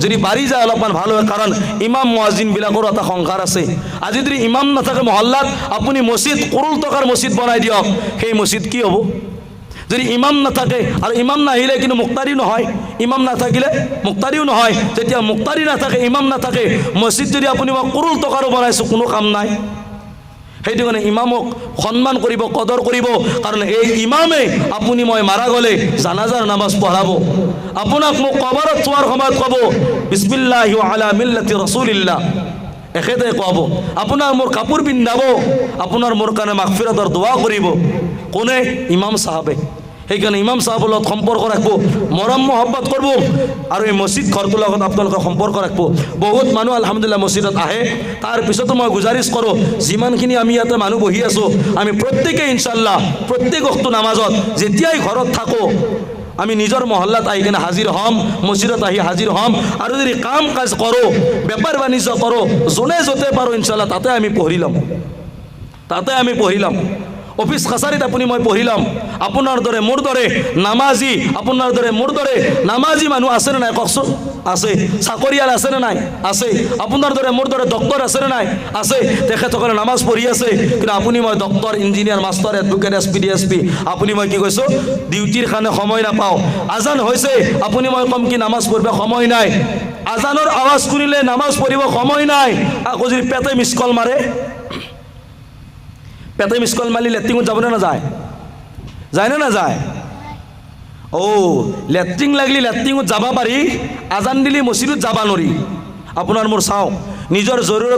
যদি বাঢ়ি যায় অলপমান ভাল হয় কাৰণ ইমাম মুয়াজ্জিনবিলাকৰো এটা সংসাৰ আছে আজি যদি ইমাম নাথাকে মহল্লাত আপুনি মছজিদ কৰোল টকাৰ মছজিদ বনাই দিয়ক সেই মছজিদ কি হ'ব যদি ইমাম নাথাকে আৰু ইমাম নাহিলে কিন্তু মুক্তাৰী নহয় ইমাম নাথাকিলে মুক্তাৰীও নহয় যেতিয়া মুক্তাৰী নাথাকে ইমাম নাথাকে মছজিদ যদি আপুনি মই কৰোল টকাৰো বনাইছোঁ কোনো কাম নাই সেইটো কাৰণে ইমামক সন্মান কৰিব কদৰ কৰিব কাৰণ এই ইমামে আপুনি মই মাৰা গ'লে জানাজাৰ নামাজ পঢ়াব আপোনাক মোক কবৰত থোৱাৰ সময়ত ক'ব বিসমিল্লাহি আলা মিল্লাতি ৰাসূলিল্লাহ এখেতে ক'ব আপোনাৰ মোৰ কাপোৰ পিন্ধাব আপোনাৰ মোৰ কাৰণে মাগফিৰাতৰ দোৱা কৰিব কোনে ইমাম চাহাবে সেইকাৰণে ইমাম চাহাবৰ লগত সম্পৰ্ক ৰাখিব মৰম মহব্বত কৰিব আৰু এই মছজিদ ঘৰটোৰ লগত আপোনালোকে সম্পৰ্ক ৰাখিব বহুত মানুহ আলহামদুলিল্লাহ মছজিদত আহে তাৰপিছতো মই গুজাৰিছ কৰোঁ যিমানখিনি আমি ইয়াতে মানুহ বহি আছোঁ আমি প্ৰত্যেকে ইনশাল্লাহ প্ৰত্যেক বস্তু নামাজত যেতিয়াই ঘৰত থাকোঁ আমি নিজৰ মহল্লাত আহি কিনে হাজিৰ হ'ম মছজিদত আহি হাজিৰ হ'ম আৰু যদি কাম কাজ কৰোঁ বেপাৰ বাণিজ্য কৰোঁ যোনে য'তে পাৰোঁ ইনশাল্লাহ তাতে আমি পঢ়ি ল'ম অফিচ কাছাৰীত আপুনি মই পঢ়ি ল'ম আপোনাৰ দৰে মোৰ দৰে নামাজী আপোনাৰ দৰে মোৰ দৰে নামাজী মানুহ আছেনে নাই কওকচোন আছে চাকৰিয়াল আছেনে নাই আছে আপোনাৰ দৰে মোৰ দৰে ডক্টৰ আছেনে নাই আছে তেখেতসকলে নামাজ পঢ়ি আছে কিন্তু আপুনি মই doctor engineer master advocate SP DSP আপুনি মই কি কৈছোঁ ডিউটিৰ কাৰণে সময় নাপাওঁ আজান হৈছে আপুনি মই কম কি নামাজ পঢ়িব সময় নাই আজানৰ আৱাজ শুনিলে নামাজ পঢ়িব সময় নাই আকৌ যদি পেটে মিছকল মাৰে পেটে মিছকল মাৰি লেট্ৰিঙত যাবনে নাযায় যায়নে নাযায় লেট্ৰিং লাগিলে লেট্ৰিঙত যাব পাৰি আজান দিলে মছজিদত যাব নোৱাৰি আপোনাৰ মোৰ চাওঁ নিজৰ জৰুৰত